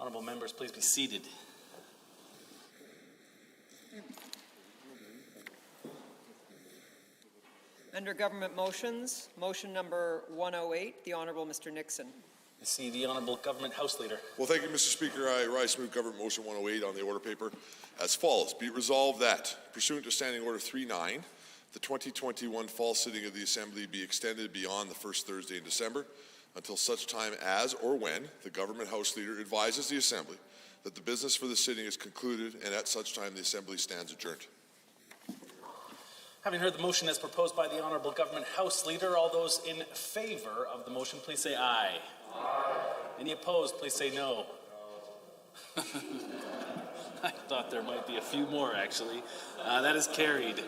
Honourable members, please be seated. Under government motions, motion number 108, the Honourable Mr. Nixon. I see the Honourable Government House Leader. Well, thank you, Mr. Speaker. I rise to move Government Motion 108 on the order paper as follows. Be it resolved that, pursuant to Standing Order 3.9, the 2021 fall sitting of the Assembly be extended beyond the first Thursday in December until such time as or when the Government House Leader advises the Assembly that the business for the sitting is concluded, and at such time the Assembly stands adjourned. Having heard the motion as proposed by the Honourable Government House Leader, all those in favour of the motion, please say aye. Aye. Any opposed, please say no. I thought there might be a few more, actually. That is carried.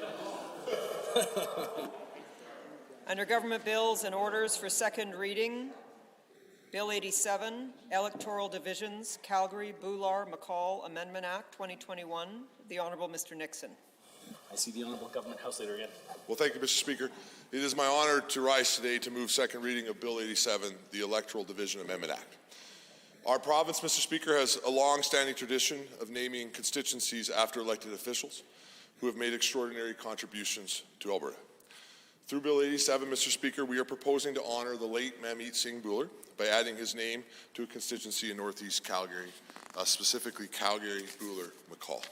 Under government bills and orders for second reading, Bill 87, Electoral Divisions, Calgary, Boular, McCall Amendment Act 2021, the Honourable Mr. Nixon. I see the Honourable Government House Leader again. Well, thank you, Mr. Speaker. It is my honour to rise today to move second reading of Bill 87, the Electoral Division Amendment Act. Our province, Mr. Speaker, has a long-standing tradition of naming constituencies after elected officials who have made extraordinary contributions to Alberta. Through Bill 87, Mr. Speaker, we are proposing to honour the late Mamit Singh Bhullar by adding his name to a constituency in northeast Calgary, specifically Calgary, Boular, McCall.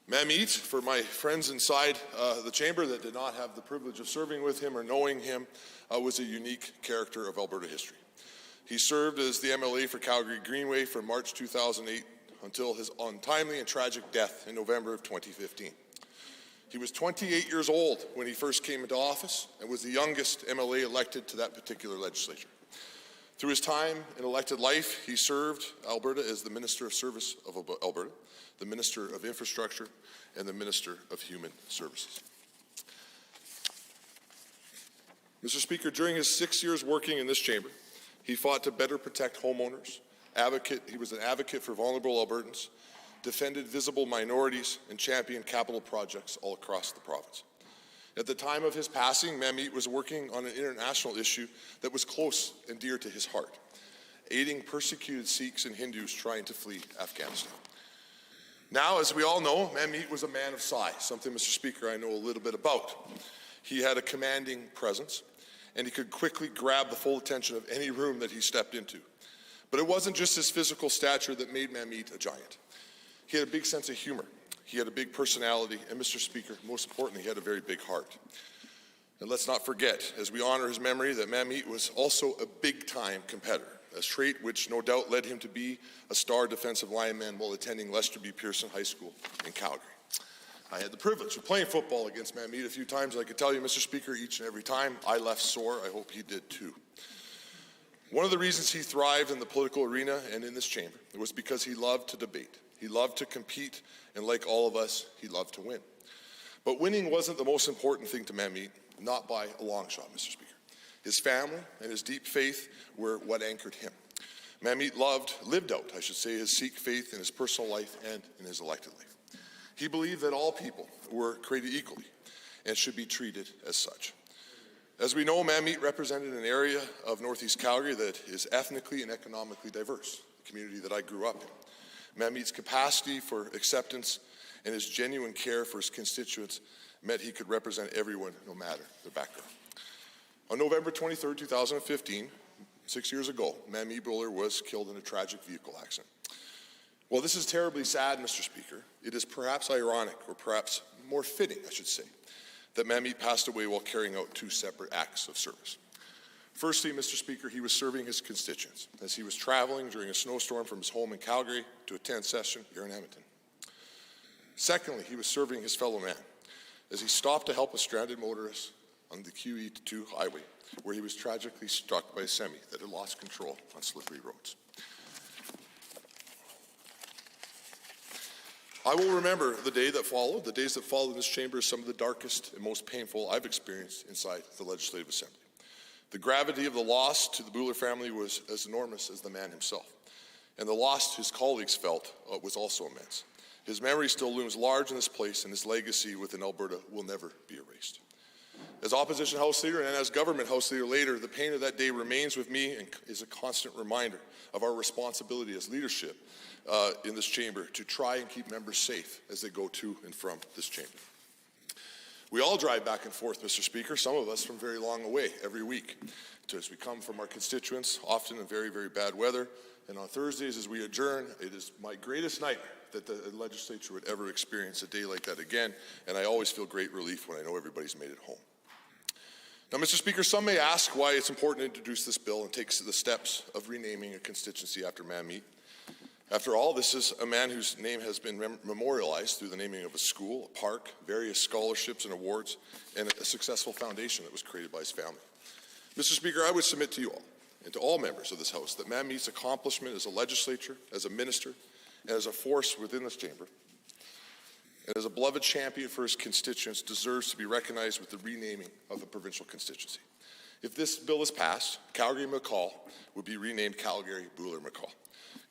Mamit, for my friends inside the chamber that did not have the privilege of serving with him or knowing him, was a unique character of Alberta history. He served as the MLA for Calgary Greenway from March 2008 until his untimely and tragic death in November of 2015. He was 28 years old when he first came into office and was the youngest MLA elected to that particular legislature. Through his time in elected life, he served Alberta as the Minister of Service of Alberta, the Minister of Infrastructure, and the Minister of Human Services. Mr. Speaker, during his 6 years working in this chamber, he fought to better protect homeowners. He was an advocate for vulnerable Albertans, defended visible minorities, and championed capital projects all across the province. At the time of his passing, Mamit was working on an international issue that was close and dear to his heart, aiding persecuted Sikhs and Hindus trying to flee Afghanistan. Now, as we all know, Mamit was a man of size, something, Mr. Speaker, I know a little bit about. He had a commanding presence, and he could quickly grab the full attention of any room that he stepped into. But it wasn't just his physical stature that made Mamit a giant. He had a big sense of humor. He had a big personality, and Mr. Speaker, most importantly, he had a very big heart. And let's not forget, as we honor his memory, that Mamit was also a big-time competitor, a trait which no doubt led him to be a star defensive lineman while attending Lester B. Pearson High School in Calgary. I had the privilege of playing football against Mamit a few times. I can tell you, Mr. Speaker, each and every time I left sore. I hope he did too. One of the reasons he thrived in the political arena and in this chamber was because he loved to debate. He loved to compete, and like all of us, he loved to win. But winning wasn't the most important thing to Mamit, not by a long shot, Mr. Speaker. His family and his deep faith were what anchored him. Mamit lived out his Sikh faith in his personal life and in his elected life. He believed that all people were created equally and should be treated as such. As we know, Mamit represented an area of northeast Calgary that is ethnically and economically diverse, a community that I grew up in. Mamit's capacity for acceptance and his genuine care for his constituents meant he could represent everyone, no matter their background. On November 23, 2015, 6 years ago, Mamit Bhullar was killed in a tragic vehicle accident. While this is terribly sad, Mr. Speaker, it is perhaps ironic, or perhaps more fitting, I should say, that Mamit passed away while carrying out two separate acts of service. Firstly, Mr. Speaker, he was serving his constituents as he was traveling during a snowstorm from his home in Calgary to attend session here in Edmonton. Secondly, he was serving his fellow man as he stopped to help a stranded motorist on the QE2 highway, where he was tragically struck by a semi that had lost control on slippery roads. I will remember the days that followed in this chamber as some of the darkest and most painful I've experienced inside the Legislative Assembly. The gravity of the loss to the Bhullar family was as enormous as the man himself, and the loss his colleagues felt was also immense. His memory still looms large in this place, and his legacy within Alberta will never be erased. As Opposition House Leader and as Government House Leader later, the pain of that day remains with me and is a constant reminder of our responsibility as leadership in this chamber to try and keep members safe as they go to and from this chamber. We all drive back and forth, Mr. Speaker, some of us from very long away every week as we come from our constituents, often in very, very bad weather. And on Thursdays as we adjourn, it is my greatest nightmare that the legislature would ever experience a day like that again, and I always feel great relief when I know everybody's made it home. Now, Mr. Speaker, some may ask why it's important to introduce this bill and take the steps of renaming a constituency after Manmeet. After all, this is a man whose name has been memorialized through the naming of a school, a park, various scholarships and awards, and a successful foundation that was created by his family. Mr. Speaker, I would submit to you all and to all members of this House that Manmeet's accomplishment as a legislature, as a minister, and as a force within this chamber, and as a beloved champion for his constituents, deserves to be recognized with the renaming of the provincial constituency. If this bill is passed, Calgary-McCall would be renamed Calgary-Buller-McCall.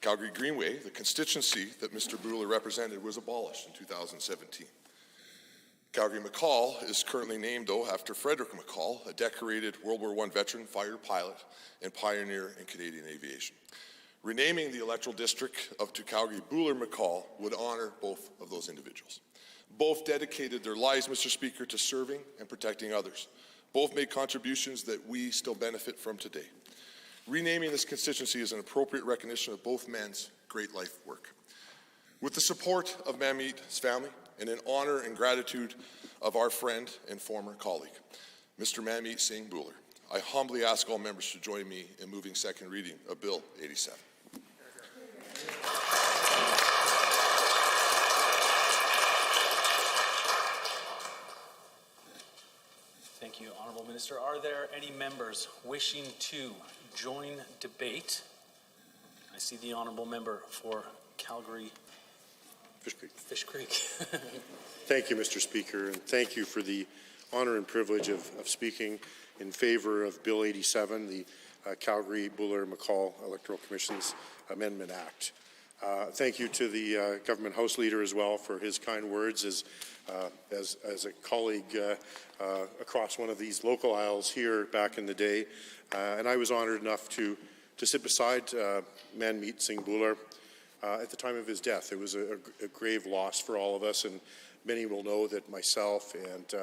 Calgary Greenway, the constituency that Mr. Buller represented, was abolished in 2017. Calgary-McCall is currently named, though, after Frederick McCall, a decorated World War I veteran, fighter pilot, and pioneer in Canadian aviation. Renaming the electoral district to Calgary-Buller-McCall would honor both of those individuals. Both dedicated their lives, Mr. Speaker, to serving and protecting others. Both made contributions that we still benefit from today. Renaming this constituency is an appropriate recognition of both men's great life work. With the support of Manmeet's family and in honor and gratitude of our friend and former colleague, Mr. Manmeet Singh Buller, I humbly ask all members to join me in moving second reading of Bill 87. Thank you, Honourable Minister. Are there any members wishing to join debate? I see the Honourable Member for Calgary Fish Creek. Thank you, Mr. Speaker, and thank you for the honor and privilege of speaking in favor of Bill 87, the Calgary-Buller-McCall Electoral Commission's Amendment Act. Thank you to the Government House Leader as well for his kind words as a colleague across one of these local aisles here back in the day. And I was honored enough to sit beside Manmeet Singh Buller at the time of his death. It was a grave loss for all of us, and many will know that myself and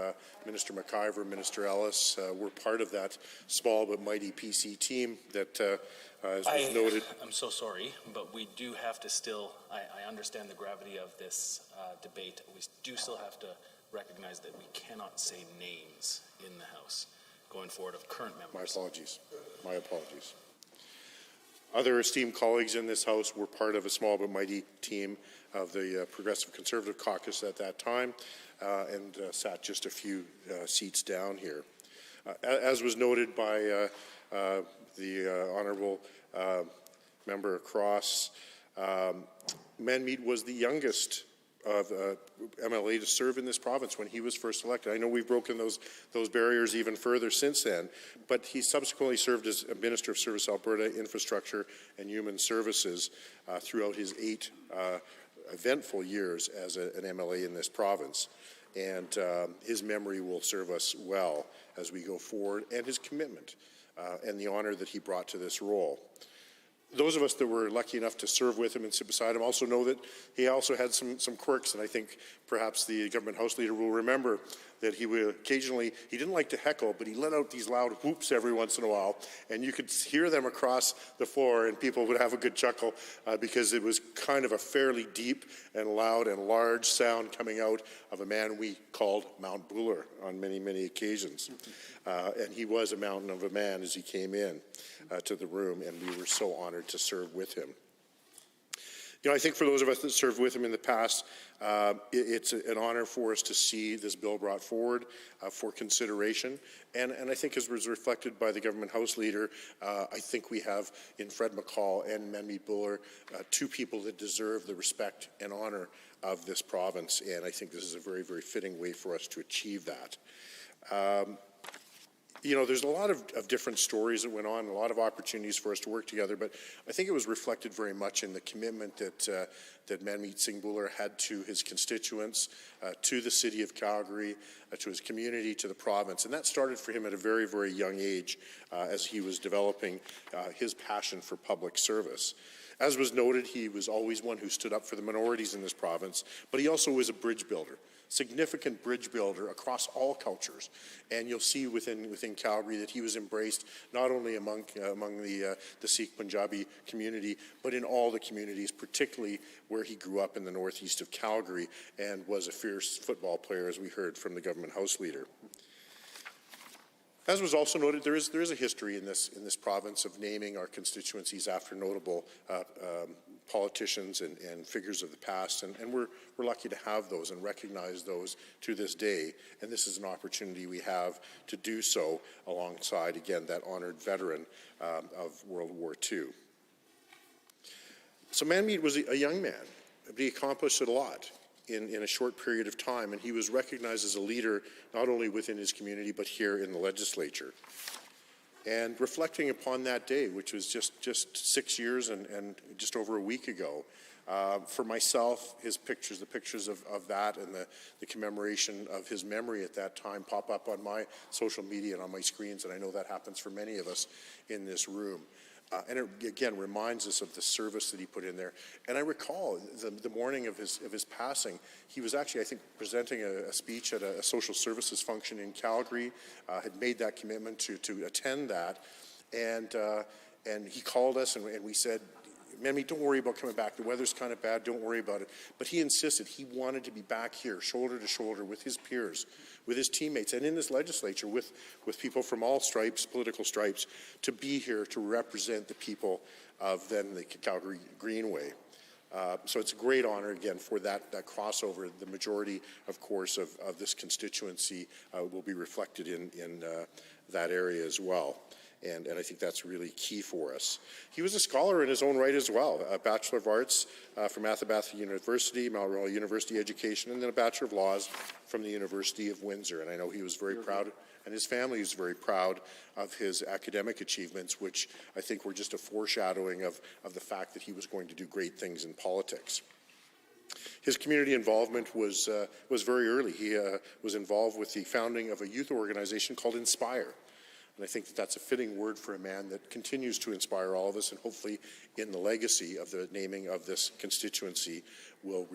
Minister McIver, Minister Ellis were part of that small but mighty PC team that, as was noted. I'm so sorry, but we do have to still, I understand the gravity of this debate. We do still have to recognize that we cannot say names in the House going forward of current members. My apologies. My apologies. Other esteemed colleagues in this House were part of a small but mighty team of the Progressive Conservative Caucus at that time and sat just a few seats down here. As was noted by the Honourable Member across, Manmeet was the youngest of MLA to serve in this province when he was first elected. I know we've broken those barriers even further since then, but he subsequently served as a Minister of Service Alberta, Infrastructure and Human Services throughout his 8 eventful years as an MLA in this province. And his memory will serve us well as we go forward, and his commitment and the honor that he brought to this role. Those of us that were lucky enough to serve with him and sit beside him also know that he also had some quirks, and I think perhaps the Government House Leader will remember that he would occasionally, he didn't like to heckle, but he let out these loud whoops every once in a while, and you could hear them across the floor, and people would have a good chuckle because it was kind of a fairly deep and loud and large sound coming out of a man we called Mount Buller on many, many occasions. And he was a mountain of a man as he came in to the room, and we were so honored to serve with him. You know, I think for those of us that served with him in the past, it's an honor for us to see this bill brought forward for consideration. And I think as was reflected by the Government House Leader, I think we have in Fred McCall and Manmeet Buller 2 people that deserve the respect and honor of this province. And I think this is a very, very fitting way for us to achieve that. You know, there's a lot of different stories that went on, a lot of opportunities for us to work together, but I think it was reflected very much in the commitment that Manmeet Singh Buller had to his constituents, to the city of Calgary, to his community, to the province. And that started for him at a very, very young age as he was developing his passion for public service. As was noted, he was always one who stood up for the minorities in this province, but he also was a bridge builder, significant bridge builder across all cultures. And you'll see within Calgary that he was embraced not only among the Sikh Punjabi community, but in all the communities, particularly where he grew up in the northeast of Calgary and was a fierce football player, as we heard from the government House Leader. As was also noted, there is a history in this province of naming our constituencies after notable politicians and figures of the past, and we're lucky to have those and recognize those to this day. And this is an opportunity we have to do so alongside, again, that honored veteran of World War II. So Manmeet was a young man, but he accomplished a lot in a short period of time, and he was recognized as a leader not only within his community but here in the legislature. And reflecting upon that day, which was just 6 years and just over a week ago, for myself, the pictures of that and the commemoration of his memory at that time pop up on my social media and on my screens, and I know that happens for many of us in this room. And it, again, reminds us of the service that he put in there. And I recall the morning of his passing, he was actually, I think, presenting a speech at a social services function in Calgary, had made that commitment to attend that. And he called us and we said, Manmeet, don't worry about coming back. The weather's kind of bad. Don't worry about it. But he insisted. He wanted to be back here, shoulder to shoulder, with his peers, with his teammates, and in this legislature with people from all stripes, political stripes, to be here to represent the people of then the Calgary Greenway. So it's a great honor, again, for that crossover. The majority, of course, of this constituency will be reflected in that area as well. And I think that's really key for us. He was a scholar in his own right as well, a Bachelor of Arts from Athabasca University, Mount Royal University Education, and then a Bachelor of Laws from the University of Windsor. And I know he was very proud, and his family was very proud of his academic achievements, which I think were just a foreshadowing of the fact that he was going to do great things in politics. His community involvement was very early. He was involved with the founding of a youth organization called Inspire. And I think that that's a fitting word for a man that continues to inspire all of us, and hopefully in the legacy of the naming of this constituency will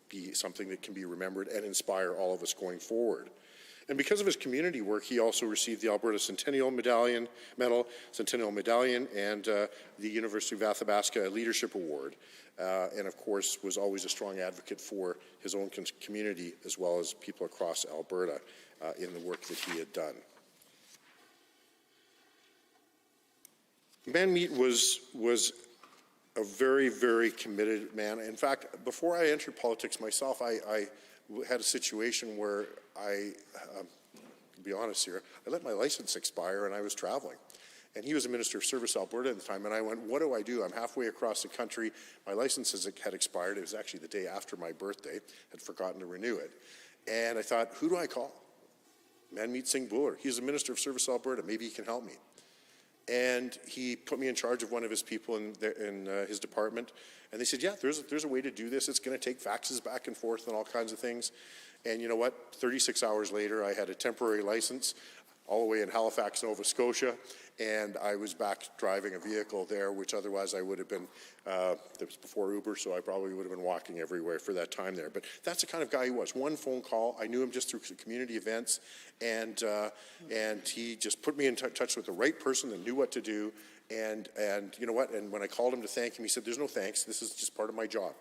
be something that can be remembered and inspire all of us going forward. And because of his community work, he also received the Alberta Centennial Medal, and the University of Athabasca Leadership Award. And of course, was always a strong advocate for his own community as well as people across Alberta in the work that he had done. Manmeet was a very, very committed man. In fact, before I entered politics myself, I had a situation where to be honest here, I let my license expire and I was traveling. And he was a Minister of Service Alberta at the time, and I went, what do I do? I'm halfway across the country. My license had expired. It was actually the day after my birthday. Had forgotten to renew it. And I thought, who do I call? Manmeet Singh Bhullar. He's a Minister of Service Alberta. Maybe he can help me. And he put me in charge of one of his people in his department. And they said, yeah, there's a way to do this. It's going to take faxes back and forth and all kinds of things. And you know what? 36 hours later, I had a temporary license all the way in Halifax, Nova Scotia. And I was back driving a vehicle there, which otherwise I would have been, that was before Uber, so I probably would have been walking everywhere for that time there. But that's the kind of guy he was. One phone call, I knew him just through community events, and he just put me in touch with the right person that knew what to do. And you know what? And when I called him to thank him, he said, there's no thanks. This is just part of my job.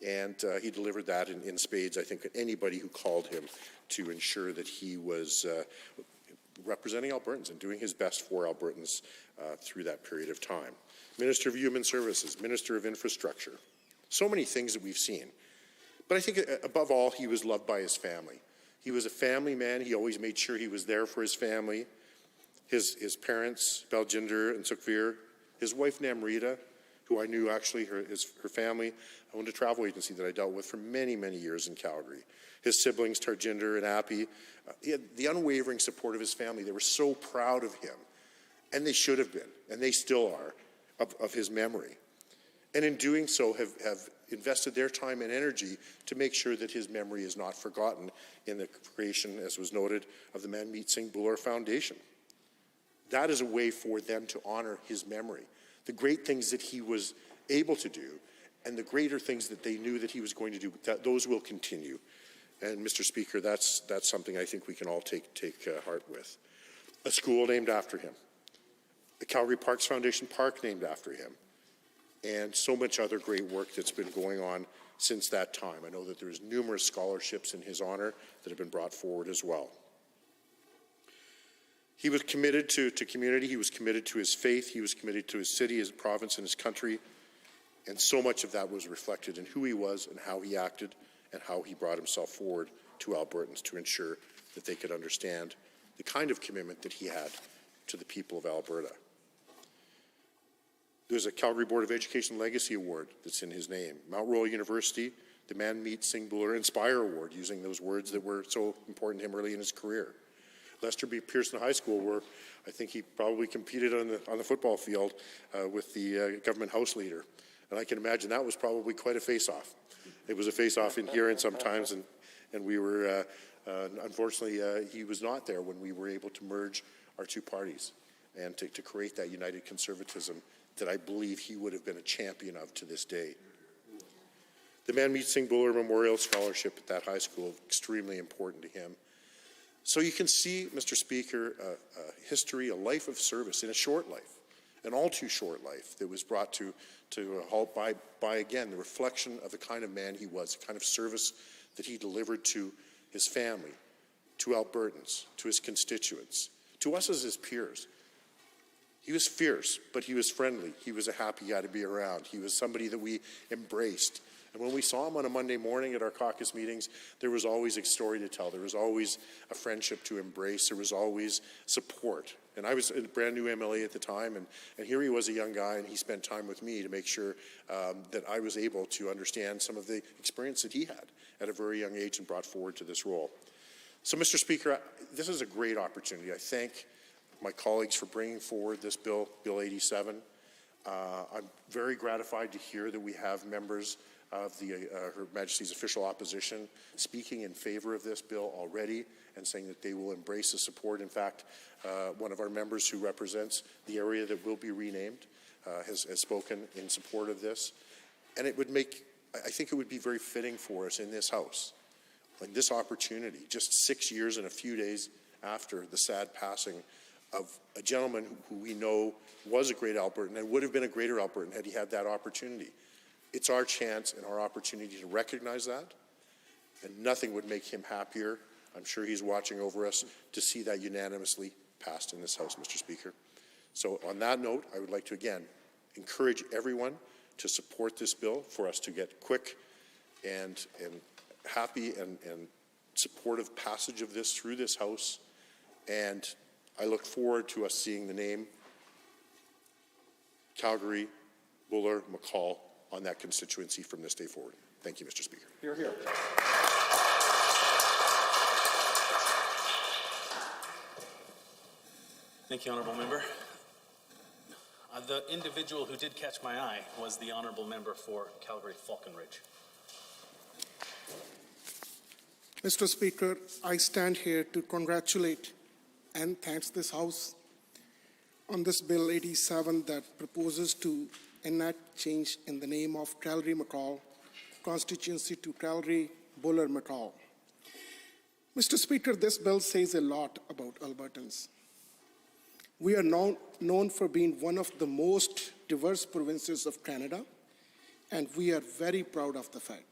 And he delivered that in spades, I think, anybody who called him to ensure that he was representing Albertans and doing his best for Albertans through that period of time. Minister of Human Services, Minister of Infrastructure. So many things that we've seen. But I think above all, he was loved by his family. He was a family man. He always made sure he was there for his family. His parents, Baljinder and Sukhvir, his wife Namrita, who I knew actually, her family, owned a travel agency that I dealt with for many, many years in Calgary. His siblings, Tarjinder and Appy, he had the unwavering support of his family. They were so proud of him, and they should have been, and they still are, of his memory. And in doing so, have invested their time and energy to make sure that his memory is not forgotten in the creation, as was noted, of the Manmeet Singh Bhullar Foundation. That is a way for them to honor his memory, the great things that he was able to do, and the greater things that they knew that he was going to do. Those will continue. And Mr. Speaker, that's something I think we can all take heart with. A school named after him, the Calgary Parks Foundation Park named after him, and so much other great work that's been going on since that time. I know that there's numerous scholarships in his honor that have been brought forward as well. He was committed to community, he was committed to his faith, he was committed to his city, his province, and his country, and so much of that was reflected in who he was and how he acted and how he brought himself forward to Albertans to ensure that they could understand the kind of commitment that he had to the people of Alberta. There's a Calgary Board of Education Legacy Award that's in his name. Mount Royal University, the Manmeet Singh Bhullar Inspire Award, using those words that were so important to him early in his career. Lester B. Pearson High School, where I think he probably competed on the football field with the government house leader. And I can imagine that was probably quite a face-off. It was a face-off in here and sometimes, and we were, unfortunately, he was not there when we were able to merge our two parties and to create that united conservatism that I believe he would have been a champion of to this day. The Manmeet Singh Bhullar Memorial Scholarship at that high school, extremely important to him. So you can see, Mr. Speaker, a history, a life of service in a short life, an all too short life that was brought to a halt by, again, the reflection of the kind of man he was, the kind of service that he delivered to his family, to Albertans, to his constituents, to us as his peers. He was fierce, but he was friendly. He was a happy guy to be around. He was somebody that we embraced. And when we saw him on a Monday morning at our caucus meetings, there was always a story to tell. There was always a friendship to embrace. There was always support. And I was a brand new MLA at the time, and here he was, a young guy, and he spent time with me to make sure that I was able to understand some of the experience that he had at a very young age and brought forward to this role. So, Mr. Speaker, this is a great opportunity. I thank my colleagues for bringing forward this bill, Bill 87. I'm very gratified to hear that we have members of Her Majesty's official opposition speaking in favor of this bill already and saying that they will embrace the support. In fact, one of our members who represents the area that will be renamed has spoken in support of this. And it would I think it would be very fitting for us in this House, in this opportunity, just 6 years and a few days after the sad passing of a gentleman who we know was a great Albertan and would have been a greater Albertan had he had that opportunity. It's our chance and our opportunity to recognize that, and nothing would make him happier. I'm sure he's watching over us to see that unanimously passed in this House, Mr. Speaker. So on that note, I would like to again encourage everyone to support this bill for us to get quick and happy and supportive passage of this through this House. And I look forward to us seeing the name Calgary, Bhullar, McCall on that constituency from this day forward. Thank you, Mr. Speaker. Hear, hear. Thank you, Honourable Member. The individual who did catch my eye was the Honourable Member for Calgary-Falconridge. Mr. Speaker, I stand here to congratulate and thanks this House on this Bill 87 that proposes to enact change in the name of Calgary-McCall constituency to Calgary-Bhullar-McCall. Mr. Speaker, this bill says a lot about Albertans. We are known for being one of the most diverse provinces of Canada, and we are very proud of the fact.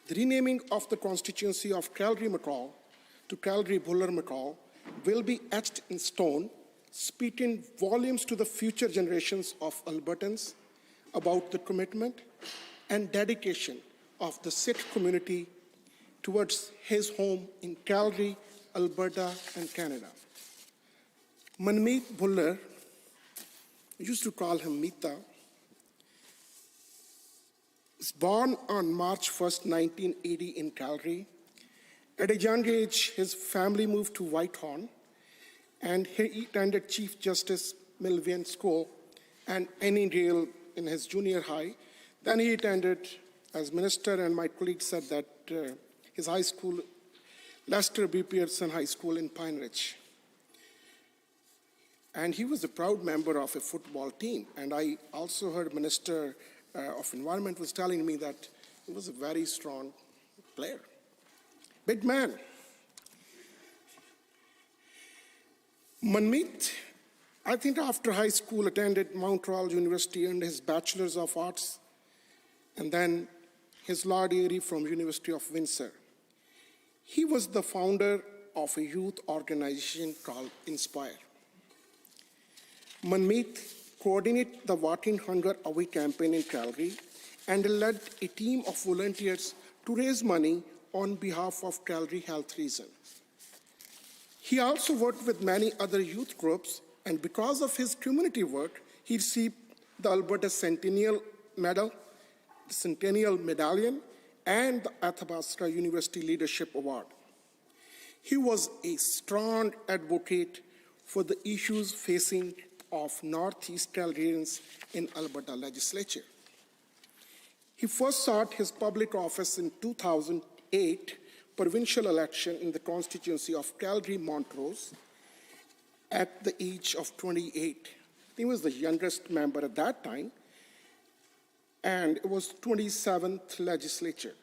The renaming of the constituency of Calgary-McCall to Calgary-Bhullar-McCall will be etched in stone, speaking volumes to the future generations of Albertans about the commitment and dedication of the Sikh community towards his home in Calgary, Alberta, and Canada. Manmeet Bhullar, used to call him Meeta, was born on March 1st, 1980 in Calgary. At a young age, his family moved to Whitehorn, and he attended Chief Justice Milvian School and Annandale in his junior high. Then he attended as minister, and my colleague said that his high school, Lester B. Pearson High School in Pine Ridge. And he was a proud member of a football team. And I also heard Minister of Environment was telling me that he was a very strong player. Big man. Manmeet, I think after high school, attended Mount Royal University, earned his Bachelor's of Arts, and then his law degree from University of Windsor. He was the founder of a youth organization called Inspire. Manmeet coordinated the Water Hunger Away campaign in Calgary and led a team of volunteers to raise money on behalf of Calgary Health Reason. He also worked with many other youth groups, and because of his community work, he received the Alberta Centennial Medal, the Centennial Medallion, and the Athabasca University Leadership Award. He was a strong advocate for the issues facing of Northeast Calgarians in Alberta legislature. He first sought his public office in 2008 provincial election in the constituency of Calgary-Montrose at the age of 28. He was the youngest member at that time, and it was 27th legislature.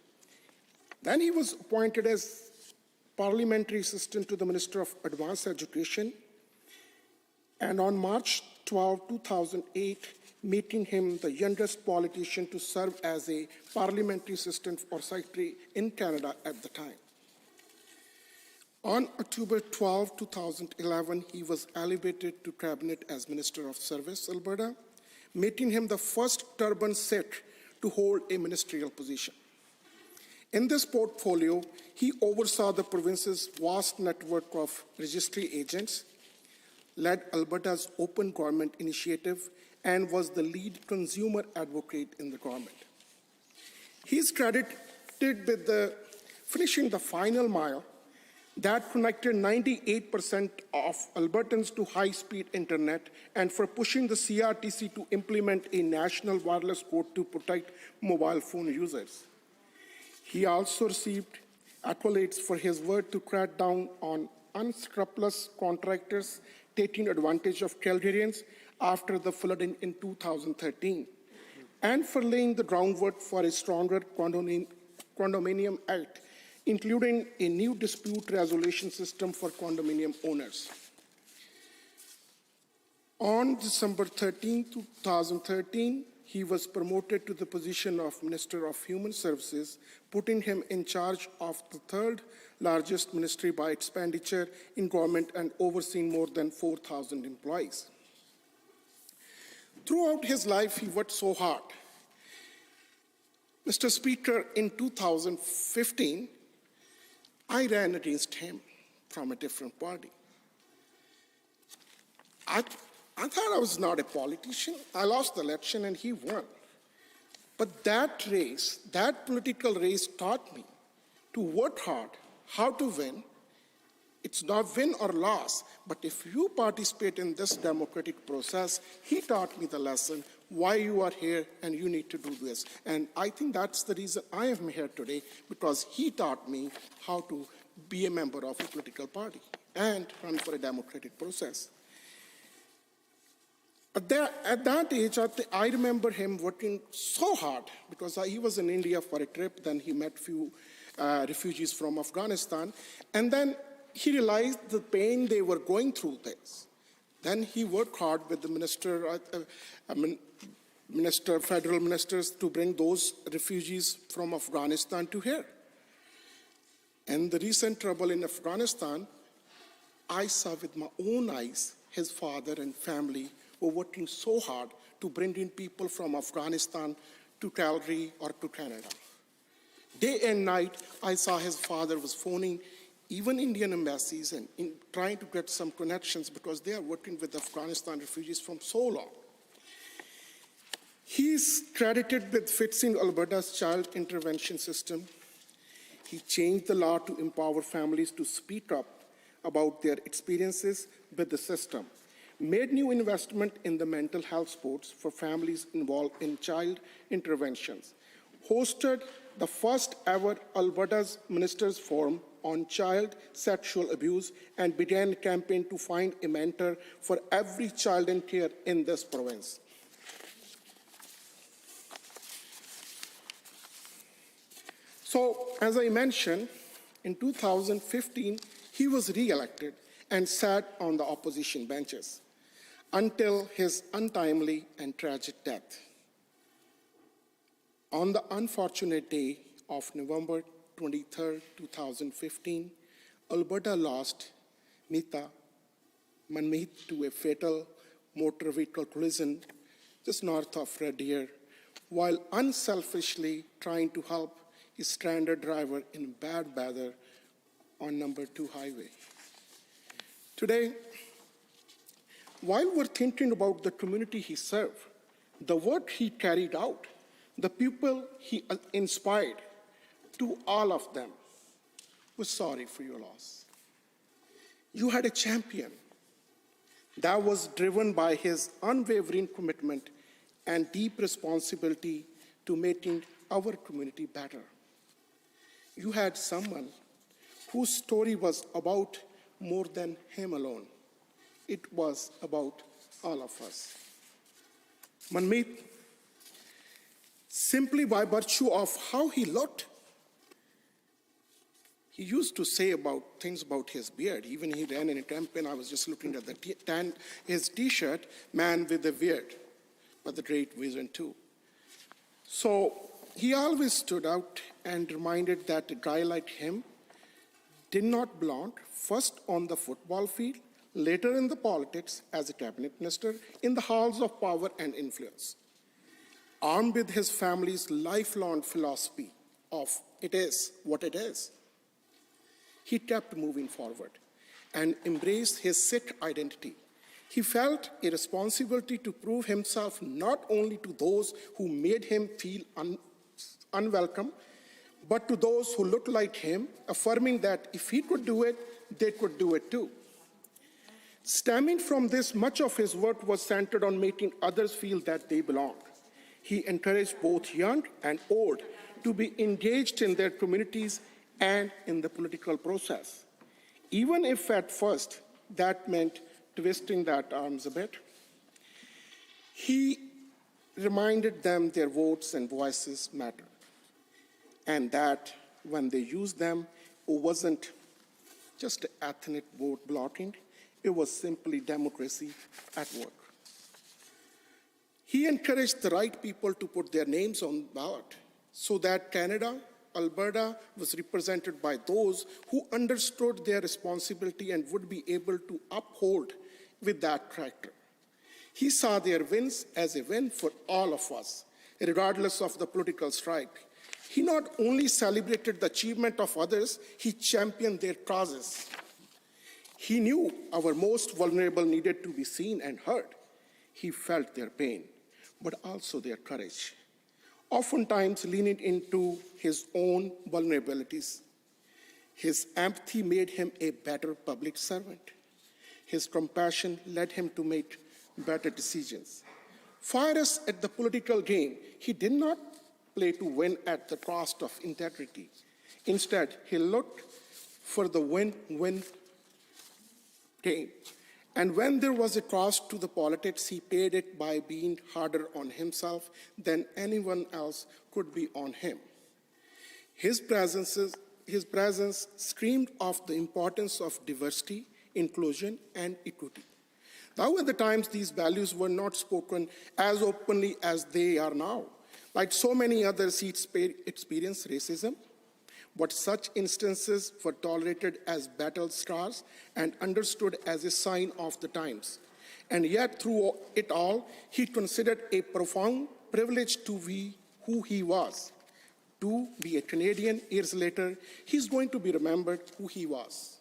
Then he was appointed as parliamentary assistant to the Minister of Advanced Education, and on March 12, 2008, making him the youngest politician to serve as a parliamentary assistant or secretary in Canada at the time. On October 12, 2011, he was elevated to cabinet as Minister of Service, Alberta, making him the first Turban Sikh to hold a ministerial position. In this portfolio, he oversaw the province's vast network of registry agents, led Alberta's Open Government Initiative, and was the lead consumer advocate in the government. He is credited with finishing the final mile that connected 98% of Albertans to high-speed internet, and for pushing the CRTC to implement a national wireless code to protect mobile phone users. He also received accolades for his work to crack down on unscrupulous contractors taking advantage of Calgarians after the flooding in 2013, and for laying the groundwork for a stronger condominium act, including a new dispute resolution system for condominium owners. On December 13, 2013, he was promoted to the position of Minister of Human Services, putting him in charge of the third largest ministry by expenditure in government and overseeing more than 4,000 employees. Throughout his life, he worked so hard. Mr. Speaker, in 2015, I ran against him from a different party. I thought I was not a politician. I lost the election and he won. But that race, that political race taught me to work hard, how to win. It's not win or loss, but if you participate in this democratic process, he taught me the lesson, why you are here and you need to do this. And I think that's the reason I am here today, because he taught me how to be a member of a political party and run for a democratic process. At that age, I remember him working so hard because he was in India for a trip. Then he met few refugees from Afghanistan. And then he realized the pain they were going through this. Then he worked hard with the federal ministers to bring those refugees from Afghanistan to here. And the recent trouble in Afghanistan, I saw with my own eyes his father and family were working so hard to bring in people from Afghanistan to Calgary or to Canada. Day and night, I saw his father was phoning even Indian embassies and trying to get some connections because they are working with Afghanistan refugees from so long. He is credited with fixing Alberta's child intervention system. He changed the law to empower families to speak up about their experiences with the system, made new investment in the mental health supports for families involved in child interventions, hosted the first ever Alberta's Ministers' Forum on child sexual abuse and began a campaign to find a mentor for every child in care in this province. So, as I mentioned, in 2015, he was re-elected and sat on the opposition benches until his untimely and tragic death. On the unfortunate day of November 23, 2015, Alberta lost Manmeet to a fatal motor vehicle collision just north of Red Deer, while unselfishly trying to help a stranded driver in bad weather on number 2 highway. Today, while we're thinking about the community he served, the work he carried out, the people he inspired, to all of them, we're sorry for your loss. You had a champion that was driven by his unwavering commitment and deep responsibility to making our community better. You had someone whose story was about more than him alone. It was about all of us. Manmeet, simply by virtue of how he looked, he used to say about things about his beard. Even he ran in a campaign, I was just looking at his t-shirt, man with a beard, but a great vision too. So he always stood out and reminded that a guy like him did not belong first on the football field, later in the politics as a cabinet minister, in the halls of power and influence. Armed with his family's lifelong philosophy of it is what it is, he kept moving forward and embraced his Sikh identity. He felt a responsibility to prove himself not only to those who made him feel unwelcome, but to those who looked like him, affirming that if he could do it, they could do it too. Stemming from this, much of his work was centered on making others feel that they belonged. He encouraged both young and old to be engaged in their communities and in the political process, even if at first that meant twisting their arms a bit. He reminded them their votes and voices matter, and that when they used them, it wasn't just ethnic vote blocking, it was simply democracy at work. He encouraged the right people to put their names on the ballot so that Alberta was represented by those who understood their responsibility and would be able to uphold with that character. He saw their wins as a win for all of us, regardless of the political stripe. He not only celebrated the achievement of others, he championed their causes. He knew our most vulnerable needed to be seen and heard. He felt their pain, but also their courage, oftentimes leaning into his own vulnerabilities. His empathy made him a better public servant. His compassion led him to make better decisions. Furious at the political game, he did not play to win at the cost of integrity. Instead, he looked for the win-win game. And when there was a cost to the politics, he paid it by being harder on himself than anyone else could be on him. His presence screamed of the importance of diversity, inclusion, and equity. Now, at the times, these values were not spoken as openly as they are now. Like so many others, he experienced racism, but such instances were tolerated as battle scars and understood as a sign of the times. And yet, through it all, he considered a profound privilege to be who he was. To be a Canadian years later, he's going to be remembered who he was.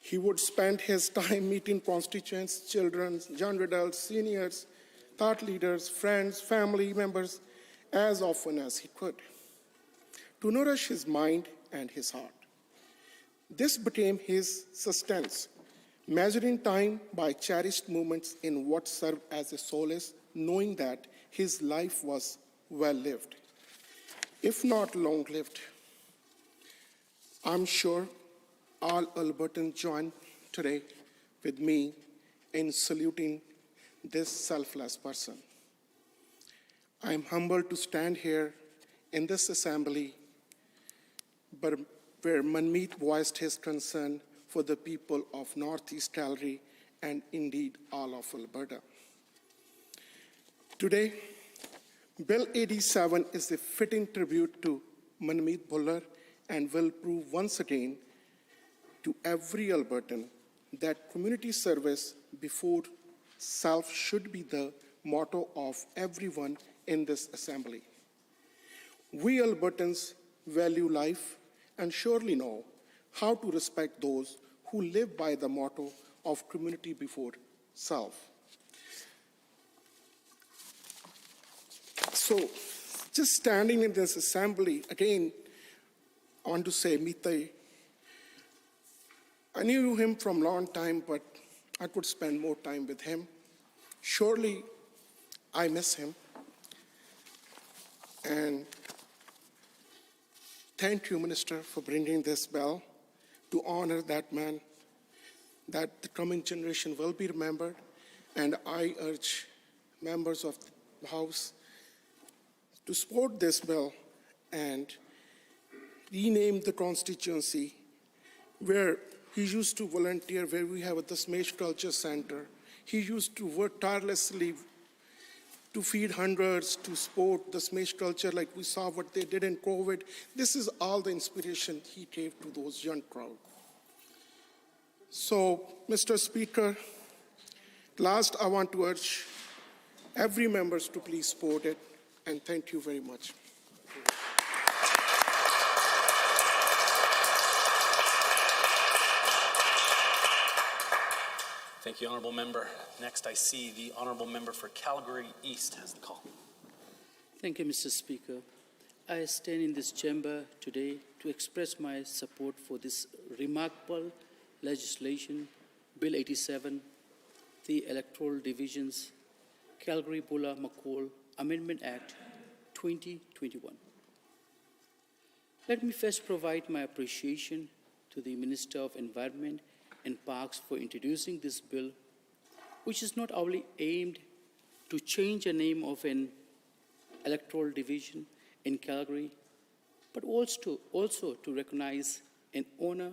He would spend his time meeting constituents, children, young adults, seniors, thought leaders, friends, family members, as often as he could, to nourish his mind and his heart. This became his sustenance, measuring time by cherished moments in what served as a solace, knowing that his life was well lived. if not long-lived. I'm sure all Albertans join today with me in saluting this selfless person. I am humbled to stand here in this assembly, but where Manmeet voiced his concern for the people of Northeast Calgary and indeed all of Alberta. Today, Bill 87 is a fitting tribute to Manmeet Bhullar and will prove once again to every Albertan that community service before self should be the motto of everyone in this assembly. We Albertans value life and surely know how to respect those who live by the motto of community before self. So, just standing in this assembly, again, I want to say, Mitai, I knew him from a long time, but I could spend more time with him. Surely, I miss him. And thank you, Minister, for bringing this bill to honor that man, that the coming generation will be remembered. And I urge members of the House to support this bill and rename the constituency where he used to volunteer, where we have the Smash Culture Center. He used to work tirelessly to feed hundreds, to support the Smash culture like we saw what they did in COVID. This is all the inspiration he gave to those young crowd. So, Mr. Speaker, last I want to urge every member to please support it, and thank you very much. Thank you, Honourable Member. Next, I see the Honourable Member for Calgary East has the call. Thank you, Mr. Speaker. I stand in this chamber today to express my support for this remarkable legislation, Bill 87, the Electoral Divisions, Calgary-Bulla-McCall Amendment Act 2021. Let me first provide my appreciation to the Minister of Environment and Parks for introducing this bill, which is not only aimed to change the name of an electoral division in Calgary, but also to recognize and honor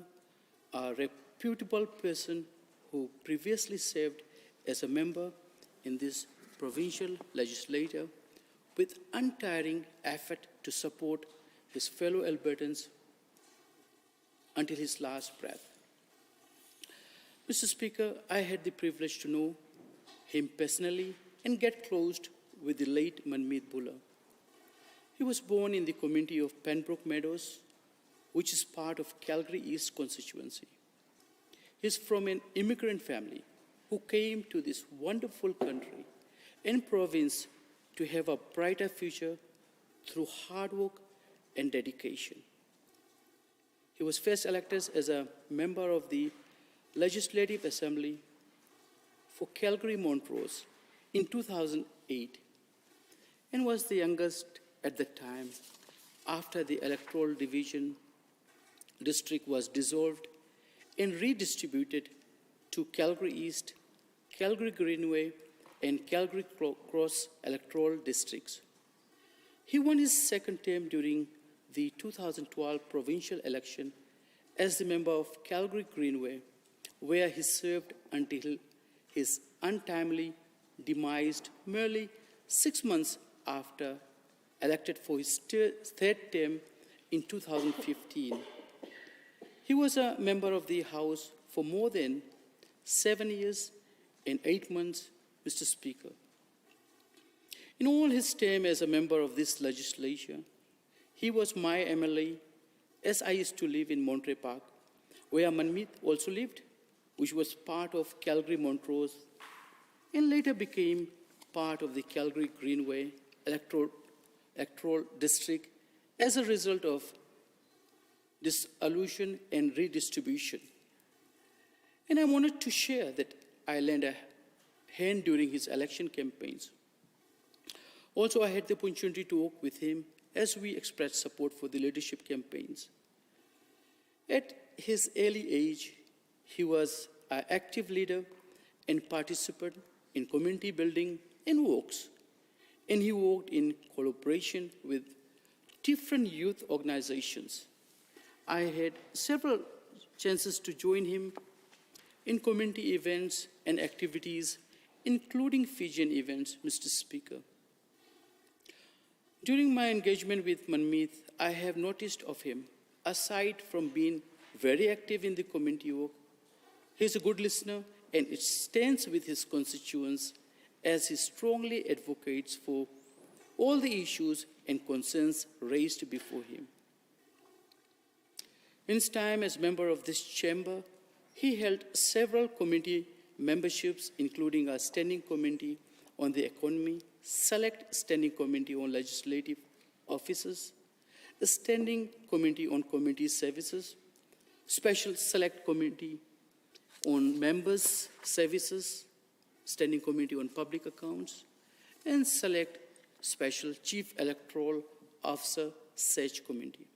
a reputable person who previously served as a member in this provincial legislature with untiring effort to support his fellow Albertans until his last breath. Mr. Speaker, I had the privilege to know him personally and get close with the late Manmeet Bhullar. He was born in the community of Pembroke Meadows, which is part of Calgary East constituency. He is from an immigrant family who came to this wonderful country and province to have a brighter future through hard work and dedication. He was first elected as a member of the Legislative Assembly for Calgary-Montrose in 2008 and was the youngest at the time after the electoral division district was dissolved and redistributed to Calgary East, Calgary Greenway, and Calgary Cross electoral districts. He won his second term during the 2012 provincial election as the member of Calgary Greenway, where he served until his untimely demise merely 6 months after elected for his third term in 2015. He was a member of the House for more than 7 years and 8 months, Mr. Speaker. In all his term as a member of this legislature, he was my MLA as I used to live in Monterey Park, where Manmeet also lived, which was part of Calgary-Montrose, and later became part of the Calgary Greenway electoral district as a result of dissolution and redistribution. And I wanted to share that I lent a hand during his election campaigns. Also, I had the opportunity to work with him as we expressed support for the leadership campaigns. At his early age, he was an active leader and participant in community building and works, and he worked in collaboration with different youth organizations. I had several chances to join him in community events and activities, including Fijian events, Mr. Speaker. During my engagement with Manmeet, I have noticed of him, aside from being very active in the community work, he is a good listener and it stands with his constituents as he strongly advocates for all the issues and concerns raised before him. In his time as member of this chamber, he held several committee memberships, including a standing committee on the economy, select standing committee on legislative offices, a standing committee on community services, special select committee on members' services, standing committee on public accounts, and select special chief electoral officer search committee.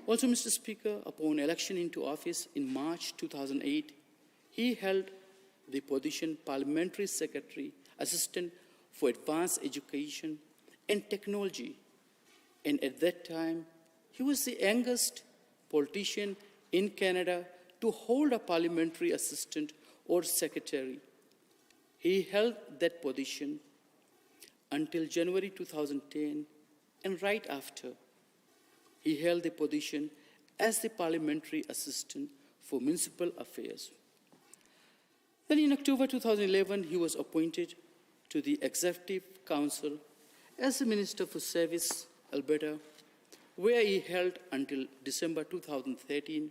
Also, Mr. Speaker, upon election into office in March 2008, he held the position Parliamentary Secretary, Assistant for Advanced Education and Technology. And at that time, he was the youngest politician in Canada to hold a parliamentary assistant or secretary. He held that position until January 2010, and right after, he held the position as the parliamentary assistant for municipal affairs. Then in October 2011, he was appointed to the Executive Council as the Minister for Service, Alberta, where he held until December 2013.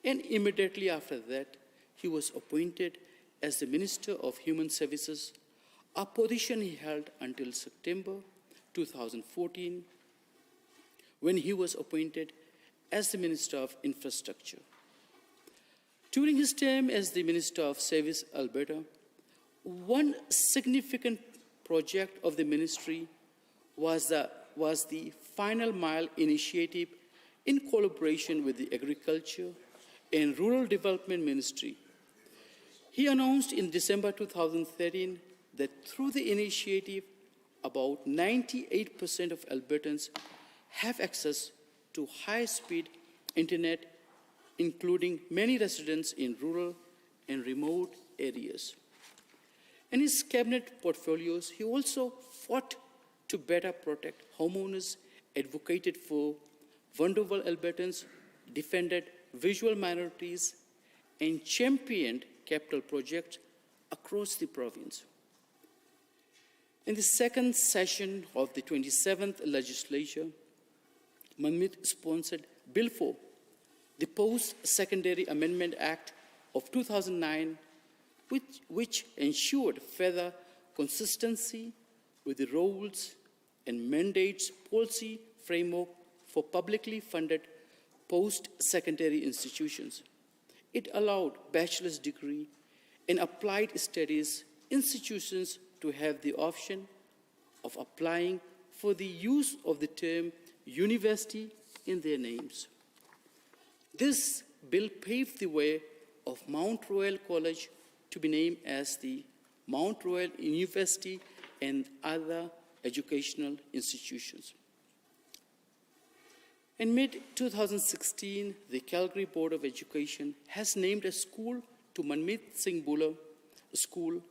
And immediately after that, he was appointed as the Minister of Human Services, a position he held until September 2014, when he was appointed as the Minister of Infrastructure. During his term as the Minister of Service, Alberta, one significant project of the ministry was the Final Mile Initiative in collaboration with the Agriculture and Rural Development Ministry. He announced in December 2013 that through the initiative, about 98% of Albertans have access to high-speed internet, including many residents in rural and remote areas. In his cabinet portfolios, he also fought to better protect homeowners, advocated for vulnerable Albertans, defended visual minorities, and championed capital projects across the province. In the second session of the 27th legislature, Manmeet sponsored Bill 4, the Post-Secondary Amendment Act of 2009, which ensured further consistency with the roles and mandates policy framework for publicly funded post-secondary institutions. It allowed bachelor's degree in applied studies institutions to have the option of applying for the use of the term university in their names. This bill paved the way of Mount Royal College to be named as the Mount Royal University and other educational institutions. In mid-2016, the Calgary Board of Education has named a school to Manmeet Singh Bhullar School,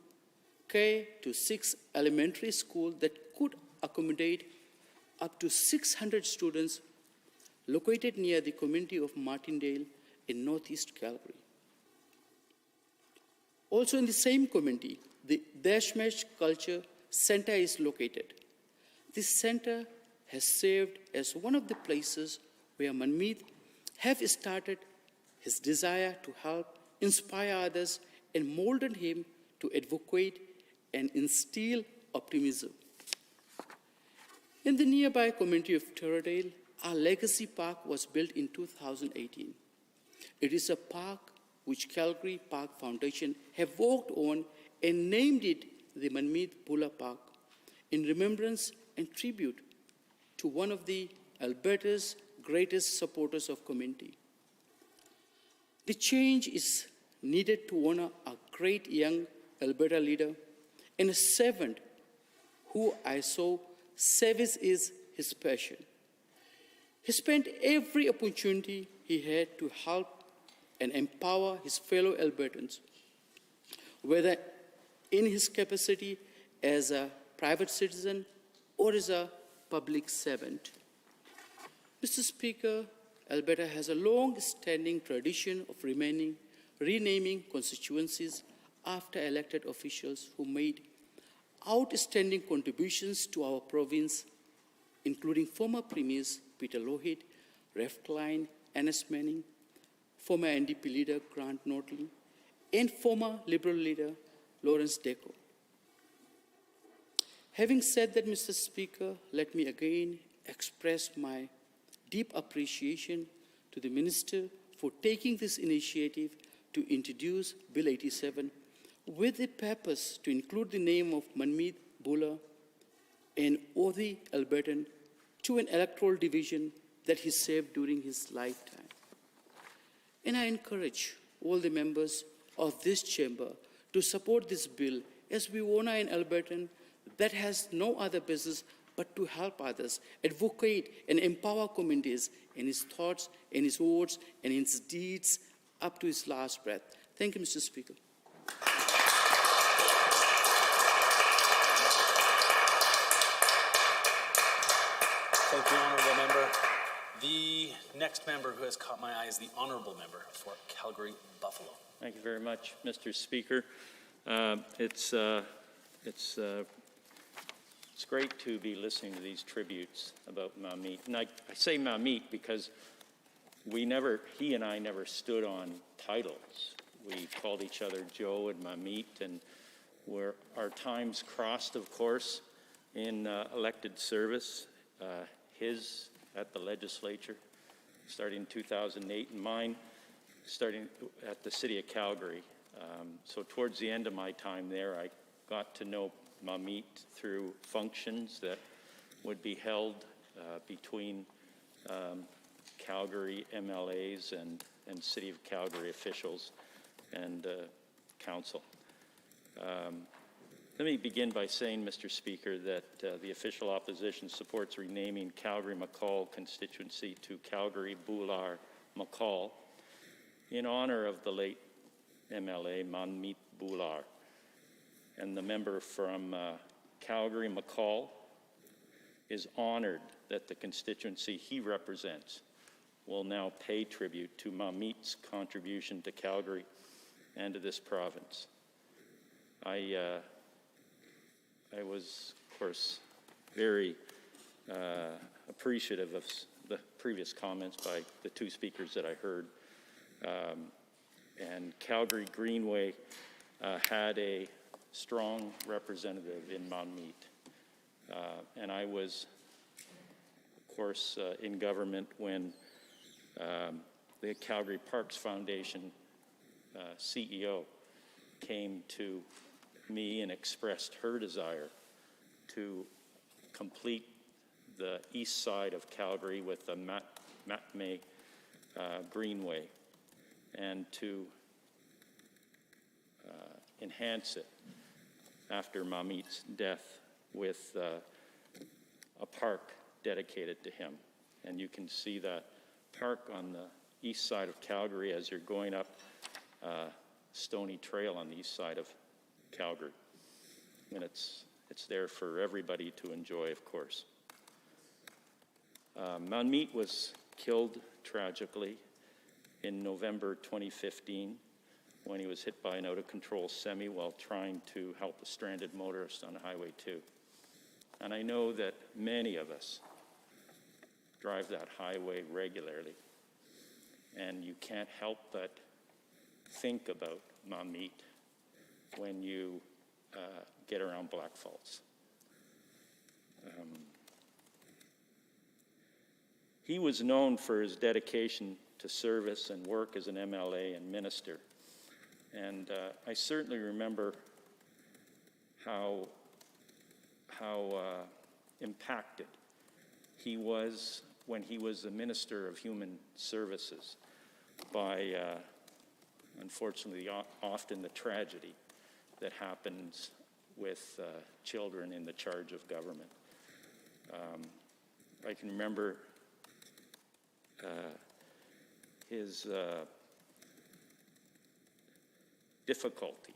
K-6 elementary school that could accommodate up to 600 students located near the community of Martindale in northeast Calgary. Also in the same community, the Dashmesh Culture Center is located. This center has served as one of the places where Manmeet have started his desire to help inspire others and molded him to advocate and instill optimism. In the nearby community of Torradale, our legacy park was built in 2018. It is a park which Calgary Park Foundation have worked on and named it the Manmeet Bhullar Park in remembrance and tribute to one of the Alberta's greatest supporters of community. The change is needed to honor a great young Alberta leader and a servant who I saw service is his passion. He spent every opportunity he had to help and empower his fellow Albertans, whether in his capacity as a private citizen or as a public servant. Mr. Speaker, Alberta has a long-standing tradition of renaming constituencies after elected officials who made outstanding contributions to our province, including former Premiers Peter Lougheed, Ref Klein, Annis Manning, former NDP leader Grant Notley, and former Liberal leader Lawrence Deco. Having said that, Mr. Speaker, let me again express my deep appreciation to the Minister for taking this initiative to introduce Bill 87 with the purpose to include the name of Manmeet Bhullar, an worthy Albertan, to an electoral division that he served during his lifetime. And I encourage all the members of this chamber to support this bill as we honor an Albertan that has no other business but to help others, advocate and empower communities in his thoughts, in his words, and in his deeds up to his last breath. Thank you, Mr. Speaker. Thank you, Honourable Member. The next member who has caught my eye is the Honourable Member for Calgary Buffalo. Thank you very much, Mr. Speaker. It's great to be listening to these tributes about Manmeet. And I say Manmeet because he and I never stood on titles. We called each other Joe and Manmeet, and our times crossed, of course, in elected service. His at the legislature, starting in 2008, and mine starting at the City of Calgary. So towards the end of my time there, I got to know Manmeet through functions that would be held between Calgary MLAs and City of Calgary officials and council. Let me begin by saying, Mr. Speaker, that the official opposition supports renaming Calgary-McCall constituency to Calgary-Bhullar-McCall in honor of the late MLA Manmeet Bhullar. And the member from Calgary-McCall is honored that the constituency he represents will now pay tribute to Manmeet's contribution to Calgary and to this province. I was, of course, very appreciative of the previous comments by the two speakers that I heard. And Calgary Greenway had a strong representative in Manmeet. And I was, of course, in government when the Calgary Parks Foundation CEO came to me and expressed her desire to complete the east side of Calgary with the Matmay Greenway and to enhance it after Manmeet's death with a park dedicated to him. And you can see that park on the east side of Calgary as you're going up Stony Trail on the east side of Calgary. And it's there for everybody to enjoy, of course. Manmeet was killed tragically in November 2015 when he was hit by an out-of-control semi while trying to help a stranded motorist on Highway 2. And I know that many of us drive that highway regularly, and you can't help but think about Manmeet when you get around Black Falls. He was known for his dedication to service and work as an MLA and minister. And I certainly remember how impacted he was when he was the Minister of Human Services by, unfortunately, often the tragedy that happens with children in the charge of government. I can remember his difficulty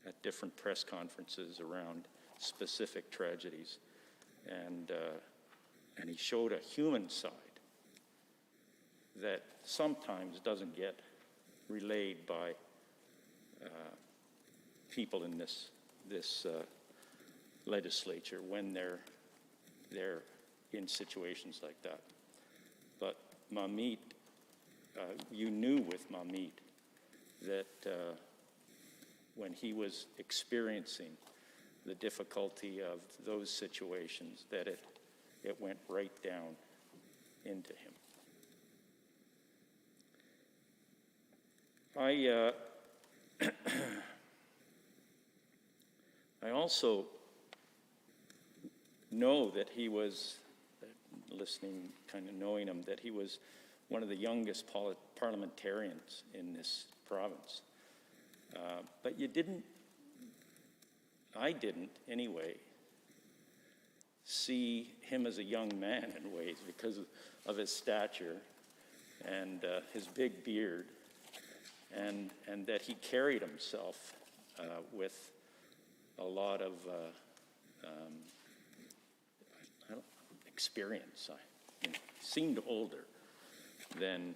at different press conferences around specific tragedies, and he showed a human side that sometimes doesn't get relayed by people in this legislature when they're in situations like that. But Mamit, you knew with Mamit that when he was experiencing the difficulty of those situations, that it went right down into him. I also know that he was, listening, kind of knowing him, that he was one of the youngest parliamentarians in this province. But I didn't anyway, see him as a young man in ways because of his stature and his big beard, and that he carried himself with a lot of experience. He seemed older than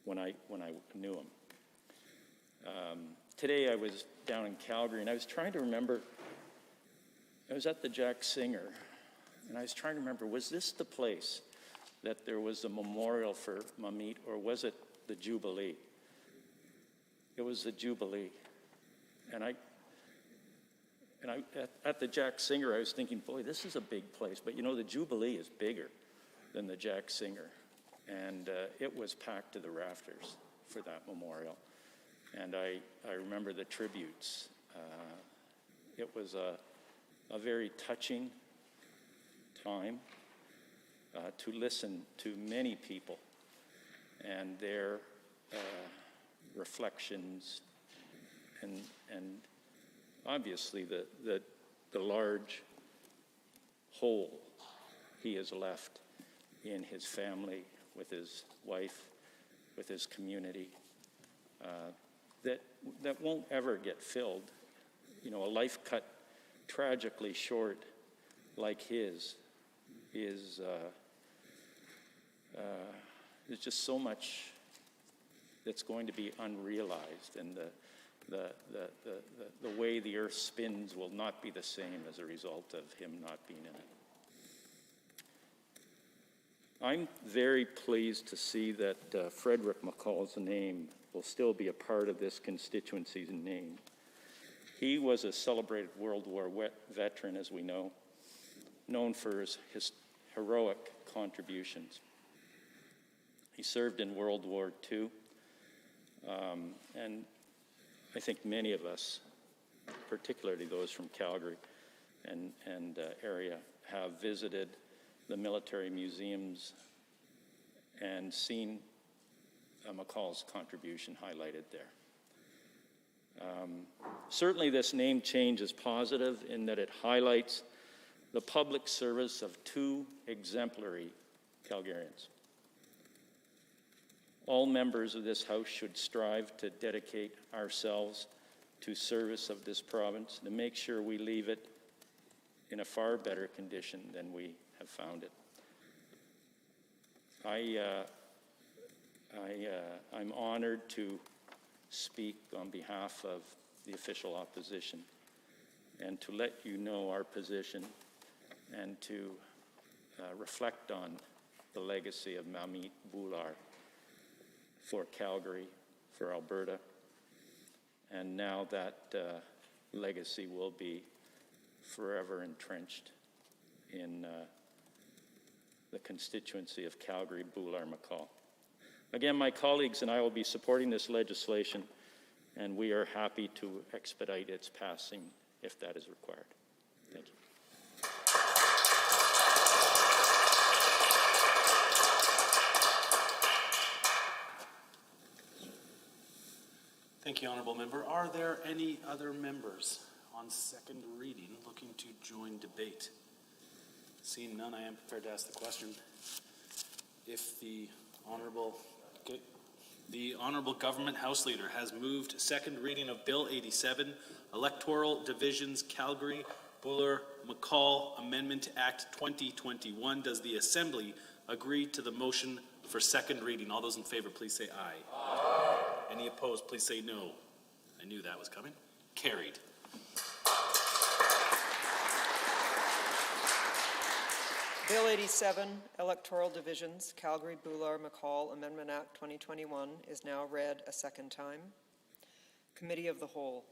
when I knew him. Today I was down in Calgary, and I was trying to remember. I was at the Jack Singer, and I was trying to remember, was this the place that there was a memorial for Mamit, or was it the Jubilee? It was the Jubilee. And at the Jack Singer, I was thinking, boy, this is a big place. But you know, the Jubilee is bigger than the Jack Singer. And it was packed to the rafters for that memorial. And I remember the tributes. It was a very touching time to listen to many people and their reflections, and obviously the large hole he has left in his family, with his wife, with his community, that won't ever get filled. You know, a life cut tragically short like his is there's just so much that's going to be unrealized, and the way the earth spins will not be the same as a result of him not being in it. I'm very pleased to see that Frederick McCall's name will still be a part of this constituency's name. He was a celebrated World War veteran, as we know, known for his heroic contributions. He served in World War II, and I think many of us, particularly those from Calgary and area, have visited the military museums and seen McCall's contribution highlighted there. Certainly this name change is positive in that it highlights the public service of two exemplary Calgarians. All members of this House should strive to dedicate ourselves to service of this province, to make sure we leave it in a far better condition than we have found it. I'm honored to speak on behalf of the official opposition and to let you know our position and to reflect on the legacy of Mamit Bhullar for Calgary, for Alberta, and now that legacy will be forever entrenched in the constituency of Calgary, Bhullar, McCall. Again, my colleagues and I will be supporting this legislation and we are happy to expedite its passing if that is required. Thank you. Thank you, Honourable Member. Are there any other members on second reading looking to join debate? Seeing none, I am prepared to ask the question. If the Honourable Government House Leader has moved second reading of Bill 87, Electoral Divisions Calgary Buller McCall Amendment Act 2021, does the Assembly agree to the motion for second reading? All those in favor, please say aye. Aye. Any opposed, please say no. I knew that was coming. Carried. Bill 87, Electoral Divisions, Calgary Buller McCall Amendment Act 2021 is now read a second time. Committee of the Whole.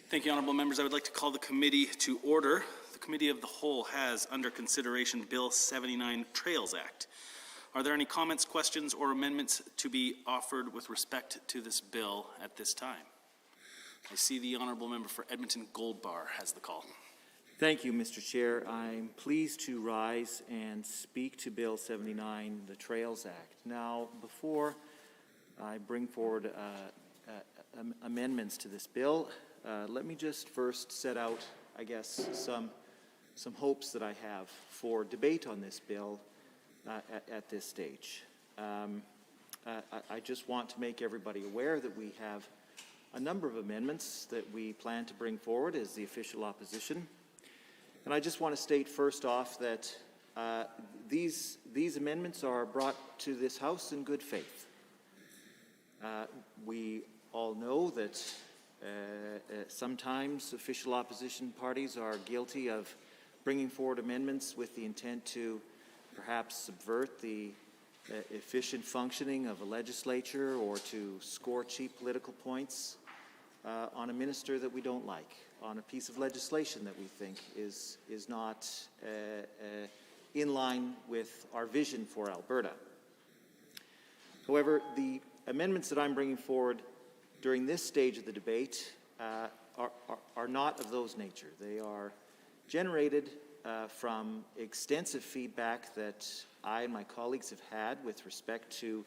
Thank you, honourable members. I would like to call the committee to order. The Committee of the Whole has under consideration Bill 79 Trails Act. Are there any comments, questions, or amendments to be offered with respect to this bill at this time? I see the honourable member for Edmonton Goldbar has the call. Thank you, Mr. Chair. I'm pleased to rise and speak to Bill 79, the Trails Act. Now, before I bring forward amendments to this bill, let me just first set out, I guess, some hopes that I have for debate on this bill at this stage. I just want to make everybody aware that we have a number of amendments that we plan to bring forward as the official opposition. And I just want to state first off that these amendments are brought to this House in good faith. We all know that sometimes official opposition parties are guilty of bringing forward amendments with the intent to perhaps subvert the efficient functioning of a legislature or to score cheap political points on a minister that we don't like, on a piece of legislation that we think is not in line with our vision for Alberta. However, the amendments that I'm bringing forward during this stage of the debate are not of those nature. They are generated from extensive feedback that I and my colleagues have had with respect to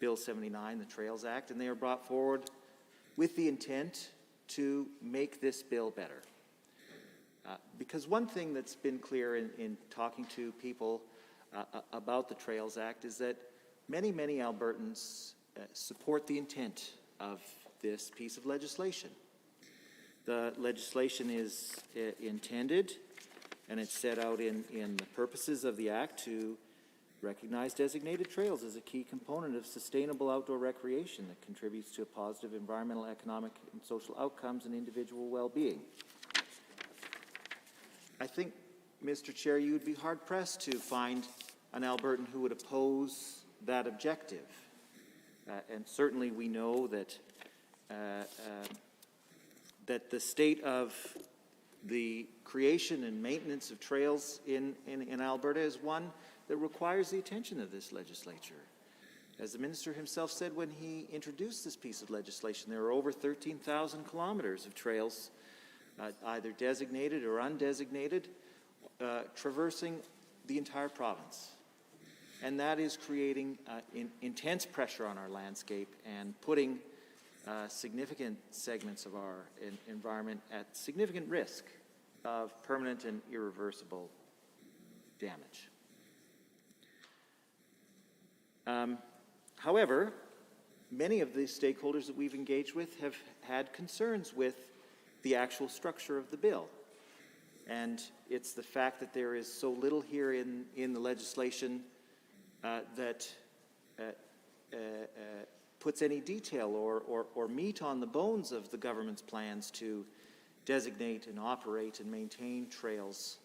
Bill 79, the Trails Act, and they are brought forward with the intent to make this bill better. Because one thing that's been clear in talking to people about the Trails Act is that many Albertans support the intent of this piece of legislation. The legislation is intended, and it's set out in the purposes of the Act, to recognize designated trails as a key component of sustainable outdoor recreation that contributes to a positive environmental, economic, and social outcomes and individual well-being. I think, Mr. Chair, you would be hard-pressed to find an Albertan who would oppose that objective. And certainly we know that that the state of the creation and maintenance of trails in Alberta is one that requires the attention of this legislature. As the minister himself said when he introduced this piece of legislation, there are over 13,000 kilometers of trails, either designated or undesignated, traversing the entire province. And that is creating intense pressure on our landscape and putting significant segments of our environment at significant risk of permanent and irreversible damage. However, many of the stakeholders that we've engaged with have had concerns with the actual structure of the bill. And it's the fact that there is so little here in the legislation that puts any detail or meat on the bones of the government's plans to designate and operate and maintain trails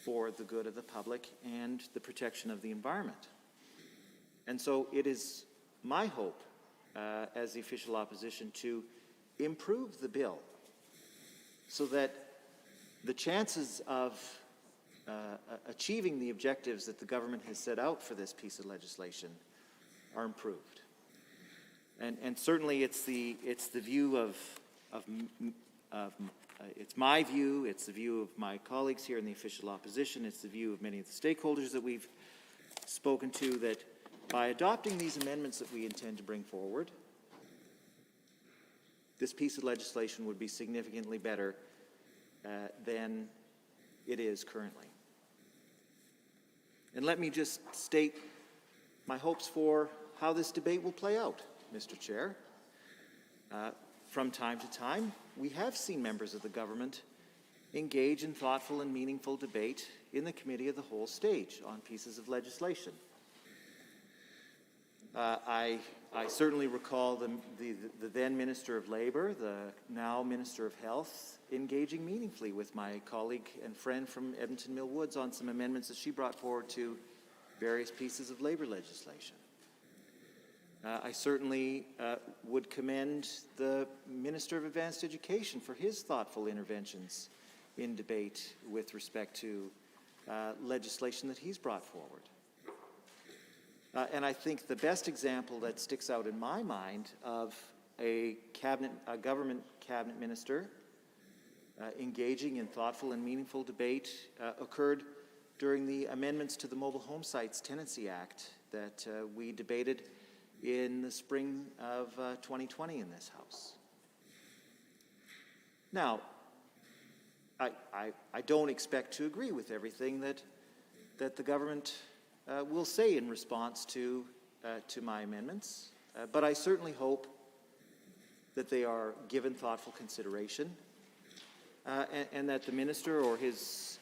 for the good of the public and the protection of the environment. And so it is my hope as the official opposition to improve the bill so that the chances of achieving the objectives that the government has set out for this piece of legislation are improved. And certainly it's the view it's my view, it's the view of my colleagues here in the official opposition, it's the view of many of the stakeholders that we've spoken to, that by adopting these amendments that we intend to bring forward, this piece of legislation would be significantly better than it is currently. And let me just state my hopes for how this debate will play out, Mr. Chair. From time to time, we have seen members of the government engage in thoughtful and meaningful debate in the Committee of the Whole stage on pieces of legislation. I certainly recall the then Minister of Labour, the now Minister of Health, engaging meaningfully with my colleague and friend from Edmonton Mill Woods on some amendments that she brought forward to various pieces of labour legislation. I certainly would commend the Minister of Advanced Education for his thoughtful interventions in debate with respect to legislation that he's brought forward. And I think the best example that sticks out in my mind of a government cabinet minister engaging in thoughtful and meaningful debate occurred during the amendments to the Mobile Home Sites Tenancy Act that we debated in the spring of 2020 in this House. Now, I don't expect to agree with everything that the government will say in response to my amendments, but I certainly hope that they are given thoughtful consideration and that the minister or his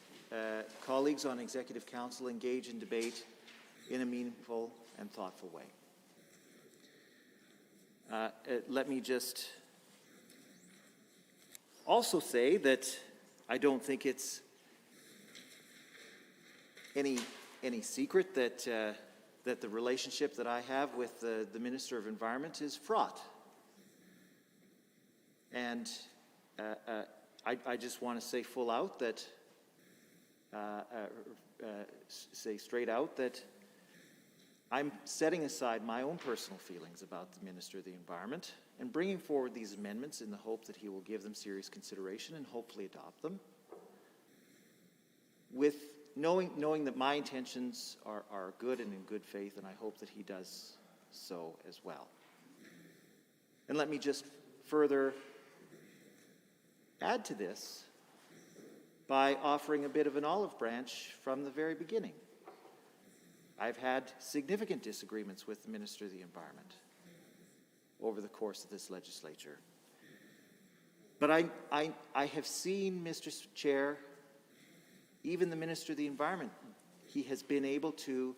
colleagues on Executive Council engage in debate in a meaningful and thoughtful way. Let me just also say that I don't think it's any secret that the relationship that I have with the Minister of Environment is fraught. And I just want to say full out that, say straight out that I'm setting aside my own personal feelings about the Minister of the Environment and bringing forward these amendments in the hope that he will give them serious consideration and hopefully adopt them, with knowing that my intentions are good and in good faith, and I hope that he does so as well. And let me just further add to this by offering a bit of an olive branch from the very beginning. I've had significant disagreements with the Minister of the Environment over the course of this legislature. But I have seen, Mr. Chair, even the Minister of the Environment, he has been able to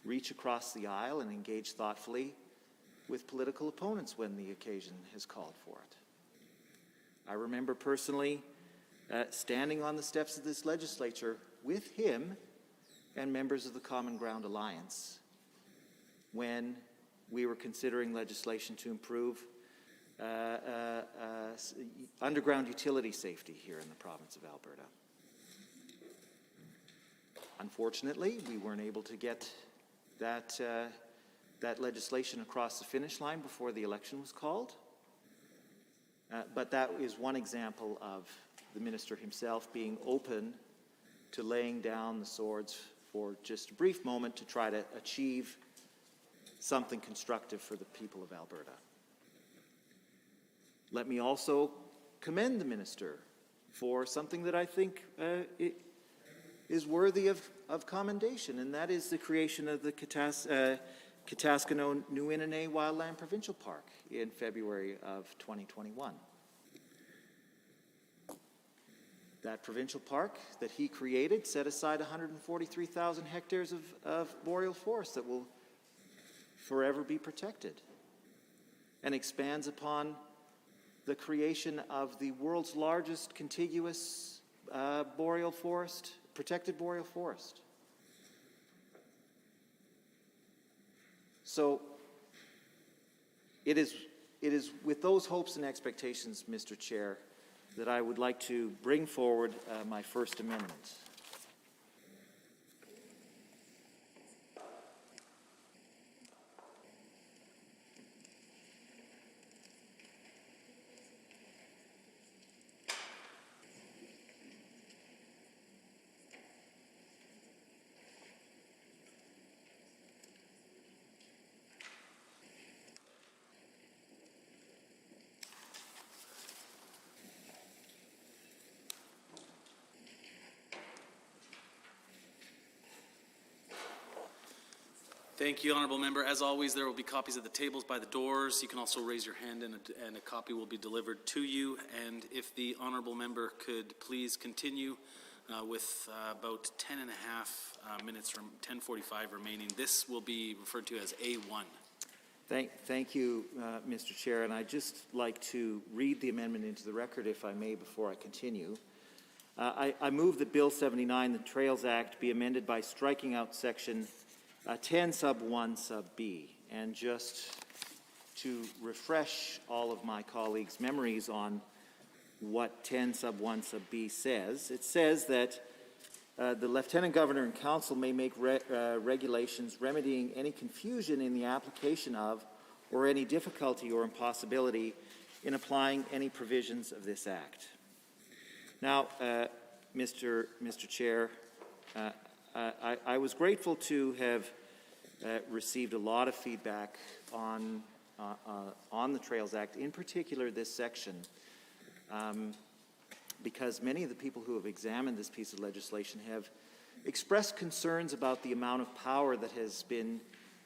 reach across the aisle and engage thoughtfully with political opponents when the occasion has called for it. I remember personally standing on the steps of this legislature with him and members of the Common Ground Alliance when we were considering legislation to improve underground utility safety here in the province of Alberta. Unfortunately, we weren't able to get that legislation across the finish line before the election was called. But that is one example of the minister himself being open to laying down the swords for just a brief moment to try to achieve something constructive for the people of Alberta. Let me also commend the minister for something that I think is worthy of commendation, and that is the creation of the Kataskano-Nuinene Wildland Provincial Park in February of 2021. That provincial park that he created set aside 143,000 hectares of boreal forest that will forever be protected. and expands upon the creation of the world's largest contiguous boreal forest, protected boreal forest. So it is with those hopes and expectations, Mr. Chair, that I would like to bring forward my First Amendment. Thank you, Honourable Member. As always, there will be copies at the tables by the doors. You can also raise your hand and a copy will be delivered to you. And if the Honourable Member could please continue with about 10 and a half minutes from 10:45 remaining. This will be referred to as A1. Thank you, Mr. Chair, and I'd just like to read the amendment into the record, if I may, before I continue. I move that Bill 79, the Trails Act, be amended by striking out Section 10 sub 1 sub B. And just to refresh all of my colleagues' memories on what 10 sub 1 sub B says, it says that the Lieutenant Governor and Council may make regulations remedying any confusion in the application of or any difficulty or impossibility in applying any provisions of this Act. Now, Mr. Chair, I was grateful to have received a lot of feedback on the Trails Act, in particular this section, because many of the people who have examined this piece of legislation have expressed concerns about the amount of power that has been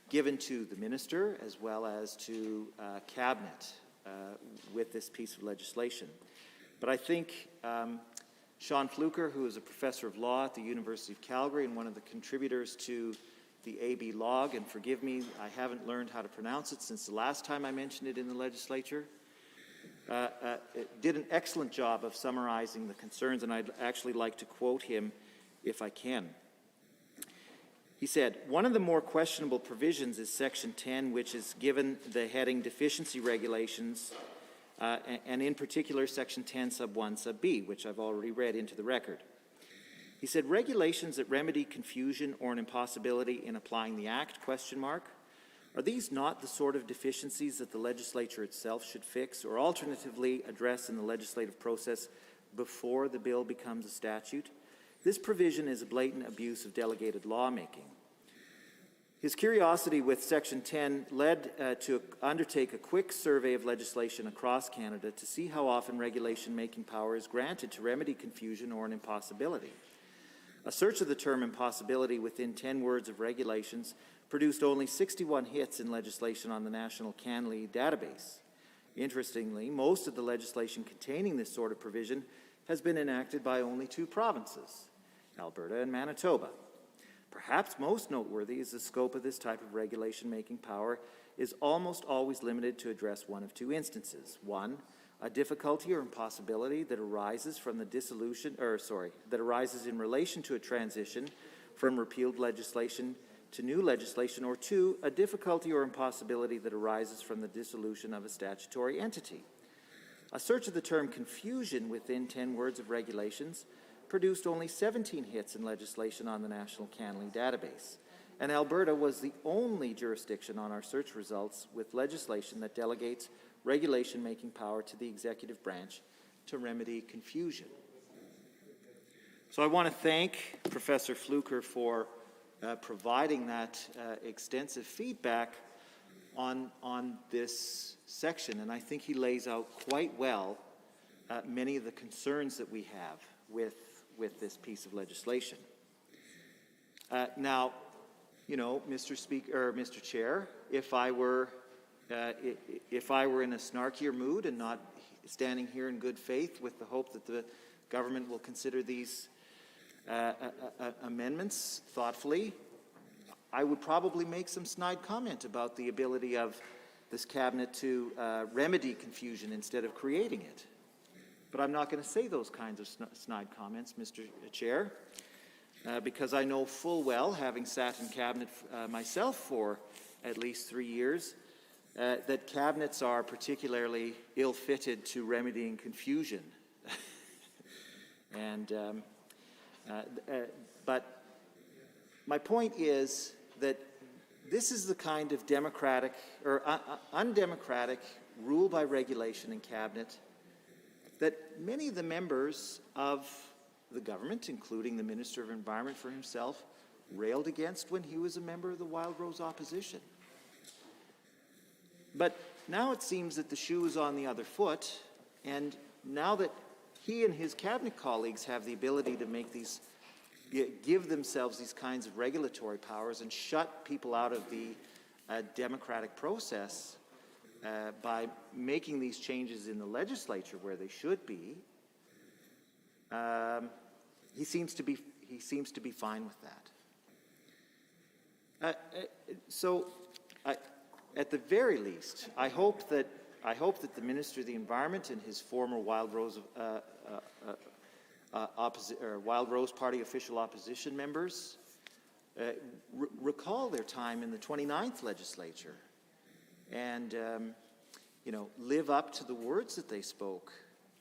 given to the minister as well as to cabinet with this piece of legislation. But I think Sean Fluker, who is a professor of law at the University of Calgary and one of the contributors to the AB log, and forgive me, I haven't learned how to pronounce it since the last time I mentioned it in the legislature, did an excellent job of summarizing the concerns, and I'd actually like to quote him if I can. He said, "One of the more questionable provisions is Section 10, which is given the heading Deficiency Regulations, and in particular Section 10 sub 1 sub B, which I've already read into the record." He said, "Regulations that remedy confusion or an impossibility in applying the Act, ? Are these not the sort of deficiencies that the legislature itself should fix or alternatively address in the legislative process before the bill becomes a statute? This provision is a blatant abuse of delegated lawmaking." His curiosity with Section 10 led to undertake a quick survey of legislation across Canada to see how often regulation-making power is granted to remedy confusion or an impossibility. A search of the term impossibility within 10 words of regulations produced only 61 hits in legislation on the National CanLE database. Interestingly, most of the legislation containing this sort of provision has been enacted by only 2 provinces, Alberta and Manitoba. Perhaps most noteworthy is the scope of this type of regulation-making power is almost always limited to address one of 2 instances. 1, a difficulty or impossibility that arises from the that arises in relation to a transition from repealed legislation to new legislation, or 2, a difficulty or impossibility that arises from the dissolution of a statutory entity. A search of the term confusion within 10 words of regulations produced only 17 hits in legislation on the National CanLE database, and Alberta was the only jurisdiction on our search results with legislation that delegates regulation-making power to the executive branch to remedy confusion. So I want to thank Professor Fluker for providing that extensive feedback on this section, and I think he lays out quite well many of the concerns that we have with this piece of legislation. Now, you know, Mr. Chair, if I were in a snarkier mood and not standing here in good faith with the hope that the government will consider these amendments thoughtfully, I would probably make some snide comment about the ability of this cabinet to remedy confusion instead of creating it. But I'm not going to say those kinds of snide comments, Mr. Chair, because I know full well, having sat in cabinet myself for at least 3 years, that cabinets are particularly ill-fitted to remedying confusion. But my point is that this is the kind of democratic or undemocratic rule by regulation in cabinet that many of the members of the government, including the Minister of Environment for himself, railed against when he was a member of the Wild Rose opposition. But now it seems that the shoe is on the other foot, and now that he and his cabinet colleagues have the ability to make these, give themselves these kinds of regulatory powers and shut people out of the democratic process by making these changes in the legislature where they should be, he seems to be fine with that. At the very least, I hope that the Minister of the Environment and his former Wild Rose Wild Rose Party official opposition members recall their time in the 29th legislature and live up to the words that they spoke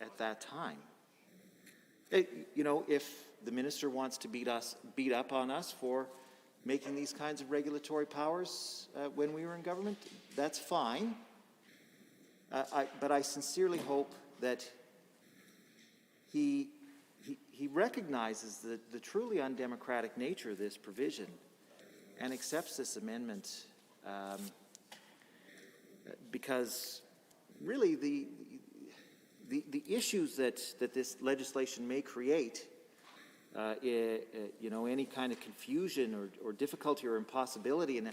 at that time. If the minister wants to beat up on us for making these kinds of regulatory powers when we were in government, that's fine. But I sincerely hope that he recognizes the truly undemocratic nature of this provision and accepts this amendment, because really the issues that this legislation may create, any kind of confusion or difficulty or impossibility in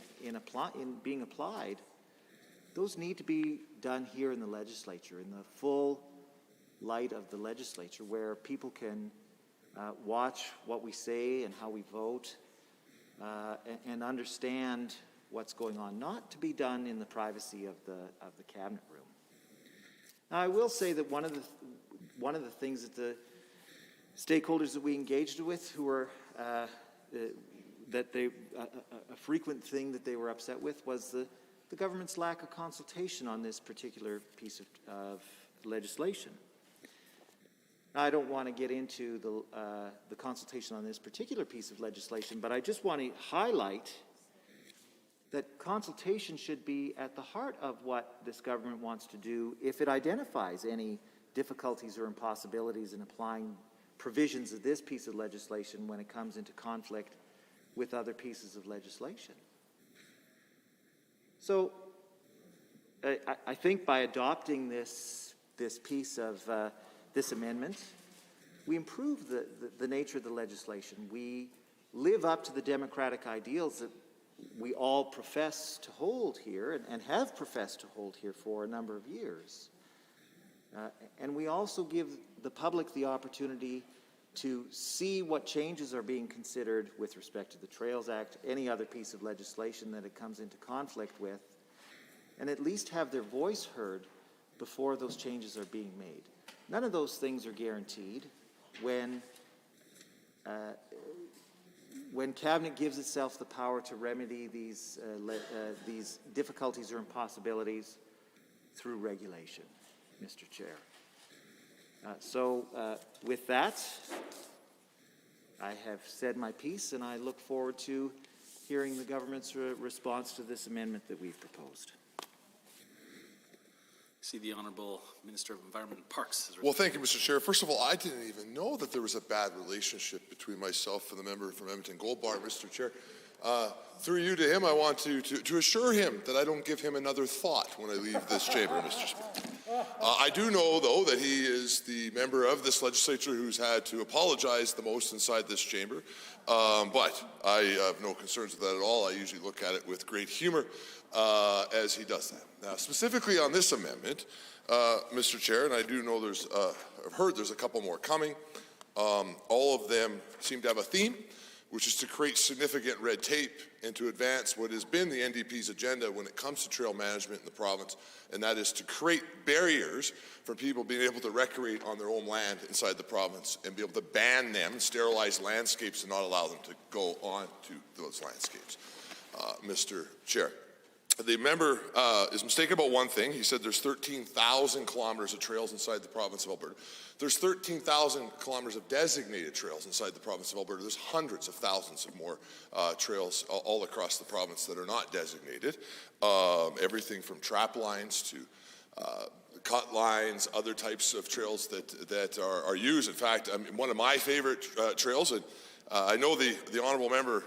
being applied, those need to be done here in the legislature, in the full light of the legislature, where people can watch what we say and how we vote, and understand what's going on, not to be done in the privacy of the cabinet room. Now, I will say that one of the things that the stakeholders that we engaged with, who were a frequent thing that they were upset with, was the government's lack of consultation on this particular piece of legislation. Now, I don't want to get into the consultation on this particular piece of legislation, but I just want to highlight that consultation should be at the heart of what this government wants to do if it identifies any difficulties or impossibilities in applying provisions of this piece of legislation when it comes into conflict with other pieces of legislation. So I think by adopting this piece of this amendment, we improve the nature of the legislation. We live up to the democratic ideals that we all profess to hold here and have professed to hold here for a number of years. And we also give the public the opportunity to see what changes are being considered with respect to the Trails Act, any other piece of legislation that it comes into conflict with, and at least have their voice heard before those changes are being made. None of those things are guaranteed. When Cabinet gives itself the power to remedy these difficulties or impossibilities through regulation, Mr. Chair. With that, I have said my piece, and I look forward to hearing the government's response to this amendment that we've proposed. See the Honourable Minister of Environment and Parks. Well, thank you, Mr. Chair. First of all, I didn't even know that there was a bad relationship between myself and the member from Edmonton Gold Bar, Mr. Chair. Through you to him, I want to assure him that I don't give him another thought when I leave this chamber, Mr. Speaker. I do know, though, that he is the member of this legislature who's had to apologize the most inside this chamber. But I have no concerns with that at all. I usually look at it with great humor as he does that. Now, specifically on this amendment, Mr. Chair, and I do know I've heard there's a couple more coming. All of them seem to have a theme, which is to create significant red tape and to advance what has been the NDP's agenda when it comes to trail management in the province, and that is to create barriers for people being able to recreate on their own land inside the province and be able to ban them, sterilize landscapes, and not allow them to go on to those landscapes. Mr. Chair. The member is mistaken about one thing. He said there's 13,000 kilometers of trails inside the province of Alberta. There's 13,000 kilometers of designated trails inside the province of Alberta. There's hundreds of thousands of more trails all across the province that are not designated. Everything from trap lines to cut lines, other types of trails that are used. In fact, one of my favorite trails, and I know the honourable member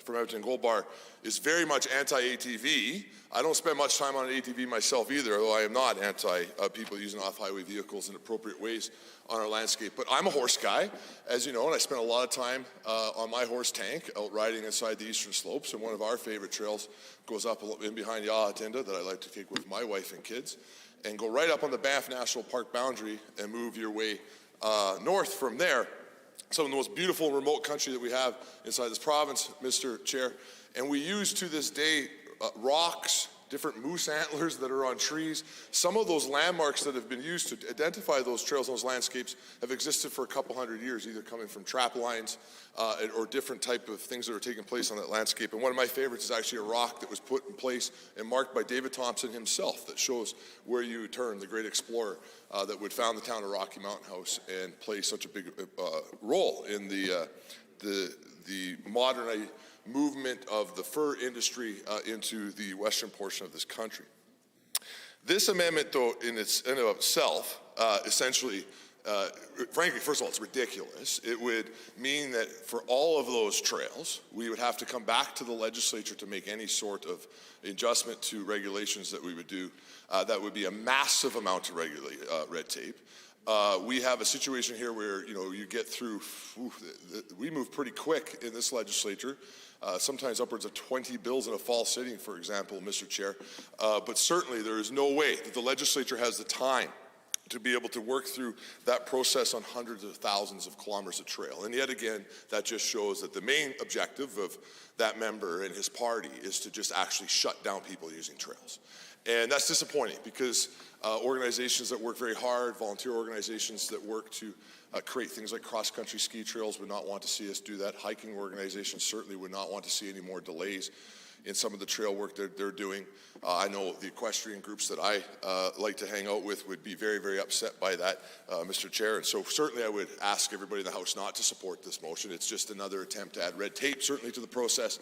from Edmonton Gold Bar is very much anti-ATV. I don't spend much time on an ATV myself either, although I am not anti people using off-highway vehicles in appropriate ways on our landscape. But I'm a horse guy, as you know, and I spend a lot of time on my horse tank out riding inside the eastern slopes. And one of our favorite trails goes up in behind Yahatinda that I like to take with my wife and kids, and go right up on the Banff National Park boundary and move your way north from there. Some of the most beautiful remote country that we have inside this province, Mr. Chair. And we use to this day rocks, different moose antlers that are on trees. Some of those landmarks that have been used to identify those trails, those landscapes, have existed for a couple hundred years, either coming from trap lines or different type of things that are taking place on that landscape. And one of my favorites is actually a rock that was put in place and marked by David Thompson himself that shows where you turn, the great explorer that would found the town of Rocky Mountain House and play such a big role in the modern movement of the fur industry into the western portion of this country. This amendment, though, in and of itself, essentially, frankly, first of all, it's ridiculous. It would mean that for all of those trails, we would have to come back to the legislature to make any sort of adjustment to regulations that we would do. That would be a massive amount of red tape. We have a situation here where, you get through, we move pretty quick in this legislature, sometimes upwards of 20 bills in a fall sitting, for example, Mr. Chair. But certainly there is no way that the legislature has the time to be able to work through that process on hundreds of thousands of kilometers of trail. And yet again, that just shows that the main objective of that member and his party is to just actually shut down people using trails. And that's disappointing because organizations that work very hard, volunteer organizations that work to create things like cross-country ski trails would not want to see us do that. Hiking organizations certainly would not want to see any more delays in some of the trail work they're doing. I know the equestrian groups that I like to hang out with would be very, very upset by that, Mr. Chair. And so certainly I would ask everybody in the House not to support this motion. It's just another attempt to add red tape, certainly to the process.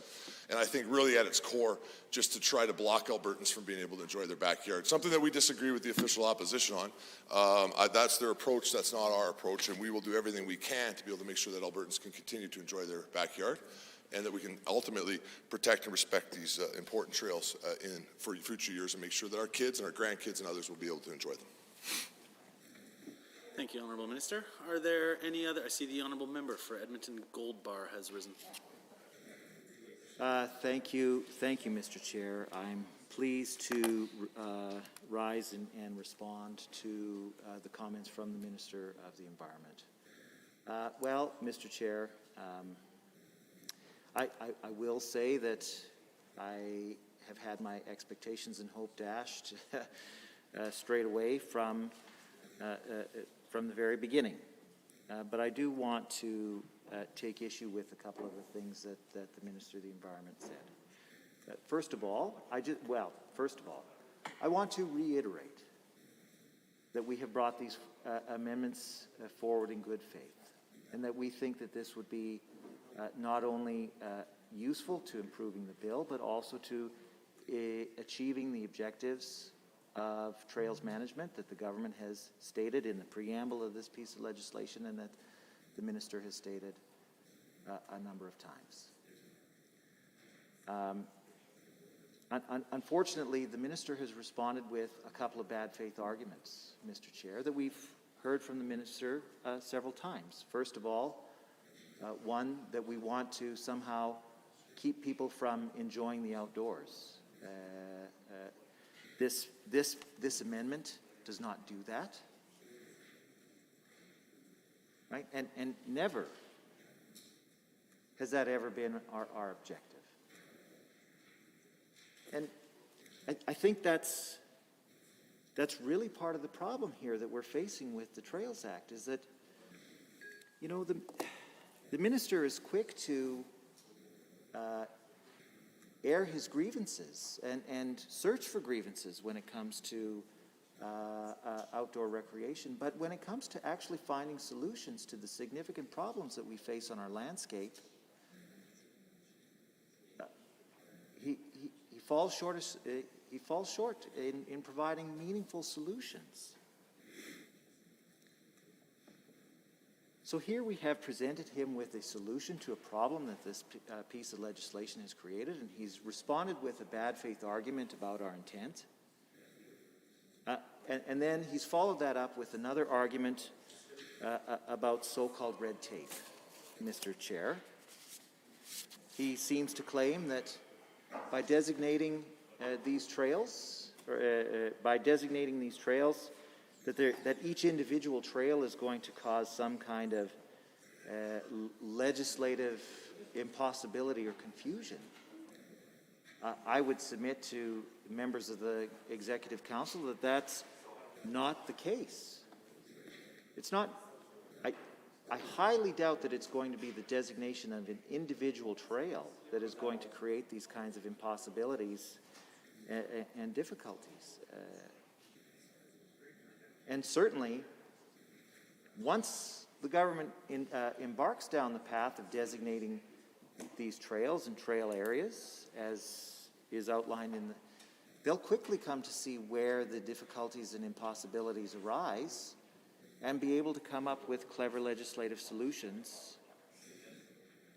And I think really at its core, just to try to block Albertans from being able to enjoy their backyard. Something that we disagree with the official opposition on. That's their approach, that's not our approach, and we will do everything we can to be able to make sure that Albertans can continue to enjoy their backyard and that we can ultimately protect and respect these important trails for future years and make sure that our kids and our grandkids and others will be able to enjoy them. Thank you, Honourable Minister. Are there any other? I see the Honourable Member for Edmonton Gold Bar has risen. Thank you, Mr. Chair. I'm pleased to rise and respond to the comments from the Minister of the Environment. Well, Mr. Chair, I will say that I have had my expectations and hope dashed straight away from the very beginning. But I do want to take issue with a couple of the things that the Minister of the Environment said. First of all, I want to reiterate that we have brought these amendments forward in good faith, and that we think that this would be not only useful to improving the bill, but also to achieving the objectives of trails management that the government has stated in the preamble of this piece of legislation and that the Minister has stated a number of times. Unfortunately, the Minister has responded with a couple of bad faith arguments, Mr. Chair, that we've heard from the Minister several times. First of all, one, that we want to somehow keep people from enjoying the outdoors. This amendment does not do that. Right? And never has that ever been our objective? And I think that's really part of the problem here that we're facing with the Trails Act, is that, you know, the minister is quick to air his grievances and search for grievances when it comes to outdoor recreation. But when it comes to actually finding solutions to the significant problems that we face on our landscape, he falls short. He falls short in providing meaningful solutions. So here we have presented him with a solution to a problem that this piece of legislation has created, and he's responded with a bad faith argument about our intent. And then he's followed that up with another argument about so-called red tape, Mr. Chair. He seems to claim that by designating these trails, that each individual trail is going to cause some kind of legislative impossibility or confusion. I would submit to members of the Executive Council that that's not the case. It's not. I highly doubt that it's going to be the designation of an individual trail that is going to create these kinds of impossibilities and difficulties. And certainly, once the government embarks down the path of designating these trails and trail areas, as is outlined in the, they'll quickly come to see where the difficulties and impossibilities arise and be able to come up with clever legislative solutions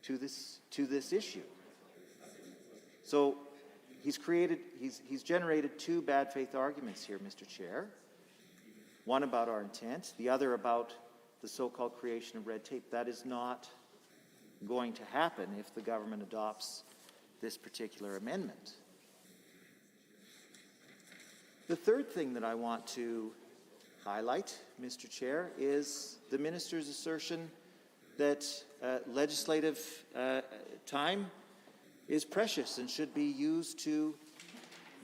to this issue. So he's generated two bad faith arguments here, Mr. Chair. One about our intent, the other about the so-called creation of red tape. That is not going to happen if the government adopts this particular amendment. The third thing that I want to highlight, Mr. Chair, is the minister's assertion that legislative time is precious and should be used to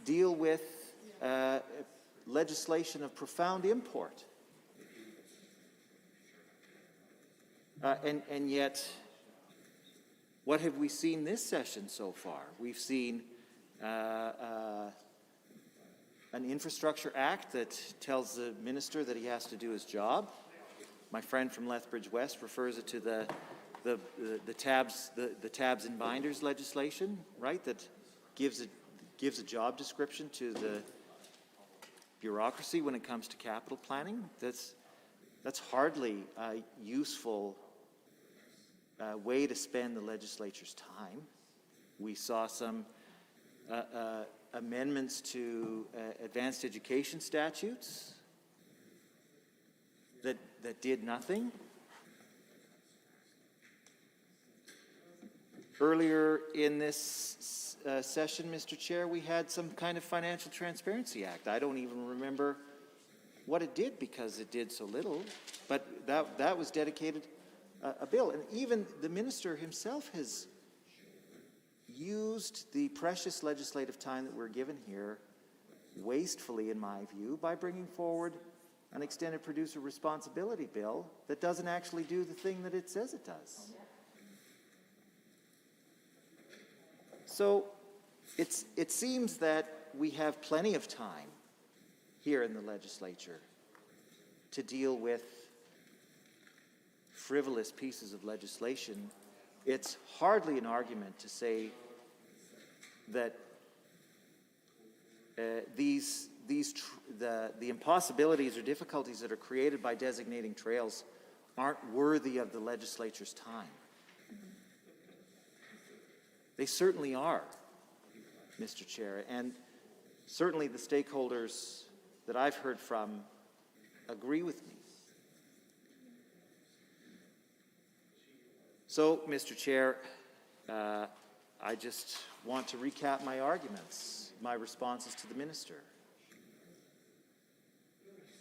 deal with legislation of profound import. And yet, what have we seen this session so far? We've seen an infrastructure act that tells the minister that he has to do his job. My friend from Lethbridge West refers it to the tabs and binders legislation, right? That gives a job description to the bureaucracy when it comes to capital planning. That's hardly a useful way to spend the legislature's time. We saw some amendments to advanced education statutes that did nothing. Earlier in this session, Mr. Chair, we had some kind of Financial Transparency Act. I don't even remember what it did because it did so little, but that was dedicated a bill. And even the minister himself has used the precious legislative time that we're given here wastefully, in my view, by bringing forward an extended producer responsibility bill that doesn't actually do the thing that it says it does. So it seems that we have plenty of time here in the legislature to deal with frivolous pieces of legislation. It's hardly an argument to say that the impossibilities or difficulties that are created by designating trails aren't worthy of the legislature's time. They certainly are, Mr. Chair, and certainly the stakeholders that I've heard from agree with me. So, Mr. Chair, I just want to recap my arguments, my responses to the minister.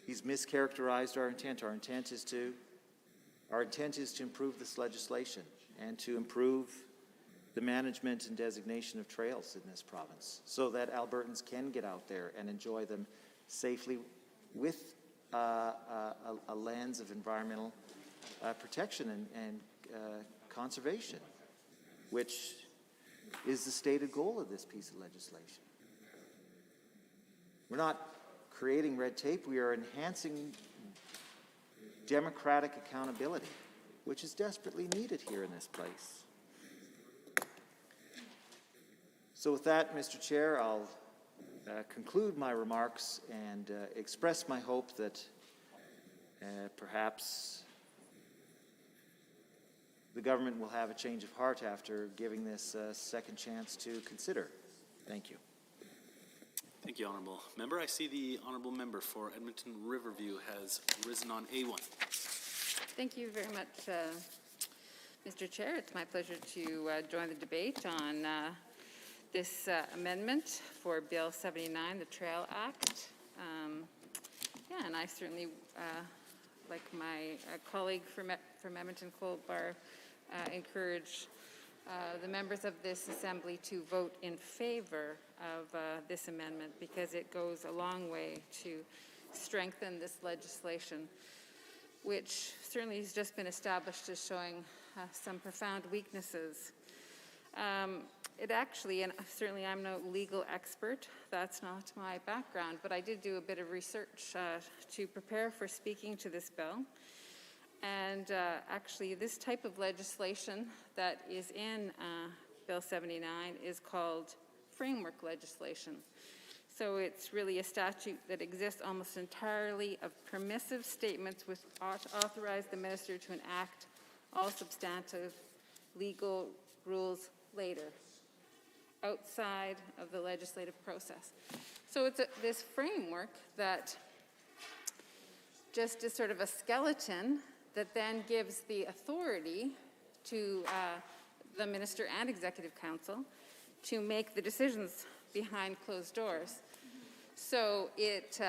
He's mischaracterized our intent. Our intent is to improve this legislation. and to improve the management and designation of trails in this province so that Albertans can get out there and enjoy them safely with a lens of environmental protection and conservation, which is the stated goal of this piece of legislation. We're not creating red tape, we are enhancing democratic accountability, which is desperately needed here in this place. So with that, Mr. Chair, I'll conclude my remarks and express my hope that perhaps the government will have a change of heart after giving this a second chance to consider. Thank you. Thank you, Honourable Member. I see the Honourable Member for Edmonton Riverview has risen on A1. Thank you very much, Mr. Chair. It's my pleasure to join the debate on this amendment for Bill 79, the Trail Act. Yeah, and I certainly, like my colleague from Edmonton Cold-Bar, encourage the members of this assembly to vote in favor of this amendment because it goes a long way to strengthen this legislation, which certainly has just been established as showing some profound weaknesses. It actually, and certainly I'm no legal expert, that's not my background, but I did do a bit of research to prepare for speaking to this bill. And actually, this type of legislation that is in Bill 79 is called framework legislation. So it's really a statute that exists almost entirely of permissive statements which authorize the minister to enact all substantive legal rules later, outside of the legislative process. So it's this framework that just is sort of a skeleton that then gives the authority to the minister and executive council to make the decisions behind closed doors. So it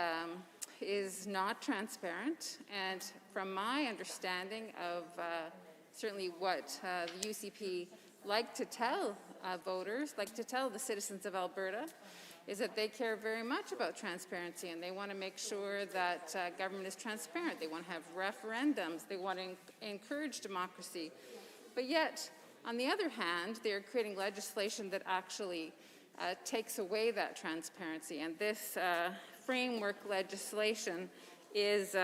is not transparent, and from my understanding of certainly what the UCP like to tell voters, like to tell the citizens of Alberta, is that they care very much about transparency and they want to make sure that government is transparent. They want to have referendums. They want to encourage democracy. But yet, on the other hand, they're creating legislation that actually takes away that transparency. And this framework legislation is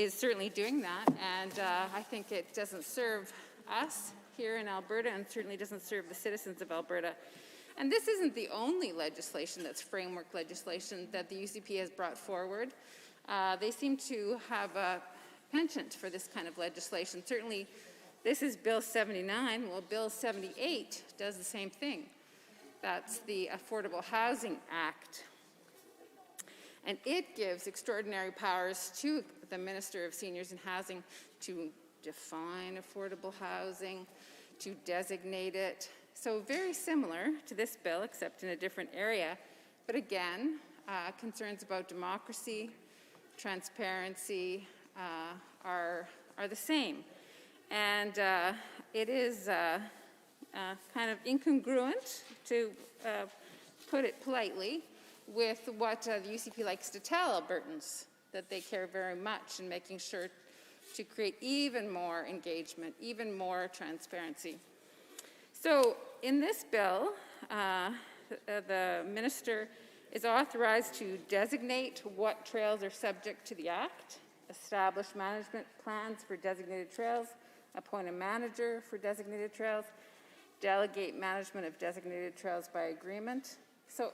certainly doing that. And I think it doesn't serve us here in Alberta and certainly doesn't serve the citizens of Alberta. And this isn't the only legislation that's framework legislation that the UCP has brought forward. They seem to have a penchant for this kind of legislation. Certainly, this is Bill 79. Well, Bill 78 does the same thing. That's the Affordable Housing Act. And it gives extraordinary powers to the Minister of Seniors and Housing to define affordable housing, to designate it. So very similar to this bill, except in a different area. But again, concerns about democracy, transparency are the same. And it is kind of incongruent, to put it politely, with what the UCP likes to tell Albertans, that they care very much in making sure to create even more engagement, even more transparency. So in this bill, the minister is authorized to designate what trails are subject to the Act, establish management plans for designated trails, appoint a manager for designated trails, delegate management of designated trails by agreement. So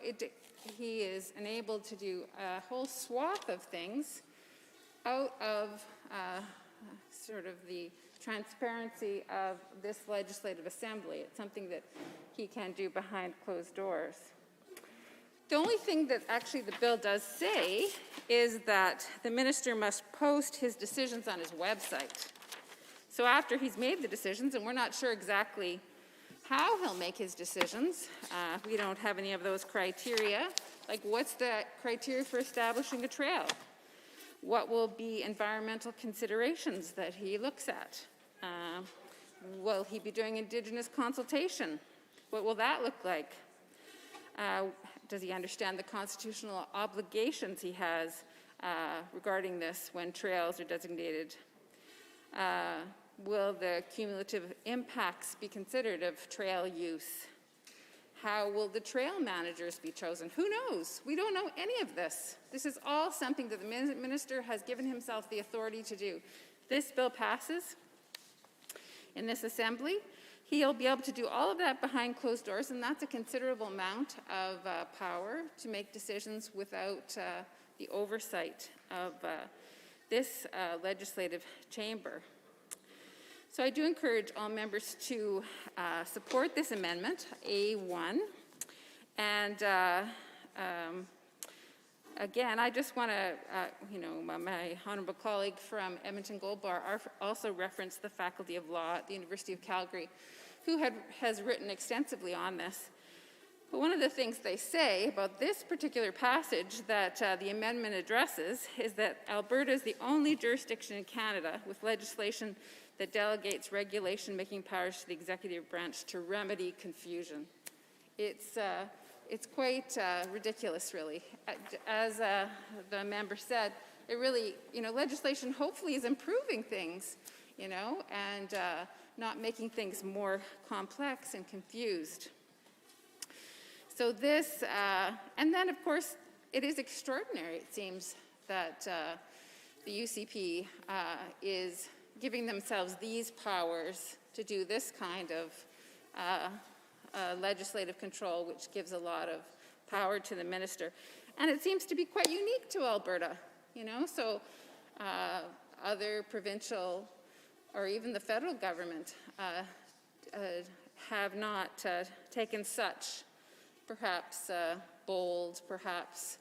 he is enabled to do a whole swath of things out of sort of the transparency of this legislative assembly. It's something that he can do behind closed doors. The only thing that actually the bill does say is that the minister must post his decisions on his website. So after he's made the decisions, and we're not sure exactly how he'll make his decisions, we don't have any of those criteria. Like, what's the criteria for establishing a trail? What will be environmental considerations that he looks at? Will he be doing Indigenous consultation? What will that look like? Does he understand the constitutional obligations he has regarding this when trails are designated? Will the cumulative impacts be considered of trail use? How will the trail managers be chosen? Who knows? We don't know any of this. This is all something that the minister has given himself the authority to do. This bill passes in this assembly. He'll be able to do all of that behind closed doors, and that's a considerable amount of power to make decisions without the oversight of this legislative chamber. So I do encourage all members to support this amendment, A1. And again, I just want to, my honorable colleague from Edmonton Gold Bar also referenced the Faculty of Law at the University of Calgary, who has written extensively on this. But one of the things they say about this particular passage that the amendment addresses is that Alberta is the only jurisdiction in Canada with legislation that delegates regulation-making powers to the executive branch to remedy confusion. It's quite ridiculous, really. As the member said, it really, legislation hopefully is improving things, and not making things more complex and confused. So this, and then of course, it is extraordinary, it seems, that the UCP is giving themselves these powers to do this kind of legislative control, which gives a lot of power to the minister. And it seems to be quite unique to Alberta, so other provincial or even the federal government have not taken such perhaps bold, perhaps,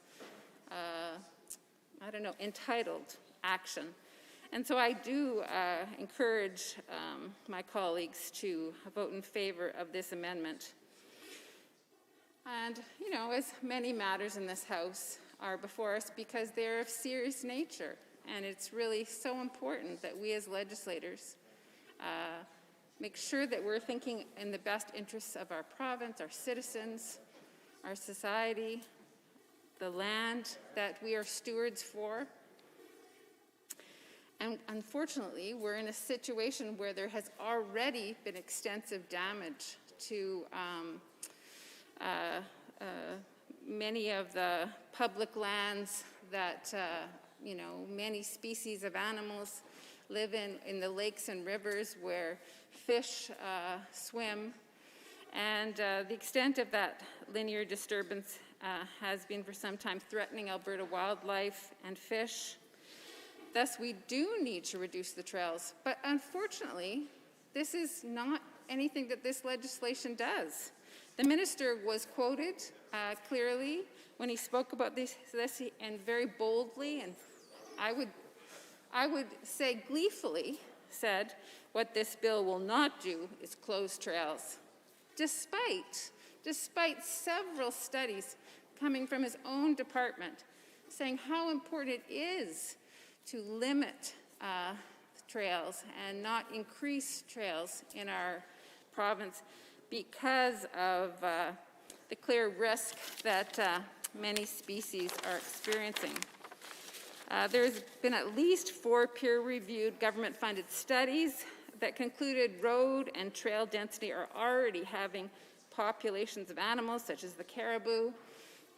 entitled action. And so I do encourage my colleagues to vote in favor of this amendment. And, as many matters in this House are before us because they're of serious nature. And it's really so important that we as legislators make sure that we're thinking in the best interests of our province, our citizens, our society, the land that we are stewards for. And unfortunately, we're in a situation where there has already been extensive damage to many of the public lands that, many species of animals live in the lakes and rivers where fish swim. And the extent of that linear disturbance has been for some time threatening Alberta wildlife and fish. Thus, we do need to reduce the trails. But unfortunately, this is not anything that this legislation does. The minister was quoted clearly when he spoke about this and very boldly, and I would say gleefully said, what this bill will not do is close trails. Despite several studies coming from his own department saying how important it is to limit trails and not increase trails in our province because of the clear risk that many species are experiencing. There's been at least 4 peer-reviewed government-funded studies that concluded road and trail density are already having populations of animals such as the caribou,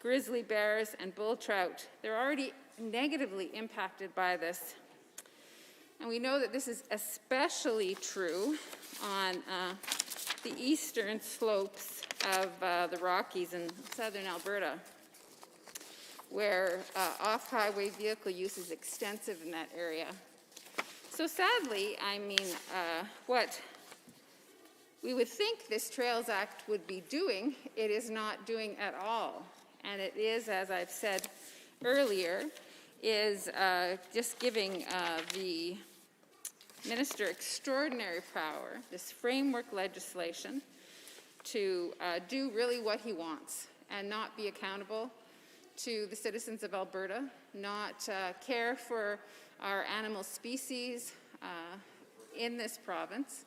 grizzly bears, and bull trout. They're already negatively impacted by this. And we know that this is especially true on the eastern slopes of the Rockies in southern Alberta, where off-highway vehicle use is extensive in that area. So sadly, what we would think this Trails Act would be doing, it is not doing at all. And it is, as I've said earlier, is just giving the minister extraordinary power, this framework legislation, to do really what he wants and not be accountable to the citizens of Alberta, not care for our animal species in this province,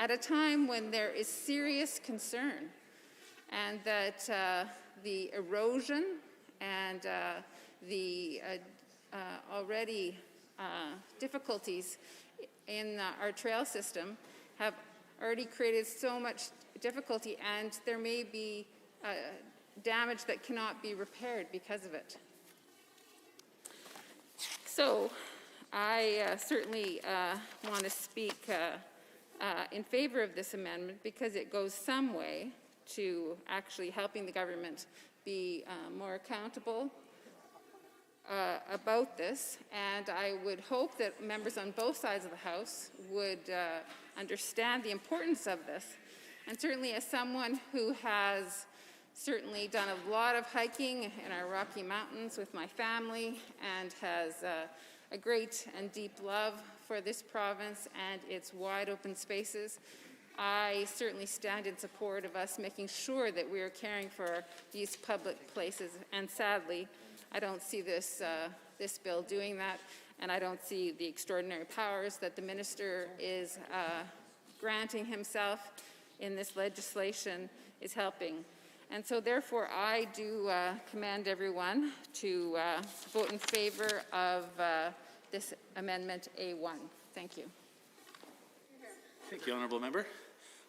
at a time when there is serious concern and that the erosion and the already difficulties in our trail system have already created so much difficulty, and there may be damage that cannot be repaired because of it. So I certainly want to speak in favor of this amendment because it goes some way to actually helping the government be more accountable about this, and I would hope that members on both sides of the House would understand the importance of this. And certainly as someone who has certainly done a lot of hiking in our Rocky Mountains with my family and has a great and deep love for this province and its wide open spaces, I certainly stand in support of us making sure that we are caring for these public places. And sadly, I don't see this bill doing that, and I don't see the extraordinary powers that the minister is granting himself in this legislation is helping. And so therefore, I do commend everyone to vote in favor of this amendment A1. Thank you. Thank you, Honourable Member.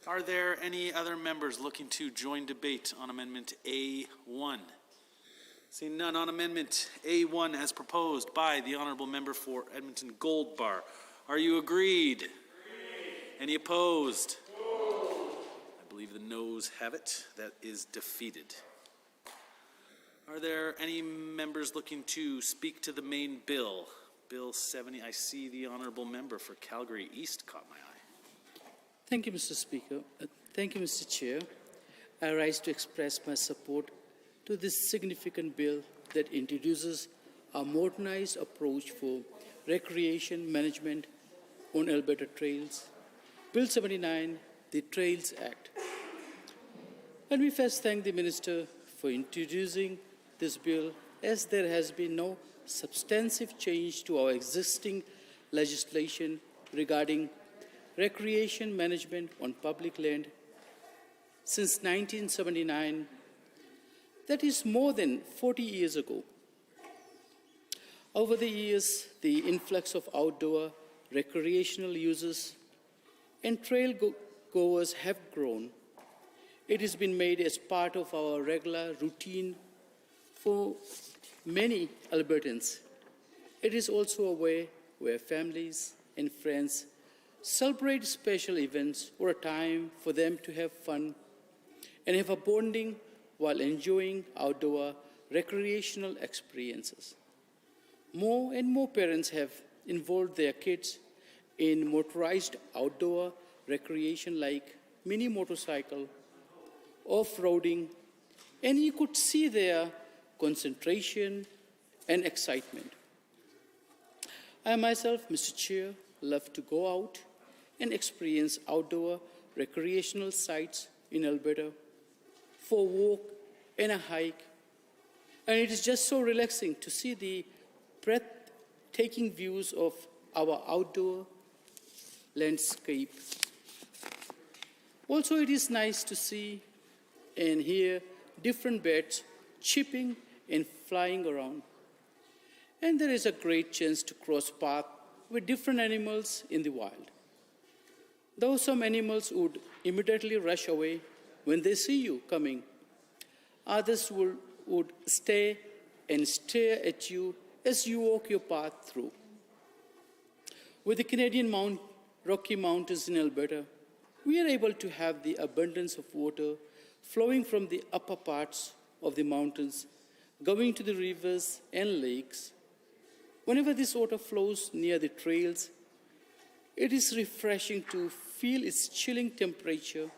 Are there any other members looking to join debate on Amendment A1? Seeing none, on Amendment A1 as proposed by the Honourable Member for Edmonton Gold Bar. Are you agreed? Any opposed? I believe the noes have it. That is defeated. Are there any members looking to speak to the main bill? Bill 70. I see the Honourable Member for Calgary East caught my eye. Thank you, Mr. Speaker. Thank you, Mr. Chair. I rise to express my support to this significant bill that introduces a modernized approach for recreation management on Alberta trails. Bill 79, the Trails Act. Let me first thank the Minister for introducing this bill, as there has been no substantive change to our existing legislation regarding recreation management on public land since 1979. That is more than 40 years ago. Over the years, the influx of outdoor recreational users and trail goers have grown. It has been made as part of our regular routine for many Albertans. It is also a way where families and friends celebrate special events or a time for them to have fun and have a bonding while enjoying outdoor recreational experiences. More and more parents have involved their kids in motorized outdoor recreation like mini motorcycle, off-roading, and you could see their concentration and excitement. I myself, Mr. Chair, love to go out and experience outdoor recreational sites in Alberta for a walk and a hike. And it is just so relaxing to see the breathtaking views of our outdoor landscape. Also, it is nice to see and hear different birds chirping and flying around. And there is a great chance to cross paths with different animals in the wild. Though some animals would immediately rush away when they see you coming, others would stay and stare at you as you walk your path through. With the Canadian Rocky Mountains in Alberta, we are able to have the abundance of water flowing from the upper parts of the mountains, going to the rivers and lakes. Whenever this water flows near the trails, it is refreshing to feel its chilling temperature,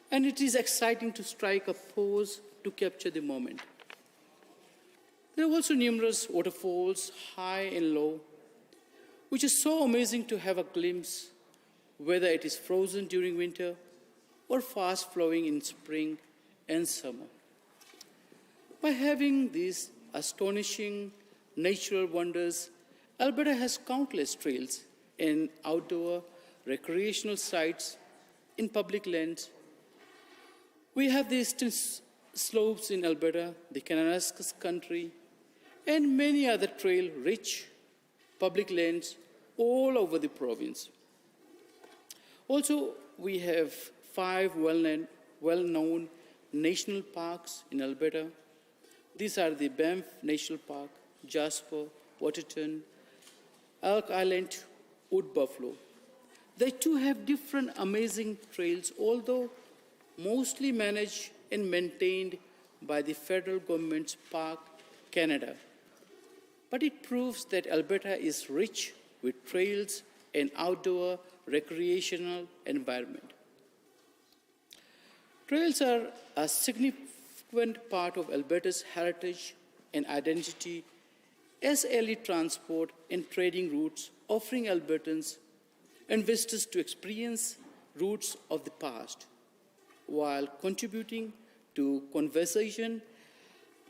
and it is exciting to strike a pose to capture the moment. There are also numerous waterfalls, high and low, which is so amazing to have a glimpse, whether it is frozen during winter or fast flowing in spring and summer. By having these astonishing natural wonders, Alberta has countless trails and outdoor recreational sites in public lands. We have the eastern slopes in Alberta, the Kananaskis country, and many other trail-rich public lands all over the province. Also, we have 5 well-known national parks in Alberta. These are the Banff National Park, Jasper, Waterton, Elk Island, Wood Buffalo. They too have different amazing trails, although mostly managed and maintained by the federal government's Park Canada. But it proves that Alberta is rich with trails and outdoor recreational environment. Trails are a significant part of Alberta's heritage and identity as early transport and trading routes, offering Albertans and visitors to experience routes of the past, while contributing to conservation,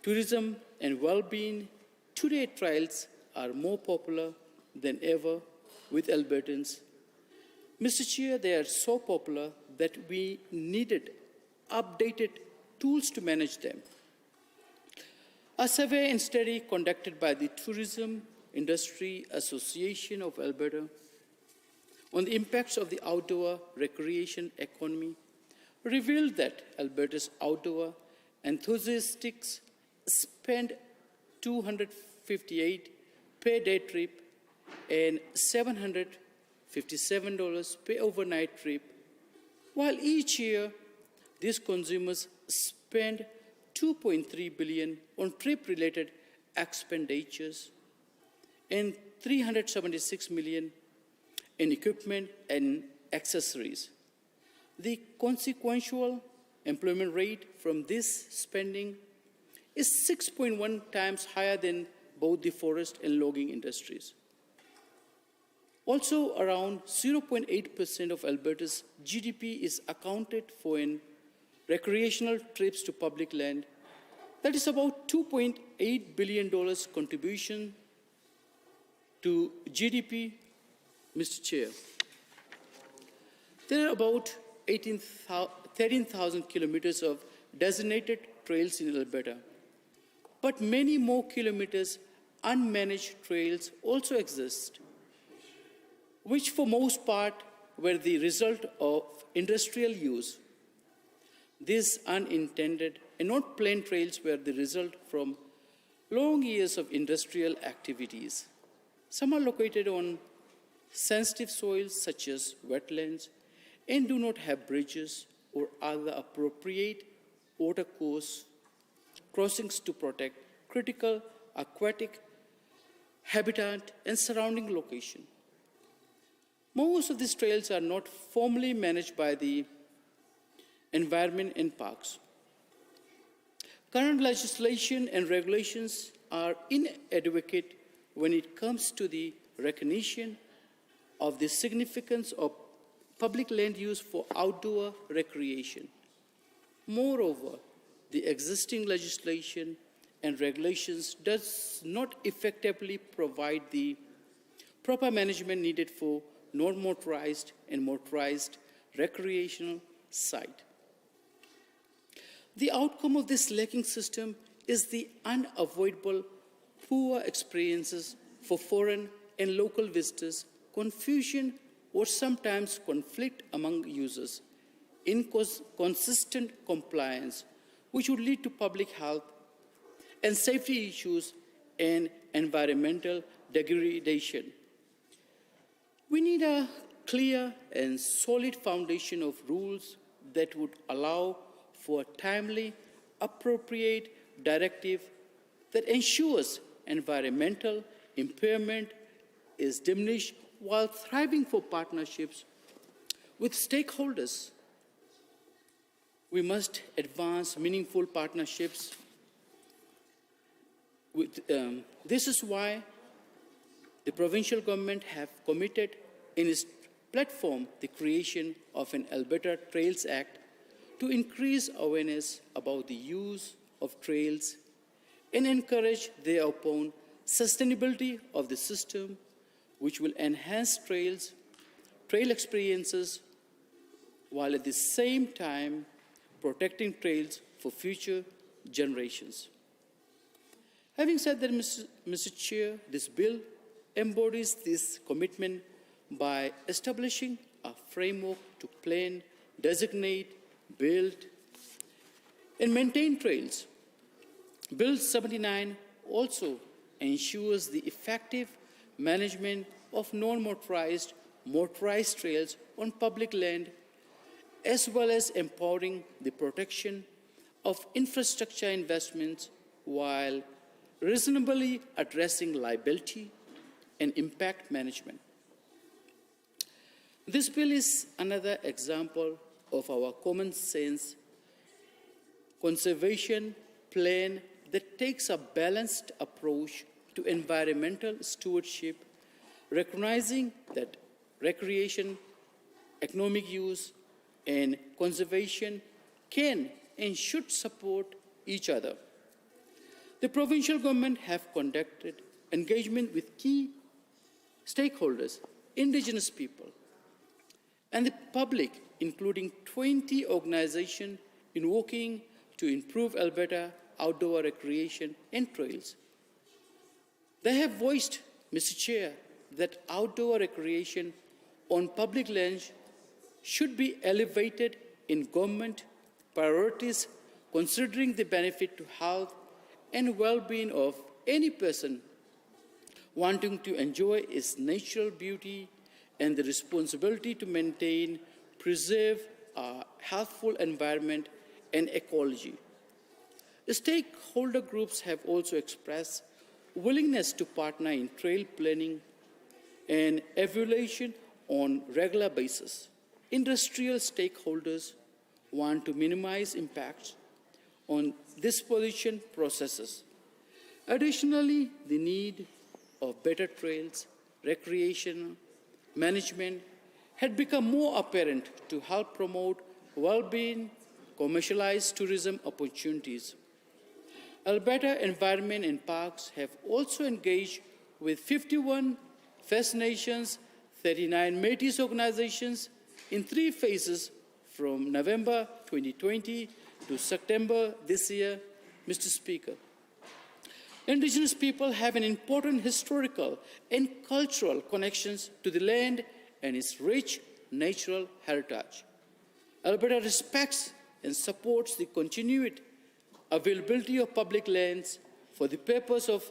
tourism, and well-being. Today, trails are more popular than ever with Albertans. Mr. Chair, they are so popular that we needed updated tools to manage them. A survey and study conducted by the Tourism Industry Association of Alberta on the impacts of the outdoor recreation economy revealed that Alberta's outdoor enthusiasts spend $258 per day trip and $757 per overnight trip, while each year these consumers spend $2.3 billion on trip-related expenditures and $376 million in equipment and accessories. The consequential employment rate from this spending is 6.1 times higher than both the forest and logging industries. Also, around 0.8% of Alberta's GDP is accounted for in recreational trips to public land. That is about $2.8 billion contribution to GDP, Mr. Chair. There are about 13,000 kilometers of designated trails in Alberta, but many more kilometers unmanaged trails also exist, which for most part were the result of industrial use. These unintended and not planned trails were the result from long years of industrial activities. Some are located on sensitive soils such as wetlands and do not have bridges or other appropriate water course crossings to protect critical aquatic habitat and surrounding location. Most of these trails are not formally managed by the Environment and Parks. Current legislation and regulations are inadequate when it comes to the recognition of the significance of public land use for outdoor recreation. Moreover, the existing legislation and regulations does not effectively provide the proper management needed for non-motorized and motorized recreational site. The outcome of this lacking system is the unavoidable poor experiences for foreign and local visitors, confusion or sometimes conflict among users, inconsistent compliance, which would lead to public health and safety issues and environmental degradation. We need a clear and solid foundation of rules that would allow for a timely, appropriate directive that ensures environmental impairment is diminished while thriving for partnerships with stakeholders. We must advance meaningful partnerships. This is why the provincial government have committed in its platform the creation of an Alberta Trails Act to increase awareness about the use of trails and encourage thereupon sustainability of the system, which will enhance trail experiences while at the same time protecting trails for future generations. Having said that, Mr. Chair, this bill embodies this commitment by establishing a framework to plan, designate, build, and maintain trails. Bill 79 also ensures the effective management of non-motorized, motorized trails on public land, as well as empowering the protection of infrastructure investments while reasonably addressing liability and impact management. This bill is another example of our common sense conservation plan that takes a balanced approach to environmental stewardship, recognizing that recreation, economic use, and conservation can and should support each other. The provincial government have conducted engagement with key stakeholders, Indigenous people, and the public, including 20 organizations in working to improve Alberta outdoor recreation and trails. They have voiced, Mr. Chair, that outdoor recreation on public lands should be elevated in government priorities, considering the benefit to health and well-being of any person wanting to enjoy its natural beauty and the responsibility to maintain, preserve a healthful environment and ecology. The stakeholder groups have also expressed willingness to partner in trail planning and evaluation on a regular basis. Industrial stakeholders want to minimize impacts on disposition processes. Additionally, the need of better trails, recreation, management had become more apparent to help promote well-being, commercialized tourism opportunities. Alberta Environment and Parks have also engaged with 51 First Nations, 39 Métis organizations in 3 phases from November 2020 to September this year, Mr. Speaker. Indigenous people have an important historical and cultural connections to the land and its rich natural heritage. Alberta respects and supports the continued availability of public lands for the purpose of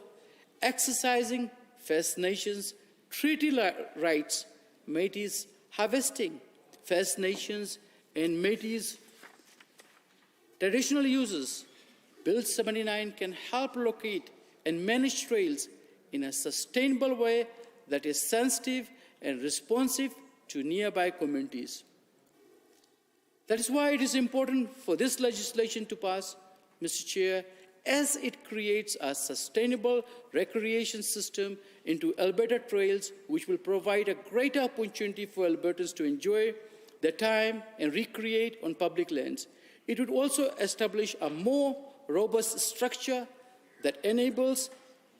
exercising First Nations treaty rights, Métis harvesting, First Nations and Métis traditional uses. Bill 79 can help locate and manage trails in a sustainable way that is sensitive and responsive to nearby communities. That is why it is important for this legislation to pass, Mr. Chair, as it creates a sustainable recreation system into Alberta trails, which will provide a greater opportunity for Albertans to enjoy their time and recreate on public lands. It would also establish a more robust structure that enables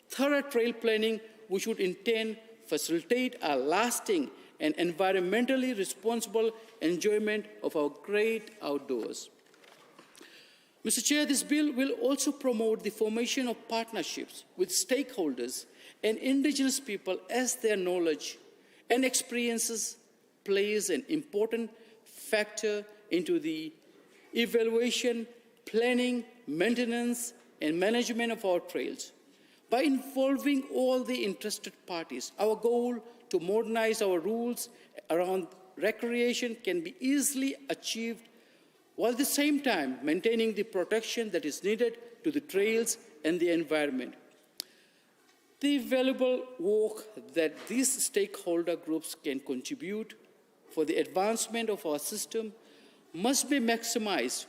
thorough trail planning, which would in turn facilitate a lasting and environmentally responsible enjoyment of our great outdoors. Mr. Chair, this bill will also promote the formation of partnerships with stakeholders and Indigenous people, as their knowledge and experiences plays an important factor into the evaluation, planning, maintenance, and management of our trails. By involving all the interested parties, our goal to modernize our rules around recreation can be easily achieved, while at the same time maintaining the protection that is needed to the trails and the environment. The valuable work that these stakeholder groups can contribute for the advancement of our system must be maximized,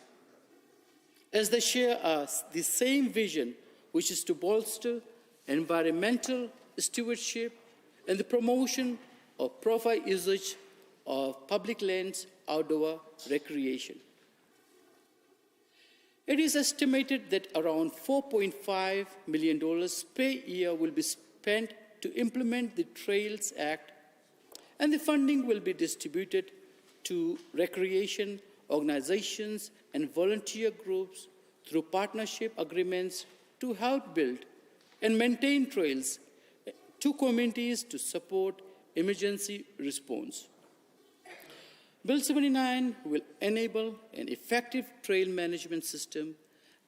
as they share the same vision, which is to bolster environmental stewardship and the promotion of proper usage of public lands outdoor recreation. It is estimated that around $4.5 million per year will be spent to implement the Trails Act, and the funding will be distributed to recreation organizations and volunteer groups through partnership agreements to help build and maintain trails to communities to support emergency response. Bill 79 will enable an effective trail management system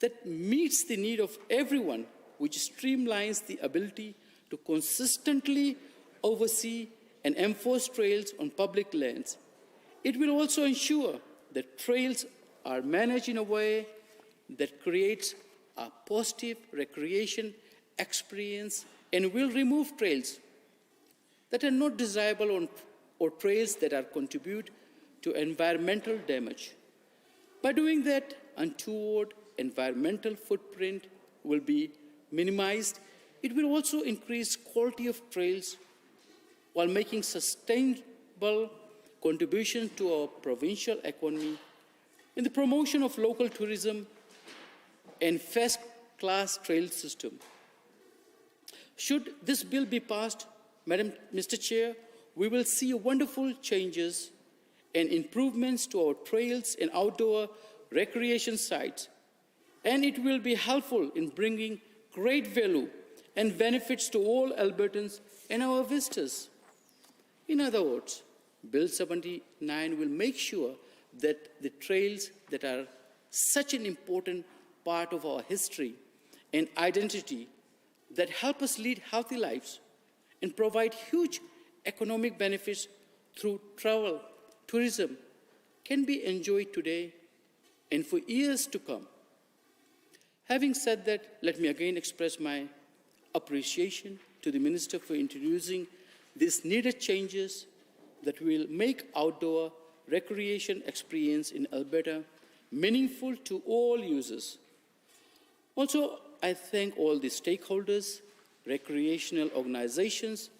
that meets the need of everyone, which streamlines the ability to consistently oversee and enforce trails on public lands. It will also ensure that trails are managed in a way that creates a positive recreation experience and will remove trails that are not desirable or trails that are contribute to environmental damage. By doing that, untoward environmental footprint will be minimized. It will also increase quality of trails while making sustainable contribution to our provincial economy in the promotion of local tourism and first-class trail system. Should this bill be passed, Mr. Chair, we will see wonderful changes and improvements to our trails and outdoor recreation sites, and it will be helpful in bringing great value and benefits to all Albertans and our visitors. In other words, Bill 79 will make sure that the trails that are such an important part of our history and identity that help us lead healthy lives and provide huge economic benefits through travel, tourism, can be enjoyed today and for years to come. Having said that, let me again express my appreciation to the Minister for introducing these needed changes that will make outdoor recreation experience in Alberta meaningful to all users. Also, I thank all the stakeholders, recreational organizations,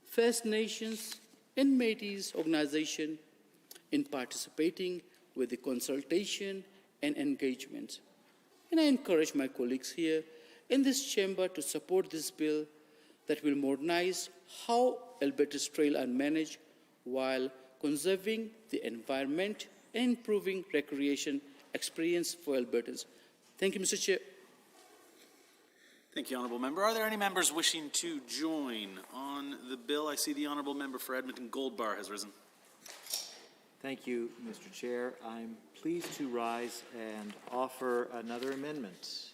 First Nations, and Métis organizations in participating with the consultation and engagement. And I encourage my colleagues here in this chamber to support this bill that will modernize how Alberta's trails are managed while conserving the environment and improving recreation experience for Albertans. Thank you, Mr. Chair. Thank you, Honourable Member. Are there any members wishing to join on the bill? I see the Honourable Member for Edmonton Goldbar has risen. Thank you, Mr. Chair. I'm pleased to rise and offer another amendment.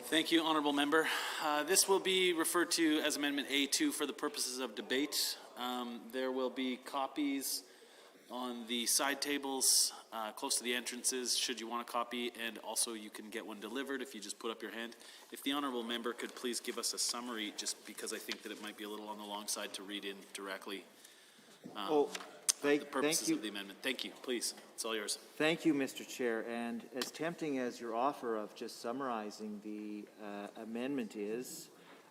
Thank you, Honourable Member. This will be referred to as Amendment A2 for the purposes of debate. There will be copies on the side tables close to the entrances should you want a copy, and also you can get one delivered if you just put up your hand. If the Honourable Member could please give us a summary, just because I think that it might be a little on the long side to read in directly the purposes of the amendment. Thank you. Please, it's all yours. Thank you, Mr. Chair. And as tempting as your offer of just summarizing the amendment is,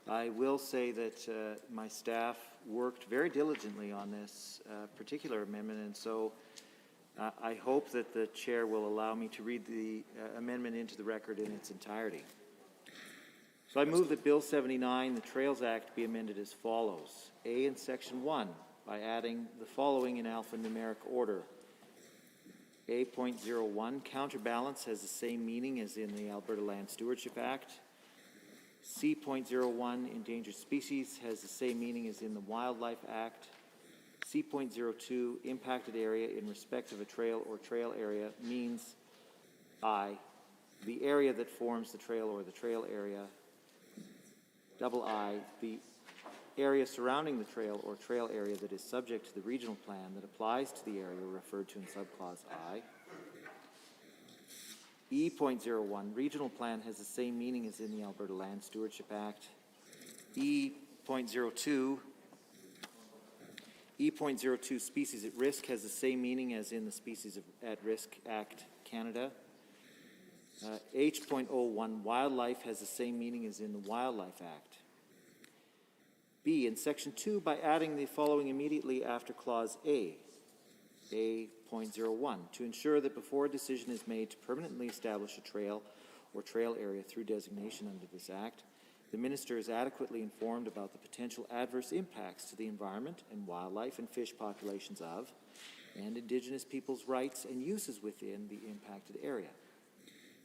I will say that my staff worked very diligently on this particular amendment, and so I hope that the Chair will allow me to read the amendment into the record in its entirety. So I move that Bill 79, the Trails Act, be amended as follows. A, in Section 1, by adding the following in alphanumeric order. A.01, counterbalance has the same meaning as in the Alberta Land Stewardship Act. C.01, endangered species, has the same meaning as in the Wildlife Act. C.02, impacted area in respect of a trail or trail area means I, the area that forms the trail or the trail area. Double I, the area surrounding the trail or trail area that is subject to the regional plan that applies to the area referred to in subclause I. E.01, regional plan has the same meaning as in the Alberta Land Stewardship Act. E.02, species at risk has the same meaning as in the Species at Risk Act, Canada. H.01, wildlife has the same meaning as in the Wildlife Act. B, in Section 2, by adding the following immediately after Clause A. A.01, to ensure that before a decision is made to permanently establish a trail or trail area through designation under this Act, the Minister is adequately informed about the potential adverse impacts to the environment and wildlife and fish populations of, and Indigenous peoples' rights and uses within the impacted area.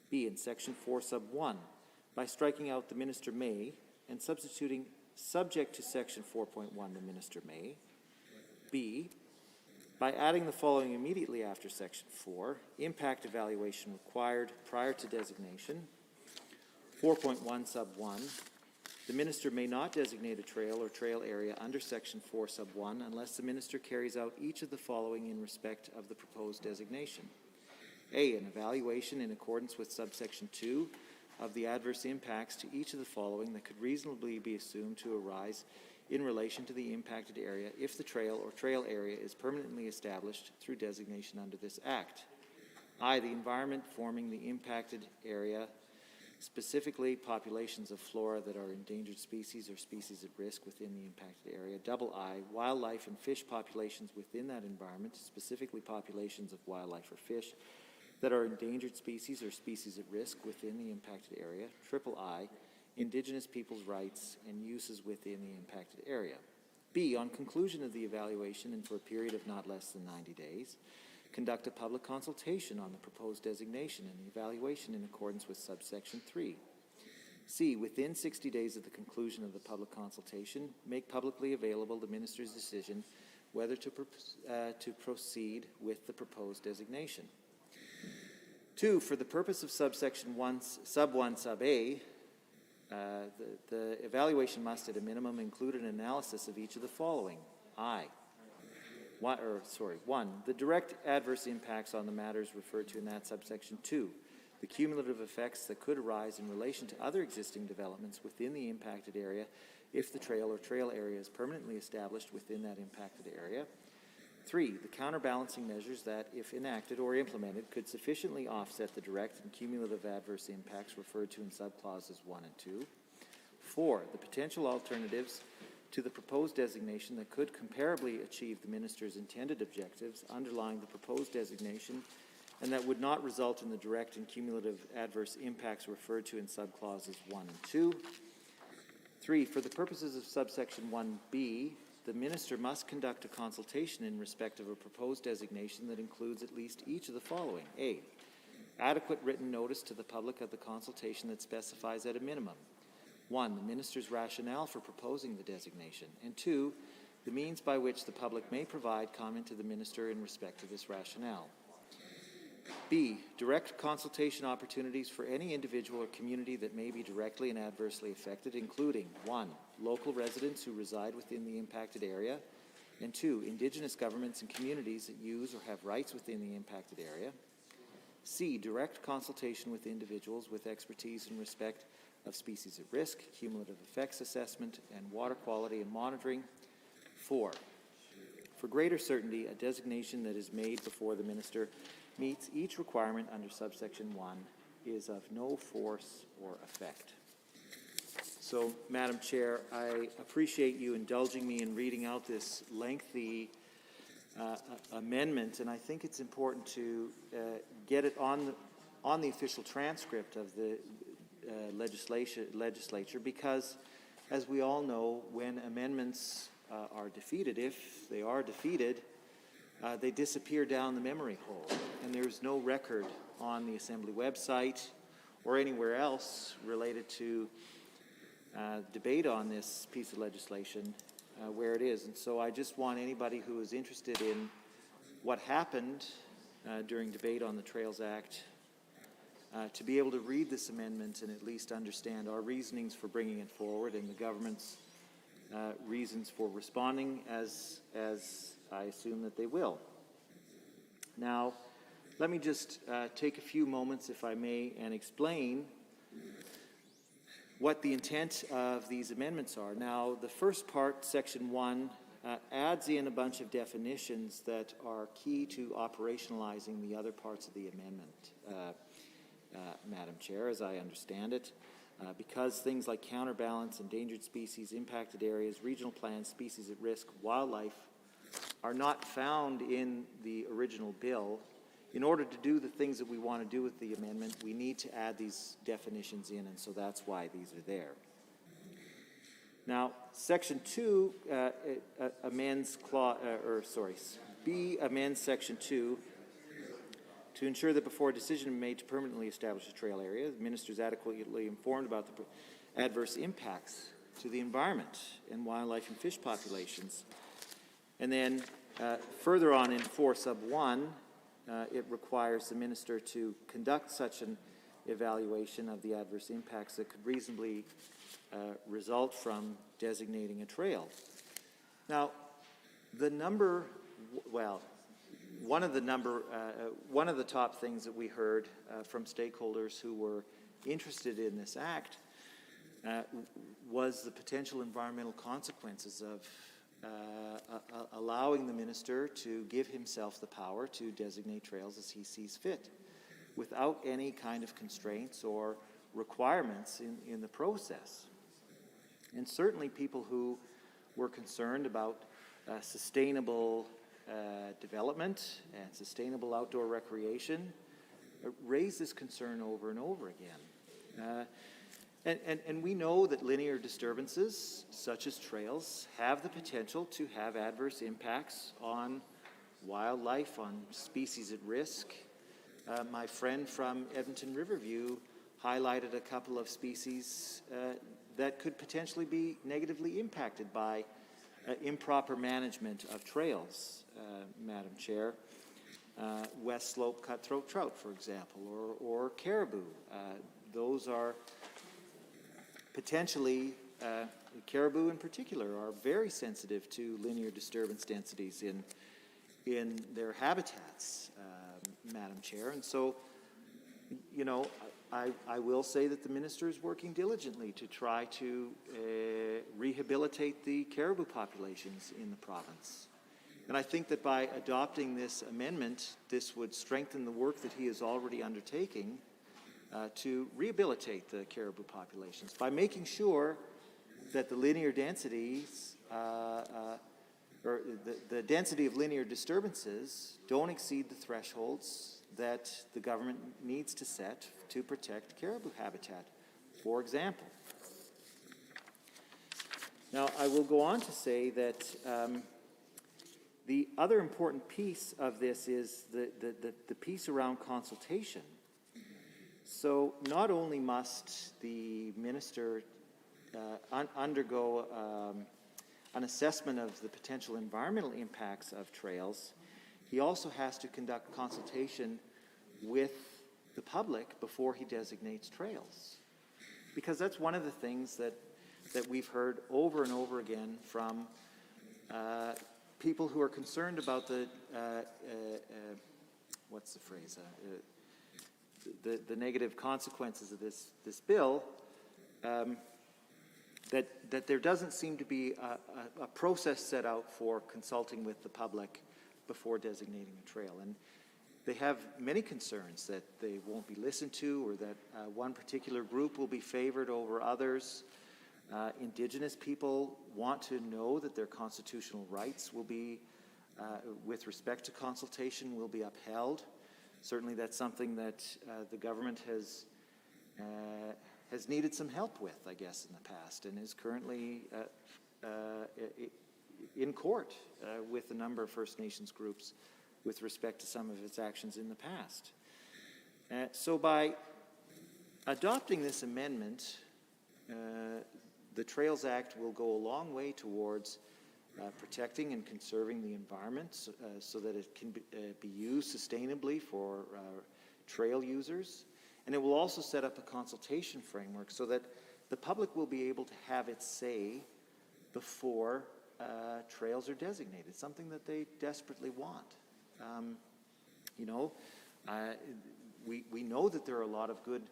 B, in Section 4, Sub 1, by striking out the Minister may and substituting subject to Section 4.1, the Minister may. B, by adding the following immediately after Section 4, impact evaluation required prior to designation. 4.1 Sub 1, the Minister may not designate a trail or trail area under Section 4 Sub 1 unless the Minister carries out each of the following in respect of the proposed designation. A, an evaluation in accordance with subsection 2 of the adverse impacts to each of the following that could reasonably be assumed to arise in relation to the impacted area if the trail or trail area is permanently established through designation under this Act. I, the environment forming the impacted area, specifically populations of flora that are endangered species or species at risk within the impacted area. Double I, wildlife and fish populations within that environment, specifically populations of wildlife or fish that are endangered species or species at risk within the impacted area. Triple I, Indigenous peoples' rights and uses within the impacted area. B, on conclusion of the evaluation and for a period of not less than 90 days, conduct a public consultation on the proposed designation and the evaluation in accordance with subsection 3. C, within 60 days of the conclusion of the public consultation, make publicly available the Minister's decision whether to proceed with the proposed designation. 2, for the purpose of subsection 1, sub 1, sub A, the evaluation must at a minimum include an analysis of each of the following. 1, the direct adverse impacts on the matters referred to in that subsection. 2, the cumulative effects that could arise in relation to other existing developments within the impacted area if the trail or trail area is permanently established within that impacted area. 3, the counterbalancing measures that, if enacted or implemented, could sufficiently offset the direct and cumulative adverse impacts referred to in subclauses 1 and 2. 4, the potential alternatives to the proposed designation that could comparably achieve the Minister's intended objectives underlying the proposed designation and that would not result in the direct and cumulative adverse impacts referred to in subclauses 1 and 2. 3, for the purposes of subsection 1B, the Minister must conduct a consultation in respect of a proposed designation that includes at least each of the following. A, adequate written notice to the public of the consultation that specifies at a minimum 1, the Minister's rationale for proposing the designation, and 2, the means by which the public may provide comment to the Minister in respect to this rationale. B, direct consultation opportunities for any individual or community that may be directly and adversely affected, including 1, local residents who reside within the impacted area, and 2, Indigenous governments and communities that use or have rights within the impacted area. C, direct consultation with individuals with expertise in respect of species at risk, cumulative effects assessment, and water quality and monitoring. 4, for greater certainty, a designation that is made before the Minister meets each requirement under subsection 1 is of no force or effect. So, Madam Chair, I appreciate you indulging me in reading out this lengthy amendment, and I think it's important to get it on the official transcript of the legislature, because, as we all know, when amendments are defeated, if they are defeated, they disappear down the memory hole, and there's no record on the Assembly website or anywhere else related to debate on this piece of legislation where it is. And so I just want anybody who is interested in what happened during debate on the Trails Act to be able to read this amendment and at least understand our reasonings for bringing it forward and the government's reasons for responding as I assume that they will. Now, let me just take a few moments, if I may, and explain what the intent of these amendments are. Now, the first part, Section 1, adds in a bunch of definitions that are key to operationalizing the other parts of the amendment, Madam Chair, as I understand it. Because things like counterbalance, endangered species, impacted areas, regional plans, species at risk, wildlife are not found in the original bill, in order to do the things that we want to do with the amendment, we need to add these definitions in, and so that's why these are there. Now, Section 2 amends B amends Section 2 to ensure that before a decision is made to permanently establish a trail area, the minister is adequately informed about the adverse impacts to the environment and wildlife and fish populations. And then further on in 4 sub 1, it requires the minister to conduct such an evaluation of the adverse impacts that could reasonably result from designating a trail. Now, the number, well, one of the top things that we heard from stakeholders who were interested in this act was the potential environmental consequences of allowing the minister to give himself the power to designate trails as he sees fit, without any kind of constraints or requirements in the process. And certainly people who were concerned about sustainable development and sustainable outdoor recreation raised this concern over and over again. And we know that linear disturbances, such as trails, have the potential to have adverse impacts on wildlife, on species at risk. My friend from Edmonton Riverview highlighted a couple of species that could potentially be negatively impacted by improper management of trails, Madam Chair. West Slope cutthroat trout, for example, or caribou. Those are potentially, caribou in particular, are very sensitive to linear disturbance densities in their habitats, Madam Chair. And so, you know, I will say that the minister is working diligently to try to rehabilitate the caribou populations in the province. And I think that by adopting this amendment, this would strengthen the work that he is already undertaking to rehabilitate the caribou populations by making sure that the linear densities, or the density of linear disturbances don't exceed the thresholds that the government needs to set to protect caribou habitat, for example. Now, I will go on to say that the other important piece of this is the piece around consultation. So not only must the minister undergo an assessment of the potential environmental impacts of trails, he also has to conduct consultation with the public before he designates trails. Because that's one of the things that we've heard over and over again from people who are concerned about the, what's the phrase, the negative consequences of this bill, that there doesn't seem to be a process set out for consulting with the public before designating a trail. And they have many concerns that they won't be listened to, or that one particular group will be favored over others. Indigenous people want to know that their constitutional rights will be, with respect to consultation, will be upheld. Certainly that's something that the government has needed some help with, I guess, in the past, and is currently in court with a number of First Nations groups with respect to some of its actions in the past. So by adopting this amendment, the Trails Act will go a long way towards protecting and conserving the environment so that it can be used sustainably for trail users. And it will also set up a consultation framework so that the public will be able to have its say before trails are designated, something that they desperately want. You know, We know that there are a lot of good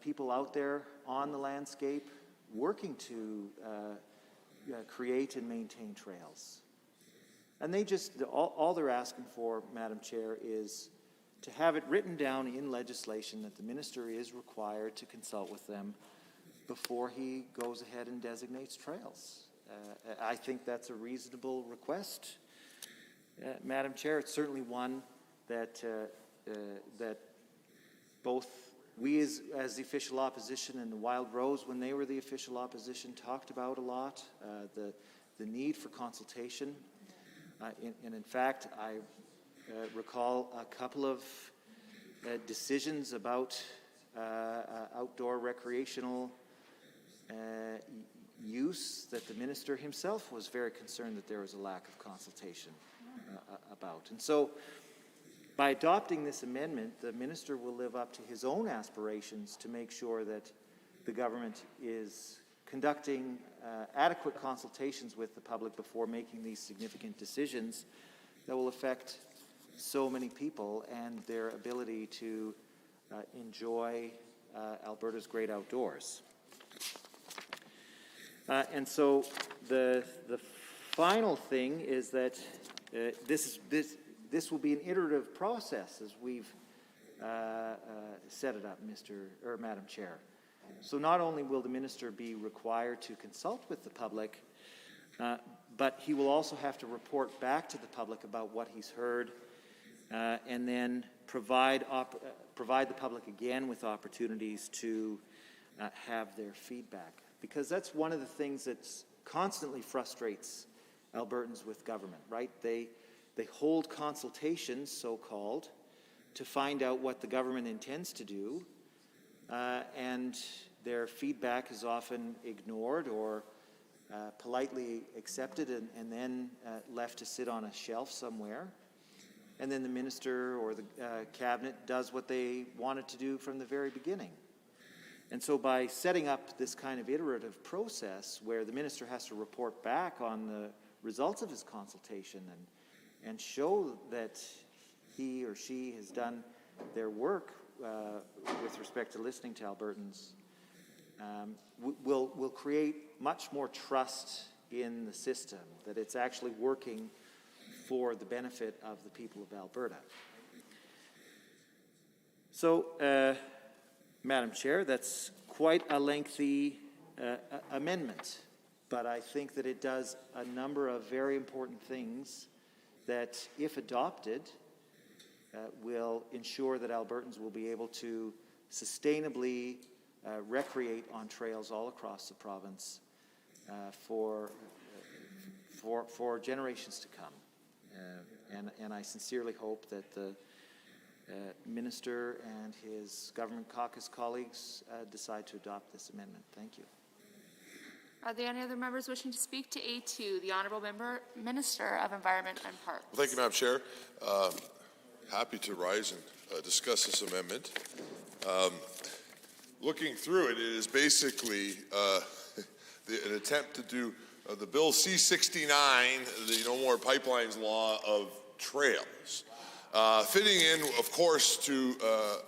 people out there on the landscape working to create and maintain trails. And they just, all they're asking for, Madam Chair, is to have it written down in legislation that the minister is required to consult with them before he goes ahead and designates trails. I think that's a reasonable request. Madam Chair, it's certainly one that that both we as the official opposition and the Wild Rose, when they were the official opposition, talked about a lot, the need for consultation. And in fact, I recall a couple of decisions about outdoor recreational use that the minister himself was very concerned that there was a lack of consultation about. And so by adopting this amendment, the minister will live up to his own aspirations to make sure that the government is conducting adequate consultations with the public before making these significant decisions that will affect so many people and their ability to enjoy Alberta's great outdoors. And so the final thing is that this will be an iterative process as we've set it up, Madam Chair. So not only will the minister be required to consult with the public, but he will also have to report back to the public about what he's heard, and then provide the public again with opportunities to have their feedback. Because that's one of the things that constantly frustrates Albertans with government, right? They hold consultations, so-called, to find out what the government intends to do, and their feedback is often ignored or politely accepted and then left to sit on a shelf somewhere. And then the minister or the cabinet does what they wanted to do from the very beginning. And so by setting up this kind of iterative process where the minister has to report back on the results of his consultation and show that he or she has done their work with respect to listening to Albertans, will create much more trust in the system, that it's actually working for the benefit of the people of Alberta. So, Madam Chair, that's quite a lengthy amendment, but I think that it does a number of very important things that, if adopted, will ensure that Albertans will be able to sustainably recreate on trails all across the province for generations to come. And I sincerely hope that the Minister and his government caucus colleagues decide to adopt this amendment. Thank you. Are there any other members wishing to speak to A2, the Honourable Minister of Environment and Parks? Well, thank you, Madam Chair. Happy to rise and discuss this amendment. Looking through it, it is basically an attempt to do the Bill C-69, the No More Pipelines law of trails. Fitting in, of course, to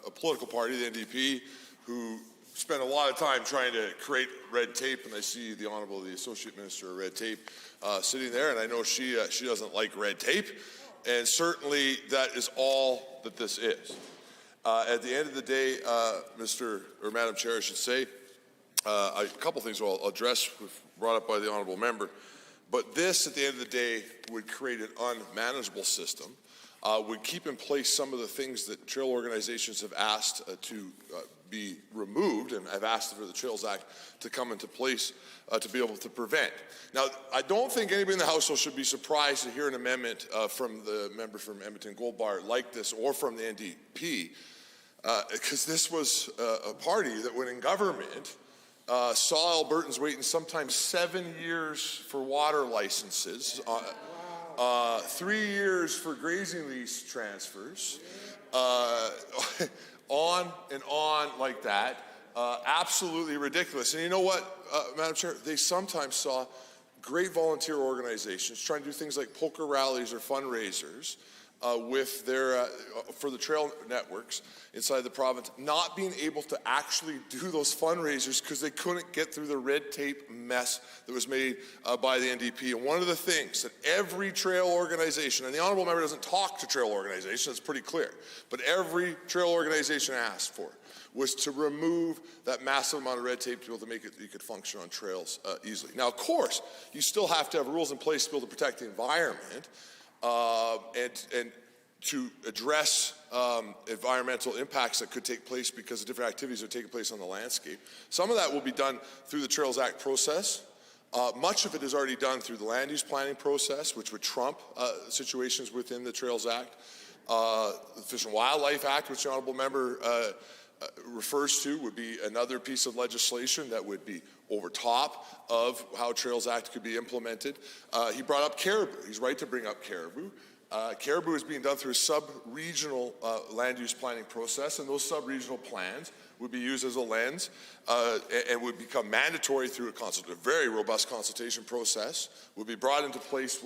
a political party, the NDP, who spent a lot of time trying to create red tape, and I see the Honourable, the Associate Minister of Red Tape sitting there, and I know she doesn't like red tape, and certainly that is all that this is. At the end of the day, Madam Chair, I should say, a couple things I'll address brought up by the Honourable Member, but this, at the end of the day, would create an unmanageable system, would keep in place some of the things that trail organizations have asked to be removed, and I've asked for the Trails Act to come into place to be able to prevent. Now, I don't think anybody in the House should be surprised to hear an amendment from the member from Edmonton Gold Bar like this, or from the NDP, because this was a party that, when in government, saw Albertans waiting sometimes 7 years for water licenses, 3 years for grazing lease transfers, on and on like that. Absolutely ridiculous. And you know what, Madam Chair? They sometimes saw great volunteer organizations trying to do things like poker rallies or fundraisers with their, for the trail networks inside the province, not being able to actually do those fundraisers because they couldn't get through the red tape mess that was made by the NDP. And one of the things that every trail organization, and the honourable member doesn't talk to trail organizations, it's pretty clear, but every trail organization asked for was to remove that massive amount of red tape to be able to make it you could function on trails easily. Now, of course, you still have to have rules in place to be able to protect the environment and to address environmental impacts that could take place because of different activities that are taking place on the landscape. Some of that will be done through the Trails Act process. Much of it is already done through the land use planning process, which would trump situations within the Trails Act. The Fish and Wildlife Act, which the honourable member refers to, would be another piece of legislation that would be over top of how Trails Act could be implemented. He brought up caribou. He's right to bring up caribou. Caribou is being done through a sub-regional land use planning process, and those sub-regional plans would be used as a lens and would become mandatory through a very robust consultation process, would be brought into place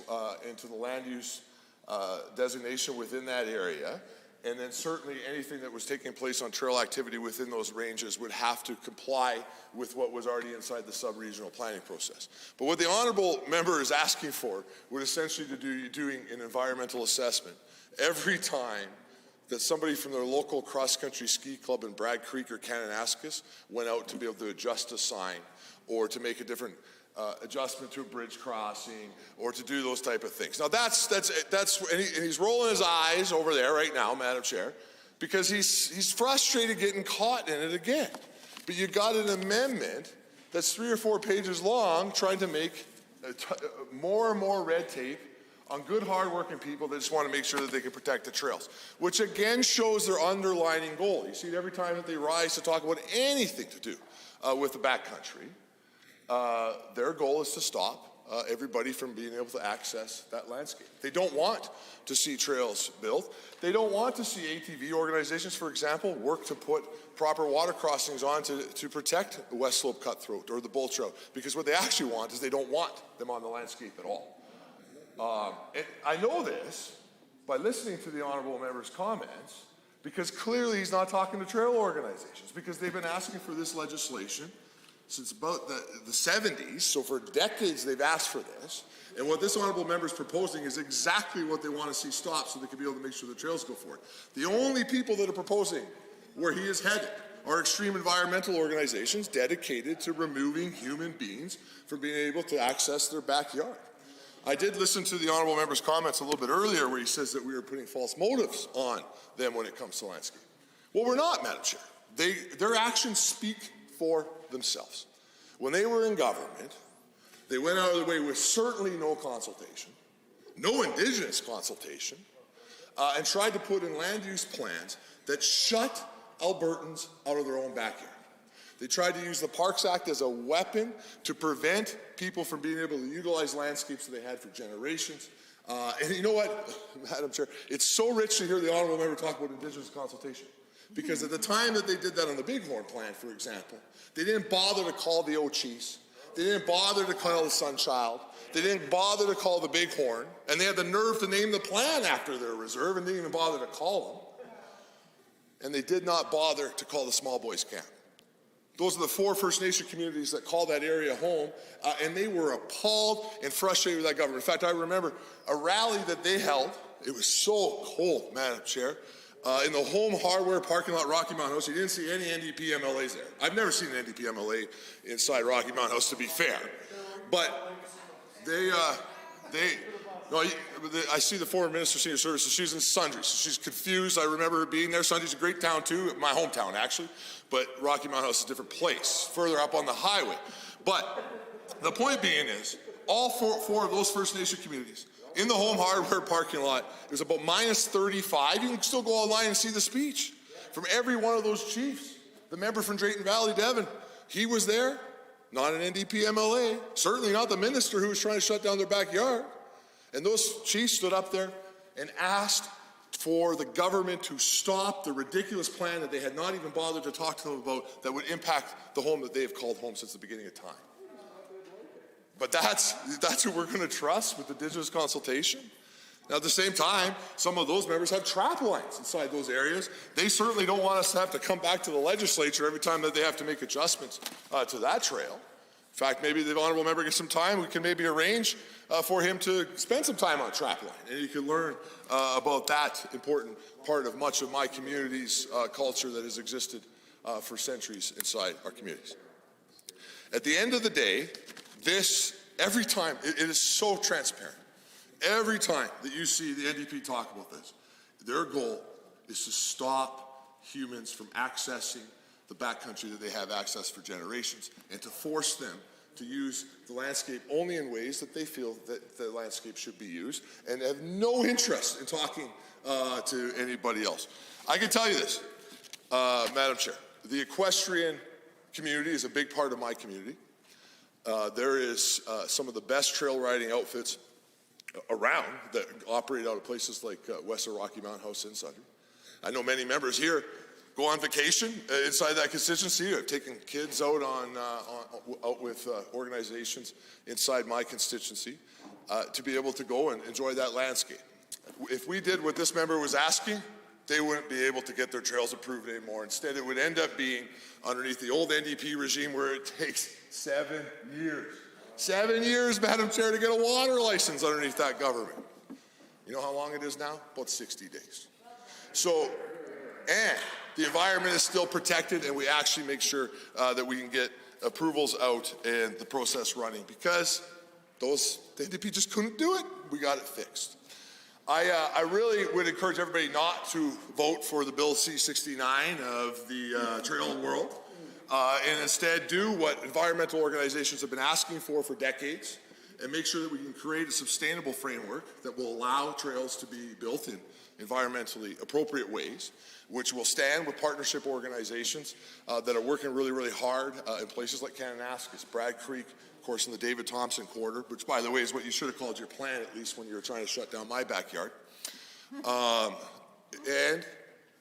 into the land use designation within that area. And then certainly anything that was taking place on trail activity within those ranges would have to comply with what was already inside the sub-regional planning process. But what the honourable member is asking for would essentially be doing an environmental assessment every time that somebody from their local cross-country ski club in Bragg Creek or Kananaskis went out to be able to adjust a sign or to make a different adjustment to a bridge crossing, or to do those type of things. Now and he's rolling his eyes over there right now, Madam Chair, because he's frustrated getting caught in it again. But you got an amendment that's 3 or 4 pages long, trying to make more and more red tape on good, hard-working people that just want to make sure that they can protect the trails, which again shows their underlining goal. You see it every time that they rise to talk about anything to do with the backcountry. Their goal is to stop everybody from being able to access that landscape. They don't want to see trails built. They don't want to see ATV organizations, for example, work to put proper water crossings on to protect the West Slope Cutthroat or the Bull Trout, because what they actually want is they don't want them on the landscape at all. And I know this by listening to the honourable member's comments, because clearly he's not talking to trail organizations, because they've been asking for this legislation since about the 70s, so for decades they've asked for this. And what this honourable member is proposing is exactly what they want to see stopped so they can be able to make sure the trails go forward. The only people that are proposing where he is headed are extreme environmental organizations dedicated to removing human beings from being able to access their backyard. I did listen to the honourable member's comments a little bit earlier where he says that we are putting false motives on them when it comes to landscape. Well, we're not, Madam Chair. Their actions speak for themselves. When they were in government, they went out of their way with certainly no consultation, no Indigenous consultation, and tried to put in land use plans that shut Albertans out of their own backyard. They tried to use the Parks Act as a weapon to prevent people from being able to utilize landscapes that they had for generations. And you know what, Madam Chair, it's so rich to hear the honourable member talk about Indigenous consultation. Because at the time that they did that on the Bighorn Plan, for example, they didn't bother to call the O'Chiefs. They didn't bother to call the Sunchild. They didn't bother to call the Bighorn. And they had the nerve to name the plan after their reserve and didn't even bother to call them. And they did not bother to call the Small Boys Camp. Those are the 4 First Nation communities that call that area home, and they were appalled and frustrated with that government. In fact, I remember a rally that they held. It was so cold, Madam Chair. In the Home Hardware parking lot, Rocky Mountain House, you didn't see any NDP MLAs there. I've never seen an NDP MLA inside Rocky Mountain House, to be fair. But I see the former Minister of Senior Services. She's in Sundre, so she's confused. I remember her being there. Sundre's a great town too, my hometown actually. But Rocky Mountain House is a different place, further up on the highway. But the point being is, all four of those First Nation communities, in the Home Hardware parking lot, it was about minus 35. You can still go online and see the speech from every one of those chiefs. The member from Drayton Valley, Devon, he was there, not an NDP MLA, certainly not the minister who was trying to shut down their backyard. And those chiefs stood up there and asked for the government to stop the ridiculous plan that they had not even bothered to talk to them about that would impact the home that they have called home since the beginning of time. But that's who we're going to trust with Indigenous consultation. Now, at the same time, some of those members have trap lines inside those areas. They certainly don't want us to have to come back to the legislature every time that they have to make adjustments to that trail. In fact, maybe the honourable member gets some time. We can maybe arrange for him to spend some time on trap line, and he can learn about that important part of much of my community's culture that has existed for centuries inside our communities. At the end of the day, this, every time, it is so transparent. Every time that you see the NDP talk about this, their goal is to stop humans from accessing the backcountry that they have accessed for generations, and to force them to use the landscape only in ways that they feel that the landscape should be used, and have no interest in talking to anybody else. I can tell you this, Madam Chair, the equestrian community is a big part of my community. There is some of the best trail riding outfits around that operate out of places like west of Rocky Mountain House in Sundre. I know many members here go on vacation inside that constituency. I've taken kids out out with organizations inside my constituency to be able to go and enjoy that landscape. If we did what this member was asking, they wouldn't be able to get their trails approved anymore. Instead, it would end up being underneath the old NDP regime where it takes 7 years. 7 years, Madam Chair, to get a water license underneath that government. You know how long it is now? About 60 days. So, and the environment is still protected, and we actually make sure that we can get approvals out and the process running, because the NDP just couldn't do it. We got it fixed. I really would encourage everybody not to vote for the Bill C-69 of the trail world, and instead do what environmental organizations have been asking for decades, and make sure that we can create a sustainable framework that will allow trails to be built in environmentally appropriate ways, which will stand with partnership organizations that are working really, really hard in places like Kananaskis, Bragg Creek, of course in the David Thompson Corridor, which by the way is what you should have called your plan at least when you were trying to shut down my backyard. And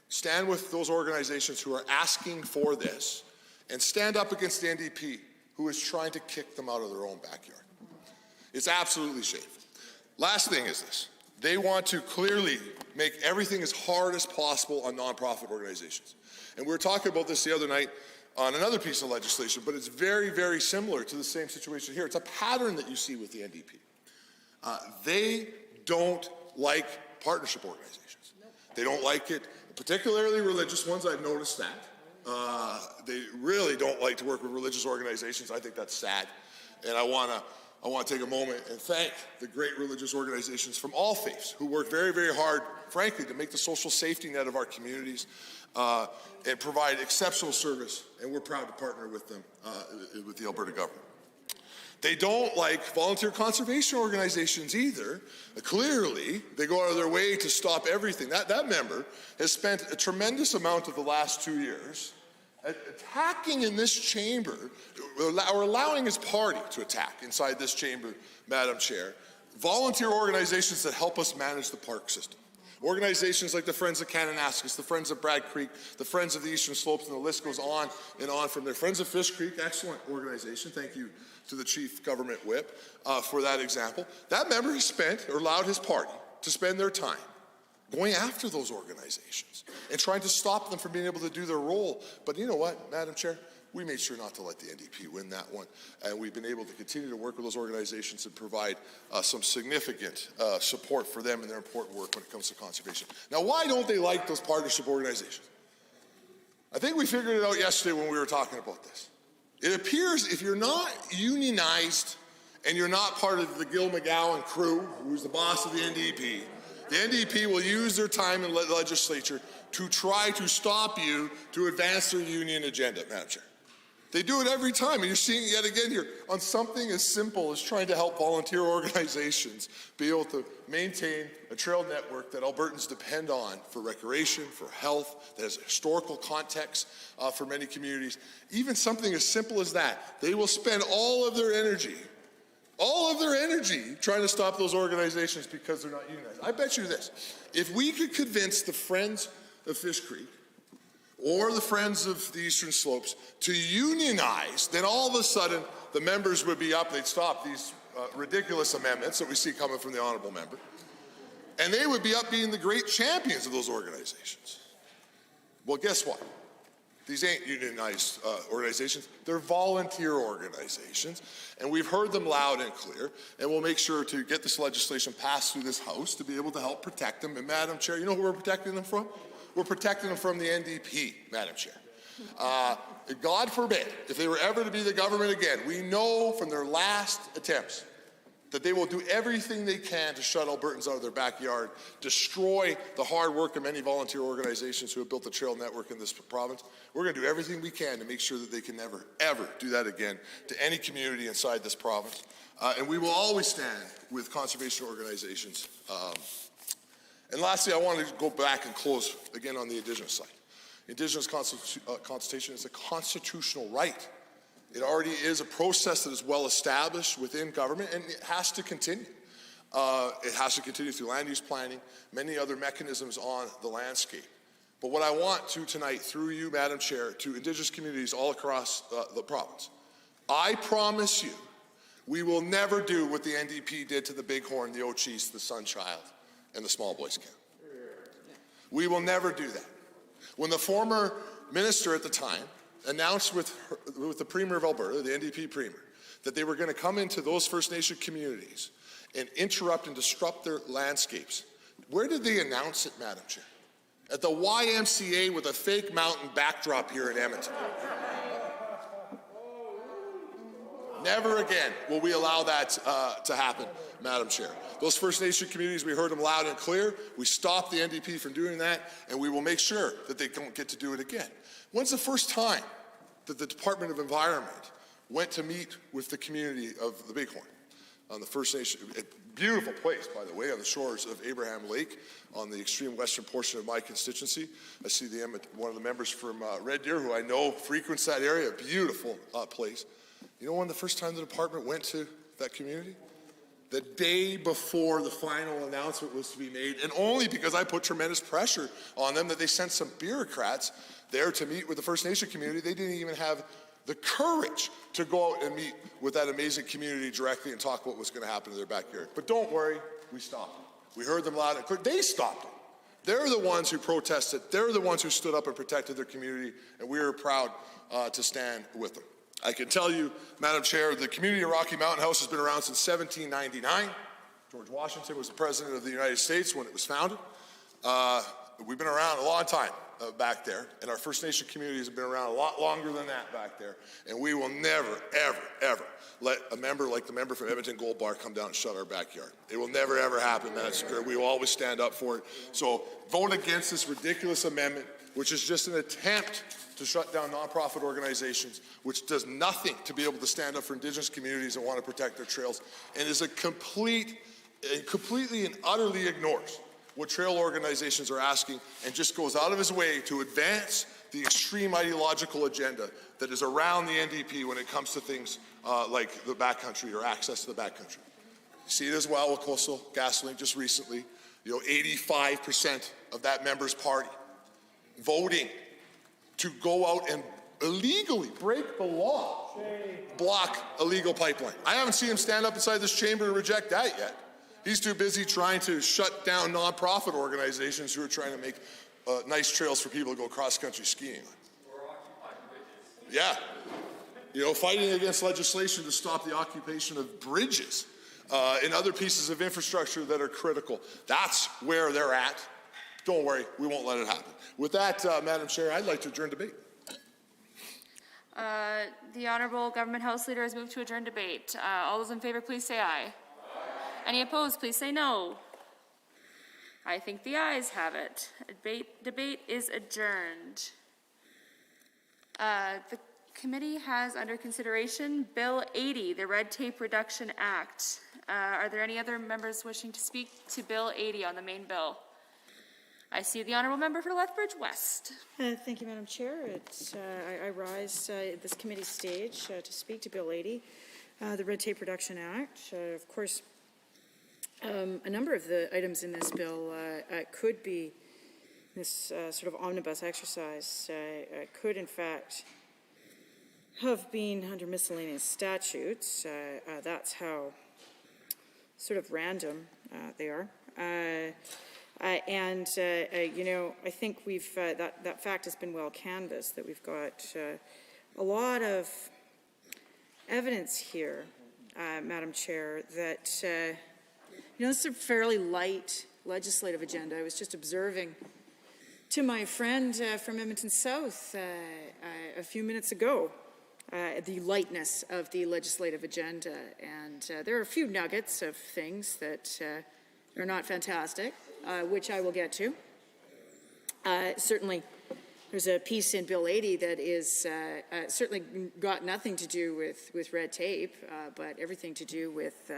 stand with those organizations who are asking for this, and stand up against the NDP, who is trying to kick them out of their own backyard. It's absolutely shameful. Last thing is this. They want to clearly make everything as hard as possible on nonprofit organizations. And we were talking about this the other night on another piece of legislation, but it's very, very similar to the same situation here. It's a pattern that you see with the NDP. They don't like partnership organizations. They don't like it, particularly religious ones. I've noticed that. They really don't like to work with religious organizations. I think that's sad. And I want to take a moment and thank the great religious organizations from all faiths who work very, very hard, frankly, to make the social safety net of our communities and provide exceptional service. And we're proud to partner with them, with the Alberta government. They don't like volunteer conservation organizations either. Clearly, they go out of their way to stop everything. That member has spent a tremendous amount of the last 2 years attacking in this chamber, or allowing his party to attack inside this chamber, Madam Chair, volunteer organizations that help us manage the park system. Organizations like the Friends of Kananaskis, the Friends of Bragg Creek, the Friends of the Eastern Slopes, and the list goes on and on from there. Friends of Fish Creek, excellent organization. Thank you to the Chief Government Whip for that example. That member has spent, or allowed his party to spend their time going after those organizations and trying to stop them from being able to do their role. But you know what, Madam Chair? We made sure not to let the NDP win that one. And we've been able to continue to work with those organizations and provide some significant support for them in their important work when it comes to conservation. Now, why don't they like those partnership organizations? I think we figured it out yesterday when we were talking about this. It appears if you're not unionized and you're not part of the Gil McGowan crew, who's the boss of the NDP will use their time in the legislature to try to stop you to advance their union agenda, Madam Chair. They do it every time, and you're seeing it yet again here on something as simple as trying to help volunteer organizations be able to maintain a trail network that Albertans depend on for recreation, for health, that has historical context for many communities. Even something as simple as that, they will spend all of their energy trying to stop those organizations because they're not unionized. I bet you this, if we could convince the Friends of Fish Creek or the Friends of the Eastern Slopes to unionize, then all of a sudden the members would be up, they'd stop these ridiculous amendments that we see coming from the honourable member, And they would be up being the great champions of those organizations. Well, guess what? These ain't unionized organizations. They're volunteer organizations. And we've heard them loud and clear. And we'll make sure to get this legislation passed through this House to be able to help protect them. And Madam Chair, you know who we're protecting them from? We're protecting them from the NDP, Madam Chair. God forbid, if they were ever to be the government again, we know from their last attempts that they will do everything they can to shut Albertans out of their backyard, destroy the hard work of many volunteer organizations who have built the trail network in this province. We're going to do everything we can to make sure that they can never, ever do that again to any community inside this province. And we will always stand with conservation organizations. And lastly, I want to go back and close again on the Indigenous side. Indigenous consultation is a constitutional right. It already is a process that is well established within government, and it has to continue. It has to continue through land use planning, many other mechanisms on the landscape. But what I want to tonight, through you, Madam Chair, to Indigenous communities all across the province, I promise you, we will never do what the NDP did to the Bighorn, the Ochese, the Sunchild, and the Small Boys Camp. We will never do that. When the former minister at the time announced with the Premier of Alberta, the NDP Premier, that they were going to come into those First Nation communities and interrupt and disrupt their landscapes, where did they announce it, Madam Chair? At the YMCA with a fake mountain backdrop here in Edmonton. Never again will we allow that to happen, Madam Chair. Those First Nation communities, we heard them loud and clear. We stopped the NDP from doing that, and we will make sure that they don't get to do it again. When's the first time that the Department of Environment went to meet with the community of the Bighorn on the First Nation? A beautiful place, by the way, on the shores of Abraham Lake, on the extreme western portion of my constituency. I see one of the members from Red Deer, who I know frequents that area, a beautiful place. You know when the first time the department went to that community? The day before the final announcement was to be made, and only because I put tremendous pressure on them that they sent some bureaucrats there to meet with the First Nation community. They didn't even have the courage to go out and meet with that amazing community directly and talk what was going to happen in their backyard. But don't worry, we stopped it. We heard them loud and clear. They stopped it. They're the ones who protested. They're the ones who stood up and protected their community, and we are proud to stand with them. I can tell you, Madam Chair, the community of Rocky Mountain House has been around since 1799. George Washington was the President of the United States when it was founded. We've been around a long time back there, and our First Nation communities have been around a lot longer than that back there, and we will never, ever, ever let a member like the member from Edmonton Gold Bar come down and shut our backyard. It will never, ever happen, Madam Speaker. We will always stand up for it. So vote against this ridiculous amendment, which is just an attempt to shut down nonprofit organizations, which does nothing to be able to stand up for Indigenous communities that want to protect their trails, and is completely and utterly ignores what trail organizations are asking, and just goes out of his way to advance the extreme ideological agenda that is around the NDP when it comes to things like the backcountry or access to the backcountry. You see it as well with Coastal GasLink just recently. 85% of that member's party voting to go out and illegally break the law, block a legal pipeline. I haven't seen him stand up inside this chamber and reject that yet. He's too busy trying to shut down nonprofit organizations who are trying to make nice trails for people to go cross-country skiing on. Yeah. Fighting against legislation to stop the occupation of bridges and other pieces of infrastructure that are critical. That's where they're at. Don't worry, we won't let it happen. With that, Madam Chair, I'd like to adjourn debate. The Honourable Government House Leader has moved to adjourn debate. All those in favour, please say aye. Any opposed, please say no. I think the ayes have it. Debate is adjourned. The committee has under consideration Bill 80, the Red Tape Reduction Act. Are there any other members wishing to speak to Bill 80 on the main bill? I see the Honourable Member for Lethbridge West. Thank you, Madam Chair. I rise at this committee stage to speak to Bill 80, the Red Tape Reduction Act. Of course, a number of the items in this bill could be this sort of omnibus exercise, could in fact have been under miscellaneous statutes. That's how sort of random they are. You know, I think we've that fact has been well canvassed, that we've got a lot of evidence here, Madam Chair, that you know, this is a fairly light legislative agenda. I was just observing to my friend from Edmonton South a few minutes ago the lightness of the legislative agenda, and there are a few nuggets of things that are not fantastic, which I will get to. Certainly, there's a piece in Bill 80 that is certainly got nothing to do with red tape, but everything to do with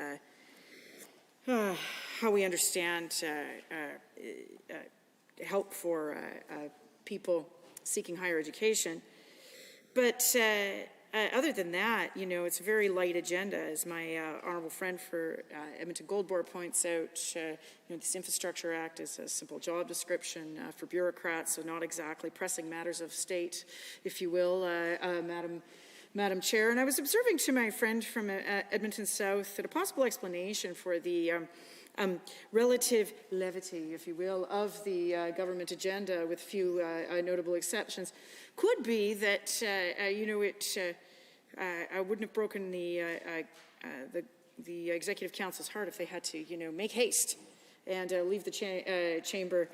how we understand help for people seeking higher education. But other than that, you know, it's a very light agenda, as my honourable friend for Edmonton Goldboro points out. You know, this Infrastructure Act is a simple job description for bureaucrats, so not exactly pressing matters of state, if you will, Madam Chair. And I was observing to my friend from Edmonton South that a possible explanation for the relative levity, if you will, of the government agenda, with few notable exceptions, could be that you know, I wouldn't have broken the Executive Council's heart if they had to, you know, make haste and leave the chamber,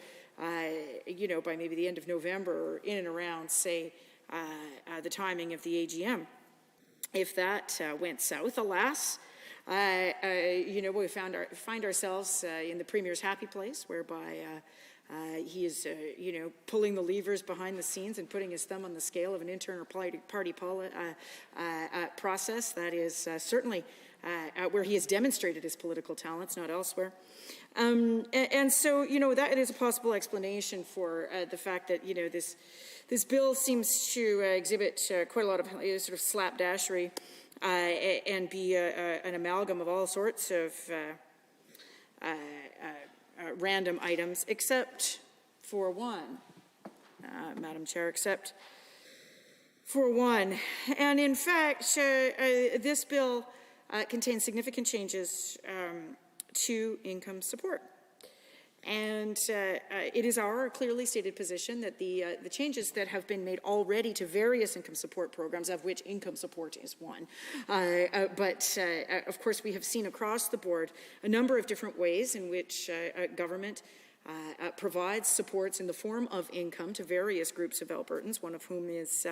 you know, by maybe the end of November, or in and around, say, the timing of the AGM. If that went south, alas, you know, we find ourselves in the Premier's happy place, whereby he is, you know, pulling the levers behind the scenes and putting his thumb on the scale of an internal party process. That is certainly where he has demonstrated his political talents, not elsewhere. And so, you know, that is a possible explanation for the fact that, you know, this bill seems to exhibit quite a lot of sort of slapdashery and be an amalgam of all sorts of random items, except for one, Madam Chair, except for one. And in fact, this bill contains significant changes to income support. And it is our clearly stated position that the changes that have been made already to various income support programs, of which income support is one, but of course we have seen across the board a number of different ways in which government provides supports in the form of income to various groups of Albertans, one of whom is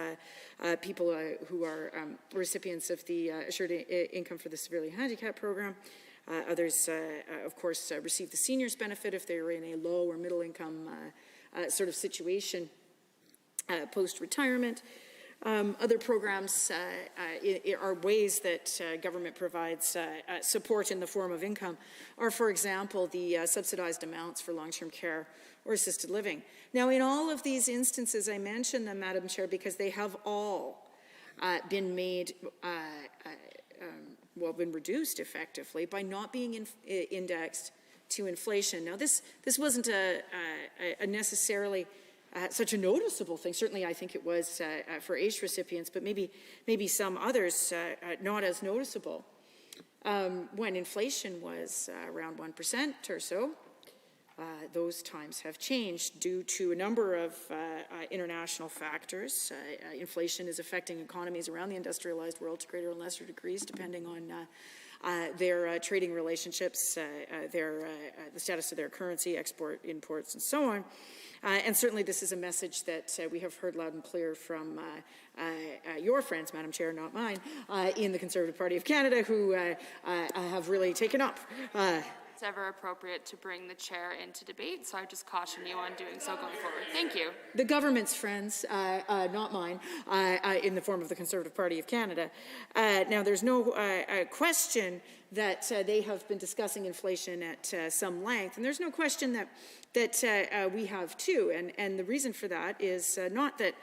people who are recipients of the Assured Income for the Severely Handicapped program. Others, of course, receive the seniors benefit if they're in a low or middle income sort of situation post-retirement. Other programs are ways that government provides support in the form of income are, for example, the subsidized amounts for long-term care or assisted living. Now, in all of these instances, I mention them, Madam Chair, because they have all been made been reduced effectively by not being indexed to inflation. Now, this wasn't a necessarily such a noticeable thing. Certainly, I think it was for ACE recipients, but maybe some others not as noticeable. When inflation was around 1% or so, those times have changed due to a number of international factors. Inflation is affecting economies around the industrialized world to greater and lesser degrees, depending on their trading relationships, the status of their currency, export, imports, and so on. And certainly this is a message that we have heard loud and clear from your friends, Madam Chair, not mine, in the Conservative Party of Canada, who have really taken up It's ever appropriate to bring the chair into debate, so I just caution you on doing so going forward. Thank you. the government's friends, not mine, in the form of the Conservative Party of Canada. Now, there's no question that they have been discussing inflation at some length, and there's no question that we have too. And the reason for that is not that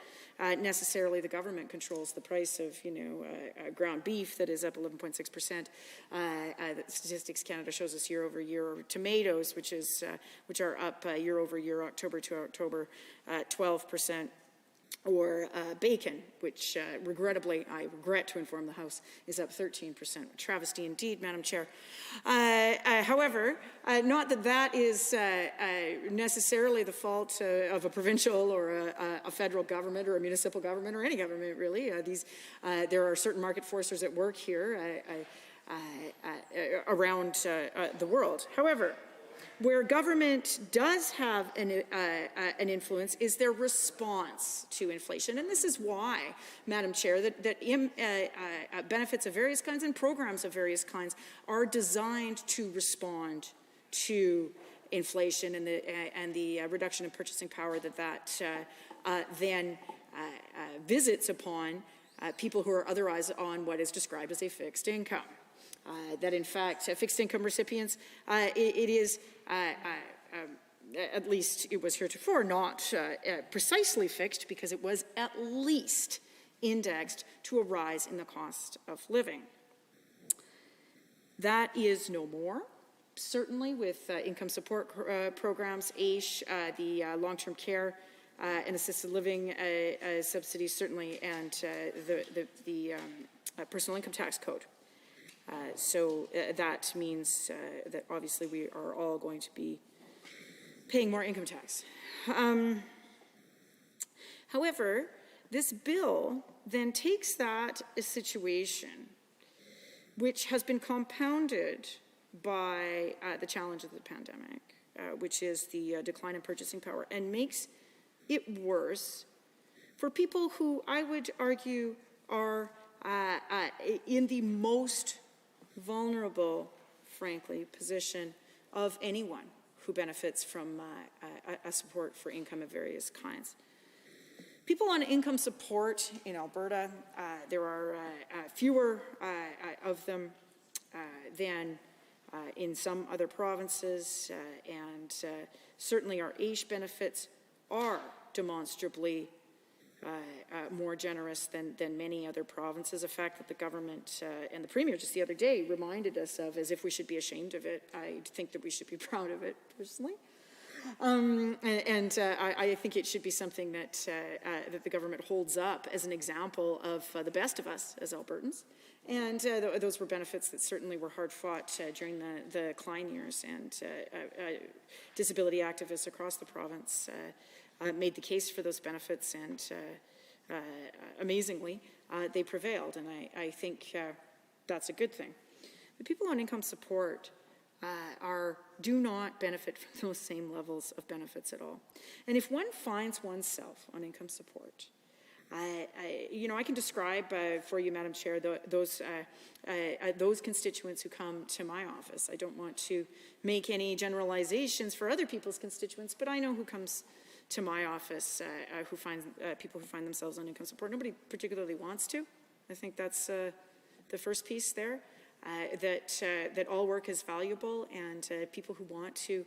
necessarily the government controls the price of, ground beef that is up 11.6%. Statistics Canada shows us year over year. Or tomatoes, which are up year over year, October to October, 12%. or bacon, which regrettably, I regret to inform the House, is up 13%. Travesty indeed, Madam Chair. However, not that that is necessarily the fault of a provincial or a federal government or a municipal government or any government, really. There are certain market forces at work here around the world. However, where government does have an influence is their response to inflation. And this is why, Madam Chair, that benefits of various kinds and programs of various kinds are designed to respond to inflation and the reduction in purchasing power that then visits upon people who are otherwise on what is described as a fixed income. That in fact, fixed income recipients, it is, at least it was heretofore, not precisely fixed because it was at least indexed to a rise in the cost of living. That is no more, certainly with income support programs, AISH, the long-term care and assisted living subsidies, certainly, and the personal income tax code. So that means that obviously we are all going to be paying more income tax. However, this bill then takes that situation, which has been compounded by the challenge of the pandemic, which is the decline in purchasing power, and makes it worse for people who I would argue are in the most vulnerable, frankly, position of anyone who benefits from a support for income of various kinds. People on income support in Alberta, there are fewer of them than in some other provinces, and certainly our AISH benefits are demonstrably more generous than many other provinces, a fact that the government and the Premier just the other day reminded us of, as if we should be ashamed of it. I think that we should be proud of it, personally. I think it should be something that the government holds up as an example of the best of us as Albertans. And those were benefits that certainly were hard fought during the Klein years, and disability activists across the province made the case for those benefits, and amazingly, they prevailed, and I think that's a good thing. The people on income support do not benefit from those same levels of benefits at all. And if one finds oneself on income support, I can describe for you, Madam Chair, those constituents who come to my office. I don't want to make any generalizations for other people's constituents, but I know who comes to my office people who find themselves on income support. Nobody particularly wants to. I think that's the first piece there. That all work is valuable, and people who want to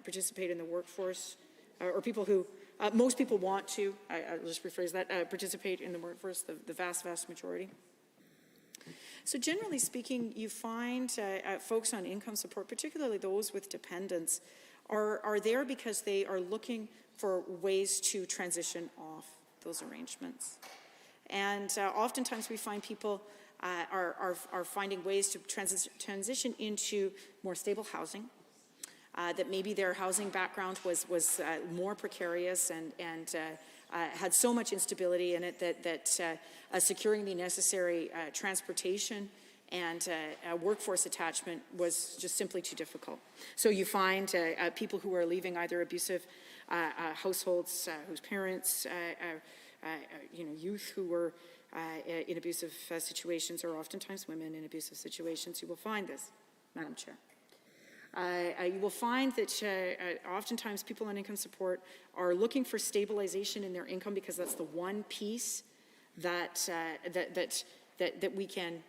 participate in the workforce, or people who, most people want to, I'll just rephrase that, participate in the workforce, the vast, vast majority. So generally speaking, you find folks on income support, particularly those with dependents, are there because they are looking for ways to transition off those arrangements. And oftentimes we find people are finding ways to transition into more stable housing, that maybe their housing background was more precarious and had so much instability in it that securing the necessary transportation and workforce attachment was just simply too difficult. So you find people who are leaving either abusive households whose parents, youth who were in abusive situations, or oftentimes women in abusive situations. You will find this, Madam Chair. You will find that oftentimes people on income support are looking for stabilization in their income because that's the one piece that we can.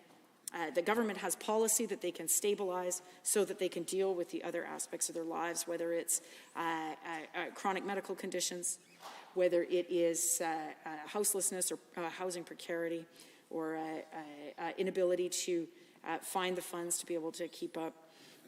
The government has policy that they can stabilize so that they can deal with the other aspects of their lives, whether it's chronic medical conditions, whether it is houselessness or housing precarity, or inability to find the funds to be able to keep up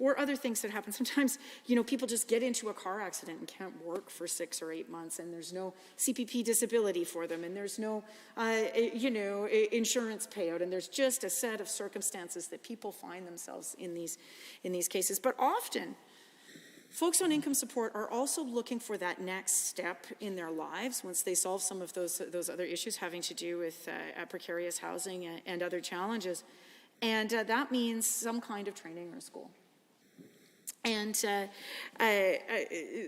or other things that happen. Sometimes, people just get into a car accident and can't work for 6 or 8 months, and there's no CPP disability for them, and there's no, insurance payout, and there's just a set of circumstances that people find themselves in these cases. But often, folks on income support are also looking for that next step in their lives once they solve some of those other issues having to do with precarious housing and other challenges. And that means some kind of training or school. And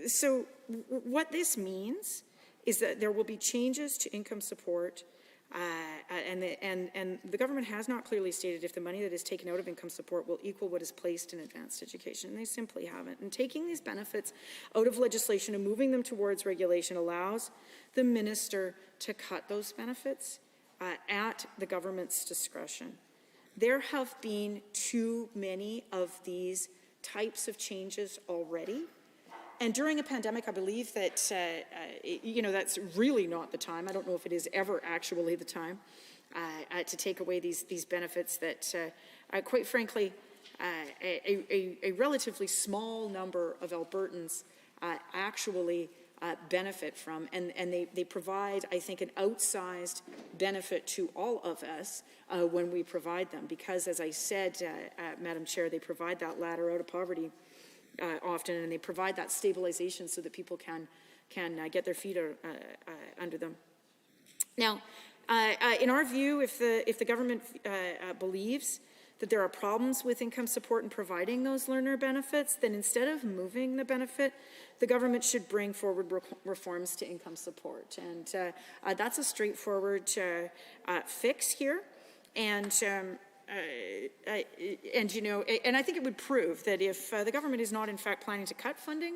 so what this means is that there will be changes to income support, and the government has not clearly stated if the money that is taken out of income support will equal what is placed in advanced education. They simply haven't. And taking these benefits out of legislation and moving them towards regulation allows the minister to cut those benefits at the government's discretion. There have been too many of these types of changes already. And during a pandemic, I believe that, that's really not the time. I don't know if it is ever actually the time to take away these benefits that, quite frankly, a relatively small number of Albertans actually benefit from, and they provide, I think, an outsized benefit to all of us when we provide them, because, as I said, Madam Chair, they provide that ladder out of poverty often, and they provide that stabilization so that people can get their feet under them. Now, in our view, if the government believes that there are problems with income support and providing those learner benefits, then instead of moving the benefit, the government should bring forward reforms to income support. And that's a straightforward fix here. And I think it would prove that if the government is not in fact planning to cut funding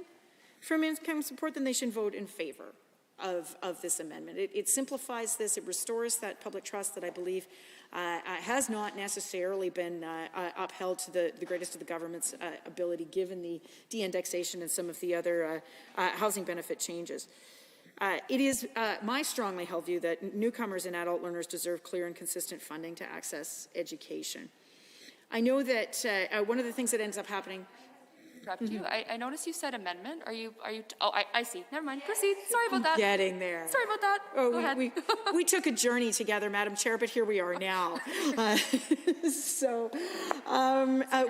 from income support, then they should vote in favor of this amendment. It simplifies this, it restores that public trust that I believe has not necessarily been upheld to the greatest of the government's ability, given the de-indexation and some of the other housing benefit changes. It is my strongly held view that newcomers and adult learners deserve clear and consistent funding to access education. I know that one of the things that ends up happening. You. I noticed you said amendment. Are you? Oh, I see. Never mind. Proceed. Sorry about that. Getting there. Sorry about that. Oh, Go ahead. we took a journey together, Madam Chair, but here we are now.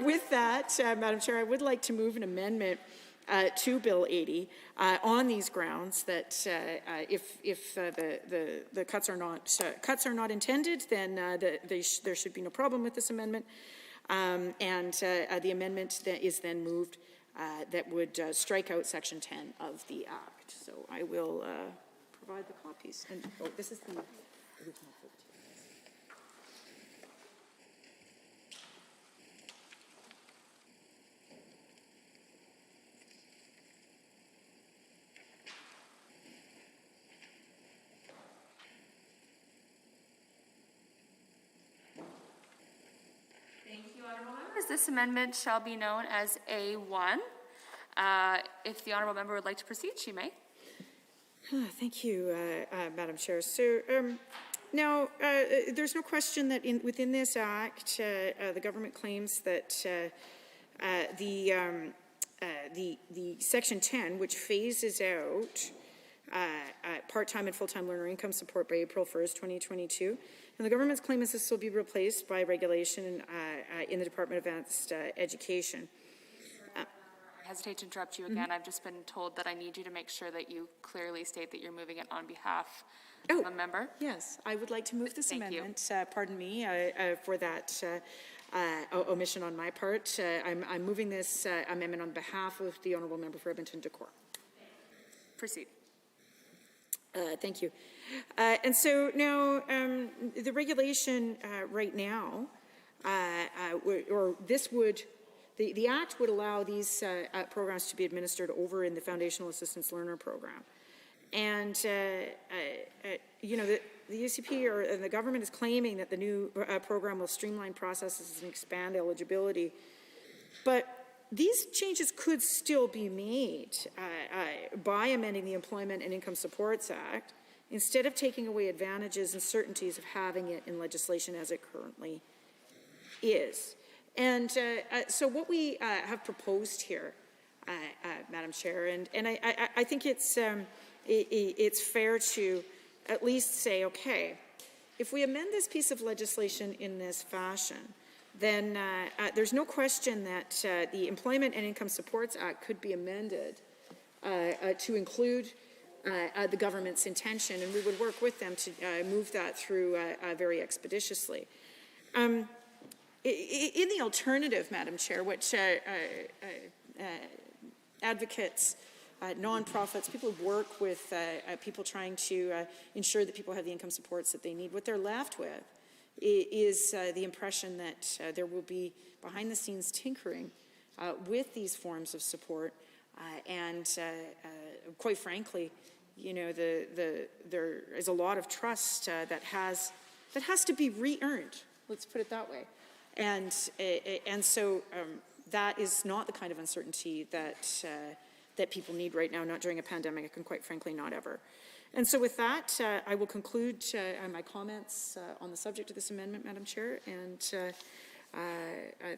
With that, Madam Chair, I would like to move an amendment to Bill 80 on these grounds that if the cuts are not intended, then there should be no problem with this amendment. The amendment that is then moved that would strike out Section 10 of the Act. So I will provide the copies. And this is the original vote. This amendment shall be known as A1. If the honourable member would like to proceed, she may. Thank you, Madam Chair. So now, there's no question that within this Act, the government claims that the Section 10, which phases out part-time and full-time learner income support by April 1st, 2022. And the government's claim is this will be replaced by regulation in the Department of Advanced Education. I hesitate to interrupt you again. I've just been told that I need you to make sure that you clearly state that you're moving it on behalf of a member. Yes, I would like to move this Thank amendment. Pardon me for that omission on my part. I'm moving this amendment on behalf of the Honourable Member for Edmonton-Decore. Proceed. Thank you. And so now the regulation right now, the Act would allow these programs to be administered over in the Foundational Assistance Learner Program. And, the UCP or the government is claiming that the new program will streamline processes and expand eligibility. But these changes could still be made by amending the Employment and Income Supports Act instead of taking away advantages and certainties of having it in legislation as it currently is. And so what we have proposed here, Madam Chair, and I think it's fair to at least say, okay, if we amend this piece of legislation in this fashion, then there's no question that the Employment and Income Supports Act could be amended to include the government's intention, and we would work with them to move that through very expeditiously. In the alternative, Madam Chair, which advocates, nonprofits, people who work with people trying to ensure that people have the income supports that they need, what they're left with is the impression that there will be behind-the-scenes tinkering with these forms of support, and quite frankly, you know, there is a lot of trust that has to be re-earned. Let's put it that way, and so that is not the kind of uncertainty that people need right now, not during a pandemic, and quite frankly, not ever. And so with that, I will conclude my comments on the subject of this amendment, Madam Chair, and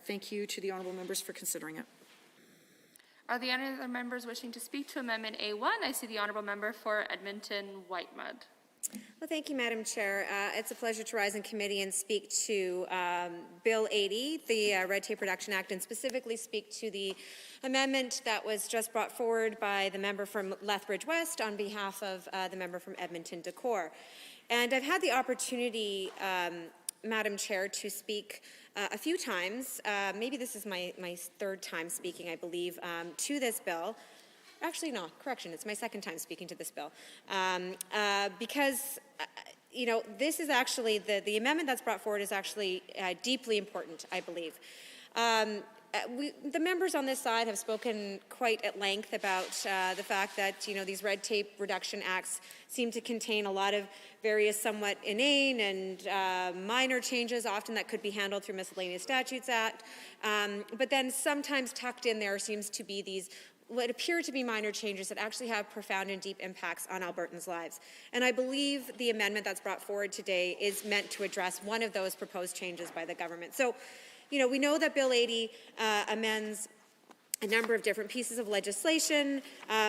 thank you to the honourable members for considering it. Are there any other members wishing to speak to Amendment A1? I see the honourable member for Edmonton-Whitemud. Well, thank you, Madam Chair. It's a pleasure to rise in committee and speak to Bill 80, the Red Tape Reduction Act, and specifically speak to the amendment that was just brought forward by the member from Lethbridge West on behalf of the member from Edmonton-Decor. And I've had the opportunity, Madam Chair, to speak a few times, maybe this is my third time speaking, I believe, to this bill. Actually, no, correction, it's my second time speaking to this bill. Because, you know, this is actually, the amendment that's brought forward is actually deeply important, I believe. The members on this side have spoken quite at length about the fact that, you know, these red tape reduction acts seem to contain a lot of various somewhat inane and minor changes, often that could be handled through Miscellaneous Statutes Act. But then sometimes tucked in there seems to be these what appear to be minor changes that actually have profound and deep impacts on Albertans' lives. And I believe the amendment that's brought forward today is meant to address one of those proposed changes by the government. So, you know, we know that Bill 80 amends a number of different pieces of legislation,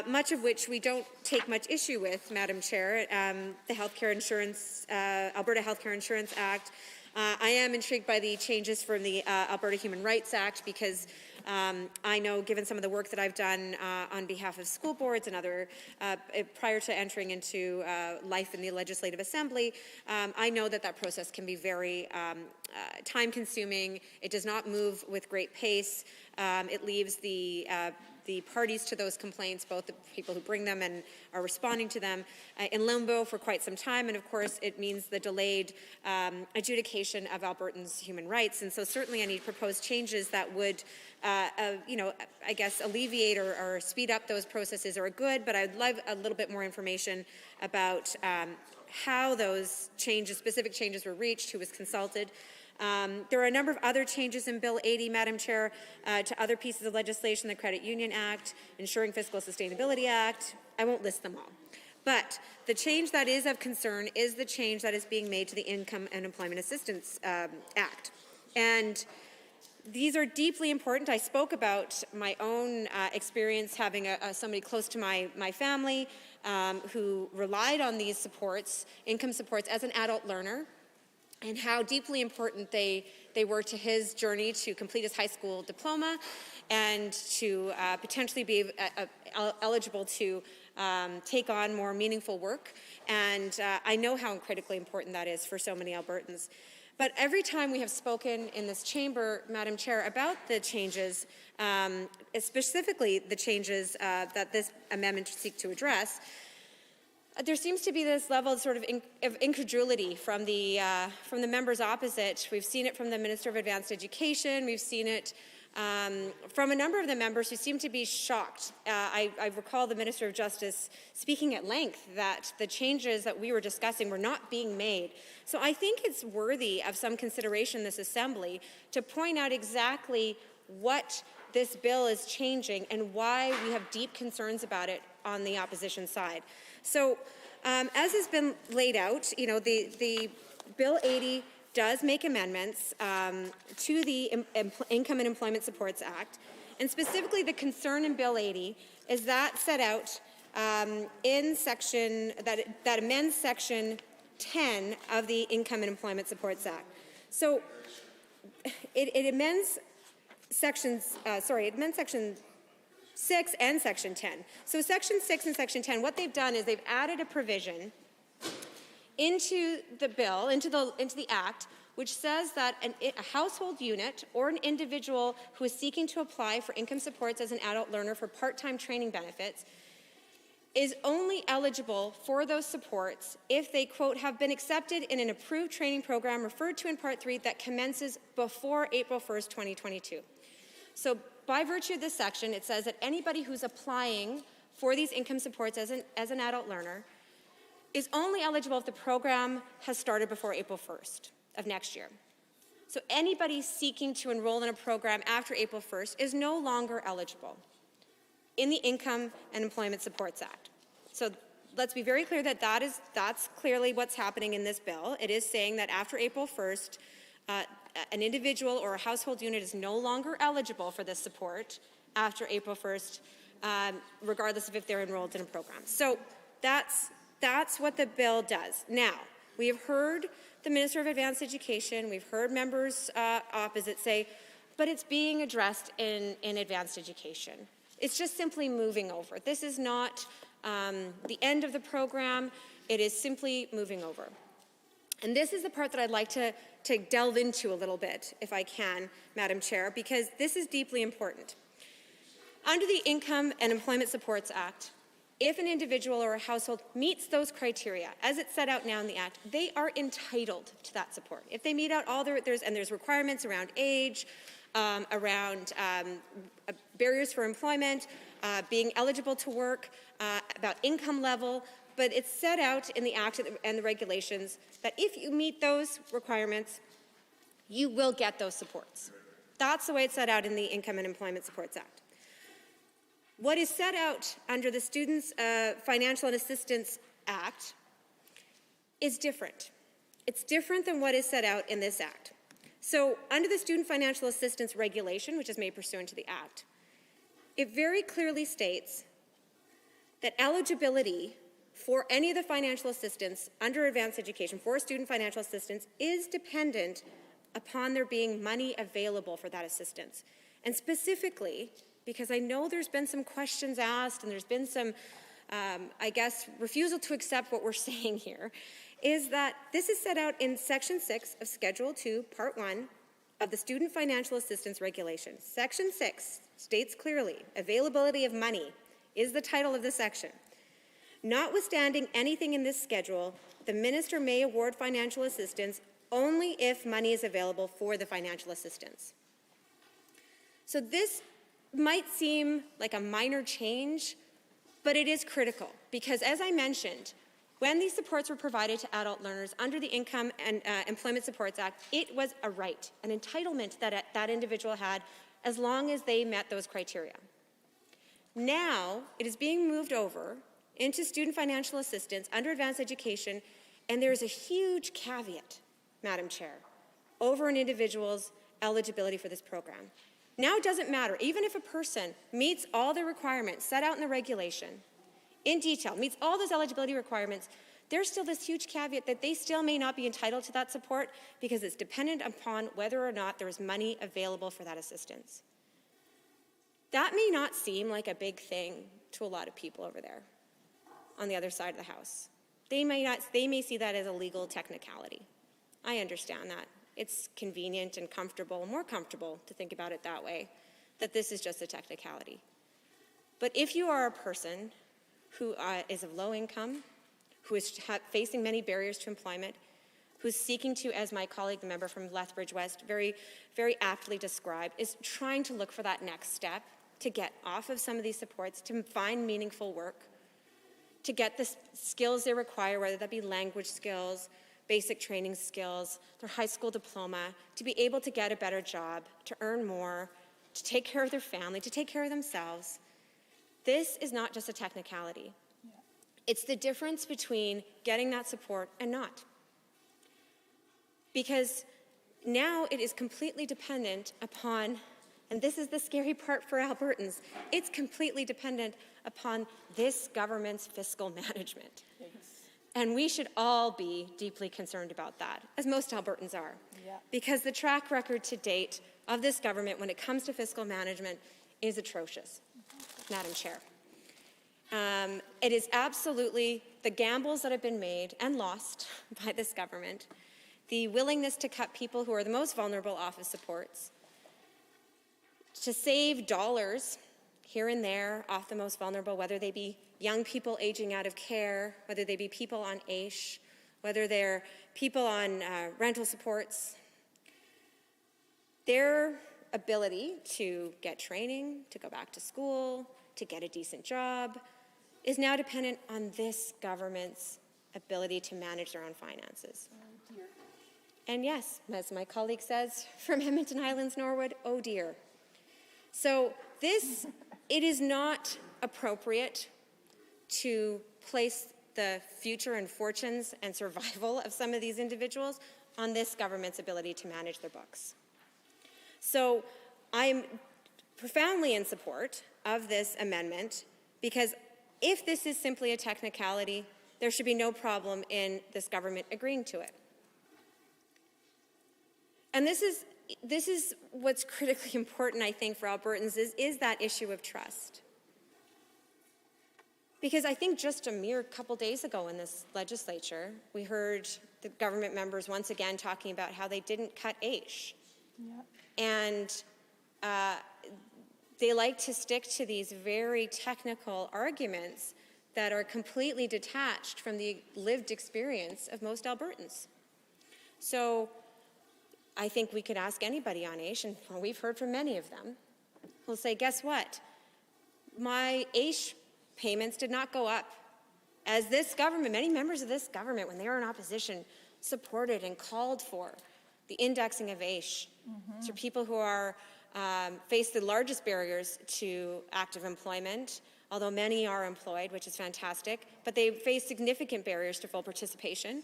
much of which we don't take much issue with, Madam Chair. The Healthcare Insurance, Alberta Healthcare Insurance Act. I am intrigued by the changes from the Alberta Human Rights Act because I know, given some of the work that I've done on behalf of school boards and other, prior to entering into life in the Legislative Assembly, I know that that process can be very time-consuming. It does not move with great pace. It leaves the parties to those complaints, both the people who bring them and are responding to them, in limbo for quite some time. And of course, it means the delayed adjudication of Albertans' human rights. And so certainly any proposed changes that would, you know, I guess alleviate or speed up those processes are good, but I'd love a little bit more information about how those changes, specific changes were reached, who was consulted. There are a number of other changes in Bill 80, Madam Chair, to other pieces of legislation, the Credit Union Act, Ensuring Fiscal Sustainability Act. I won't list them all. But the change that is of concern is the change that is being made to the Income and Employment Assistance Act. And these are deeply important. I spoke about my own experience having somebody close to my family who relied on these supports, income supports, as an adult learner, and how deeply important they were to his journey to complete his high school diploma and to potentially be eligible to take on more meaningful work. And I know how critically important that is for so many Albertans. But every time we have spoken in this chamber, Madam Chair, about the changes, specifically the changes that this amendment seeks to address, there seems to be this level of sort of incredulity from the members opposite. We've seen it from the Minister of Advanced Education. We've seen it from a number of the members who seem to be shocked. I recall the Minister of Justice speaking at length that the changes that we were discussing were not being made. So I think it's worthy of some consideration in this Assembly to point out exactly what this bill is changing and why we have deep concerns about it on the opposition side. So as has been laid out, you know, the Bill 80 does make amendments to the Income and Employment Supports Act, and specifically the concern in Bill 80 is that set out in section, that amends section 10 of the Income and Employment Supports Act. So it amends sections, it amends section 6 and section 10. So section 6 and section 10, what they've done is they've added a provision into the bill, into the act, which says that a household unit or an individual who is seeking to apply for income supports as an adult learner for part-time training benefits is only eligible for those supports if they, quote, have been accepted in an approved training program referred to in Part 3 that commences before April 1st, 2022. So by virtue of this section, it says that anybody who's applying for these income supports as an adult learner is only eligible if the program has started before April 1st of next year. So anybody seeking to enroll in a program after April 1st is no longer eligible in the Income and Employment Supports Act. So let's be very clear that that's clearly what's happening in this bill. It is saying that after April 1st, an individual or a household unit is no longer eligible for this support after April 1st, regardless of if they're enrolled in a program. So that's what the bill does. Now, we have heard the Minister of Advanced Education, we've heard members opposite say, but it's being addressed in advanced education. It's just simply moving over. This is not the end of the program. It is simply moving over. And this is the part that I'd like to delve into a little bit, if I can, Madam Chair, because this is deeply important. Under the Income and Employment Supports Act, if an individual or a household meets those criteria, as it's set out now in the Act, they are entitled to that support. If they meet out all there's requirements around age, around barriers for employment, being eligible to work, about income level, but it's set out in the Act and the regulations that if you meet those requirements, you will get those supports. That's the way it's set out in the Income and Employment Supports Act. What is set out under the Students' Financial and Assistance Act is different. It's different than what is set out in this Act. So under the Student Financial Assistance Regulation, which is made pursuant to the Act, it very clearly states that eligibility for any of the financial assistance under advanced education for student financial assistance is dependent upon there being money available for that assistance. And specifically, because I know there's been some questions asked and there's been some, I guess, refusal to accept what we're saying here, is that this is set out in Section 6 of Schedule 2, Part 1 of the Student Financial Assistance Regulation. Section 6 states clearly, availability of money is the title of the section. Notwithstanding anything in this schedule, the minister may award financial assistance only if money is available for the financial assistance. So this might seem like a minor change, but it is critical because, as I mentioned, when these supports were provided to adult learners under the Income and Employment Supports Act, it was a right, an entitlement that that individual had as long as they met those criteria. Now, it is being moved over into student financial assistance under advanced education, and there's a huge caveat, Madam Chair, over an individual's eligibility for this program. Now it doesn't matter, even if a person meets all the requirements set out in the regulation in detail, meets all those eligibility requirements, there's still this huge caveat that they still may not be entitled to that support because it's dependent upon whether or not there is money available for that assistance. That may not seem like a big thing to a lot of people over there on the other side of the House. They may see that as a legal technicality. I understand that. It's convenient and comfortable, more comfortable to think about it that way, that this is just a technicality. But if you are a person who is of low income, who is facing many barriers to employment, who's seeking to, as my colleague, the member from Lethbridge West, very, very aptly described, is trying to look for that next step to get off of some of these supports, to find meaningful work, to get the skills they require, whether that be language skills, basic training skills, their high school diploma, to be able to get a better job, to earn more, to take care of their family, to take care of themselves. This is not just a technicality. It's the difference between getting that support and not. because now it is completely dependent upon, and this is the scary part for Albertans, it's completely dependent upon this government's fiscal management. And we should all be deeply concerned about that, as most Albertans are. Because the track record to date of this government when it comes to fiscal management is atrocious, Madam Chair. It is absolutely the gambles that have been made and lost by this government, the willingness to cut people who are the most vulnerable off of supports, to save dollars here and there off the most vulnerable, whether they be young people aging out of care, whether they be people on AISH, whether they're people on rental supports. Their ability to get training, to go back to school, to get a decent job, is now dependent on this government's ability to manage their own finances. Oh, dear. And yes, as my colleague says, from Edmonton Highlands, Norwood, oh dear. So it is not appropriate to place the future and fortunes and survival of some of these individuals on this government's ability to manage their books. So I'm profoundly in support of this amendment because if this is simply a technicality, there should be no problem in this government agreeing to it. And this is what's critically important, I think, for Albertans is that issue of trust. Because I think just a mere couple days ago in this legislature, we heard the government members once again talking about how they didn't cut AISH. And they like to stick to these very technical arguments that are completely detached from the lived experience of most Albertans. So I think we could ask anybody on AISH, and we've heard from many of them, who'll say, guess what? My AISH payments did not go up. As this government, many members of this government, when they were in opposition, supported and called for the indexing of AISH. So people who are face the largest barriers to active employment, although many are employed, which is fantastic, but they face significant barriers to full participation.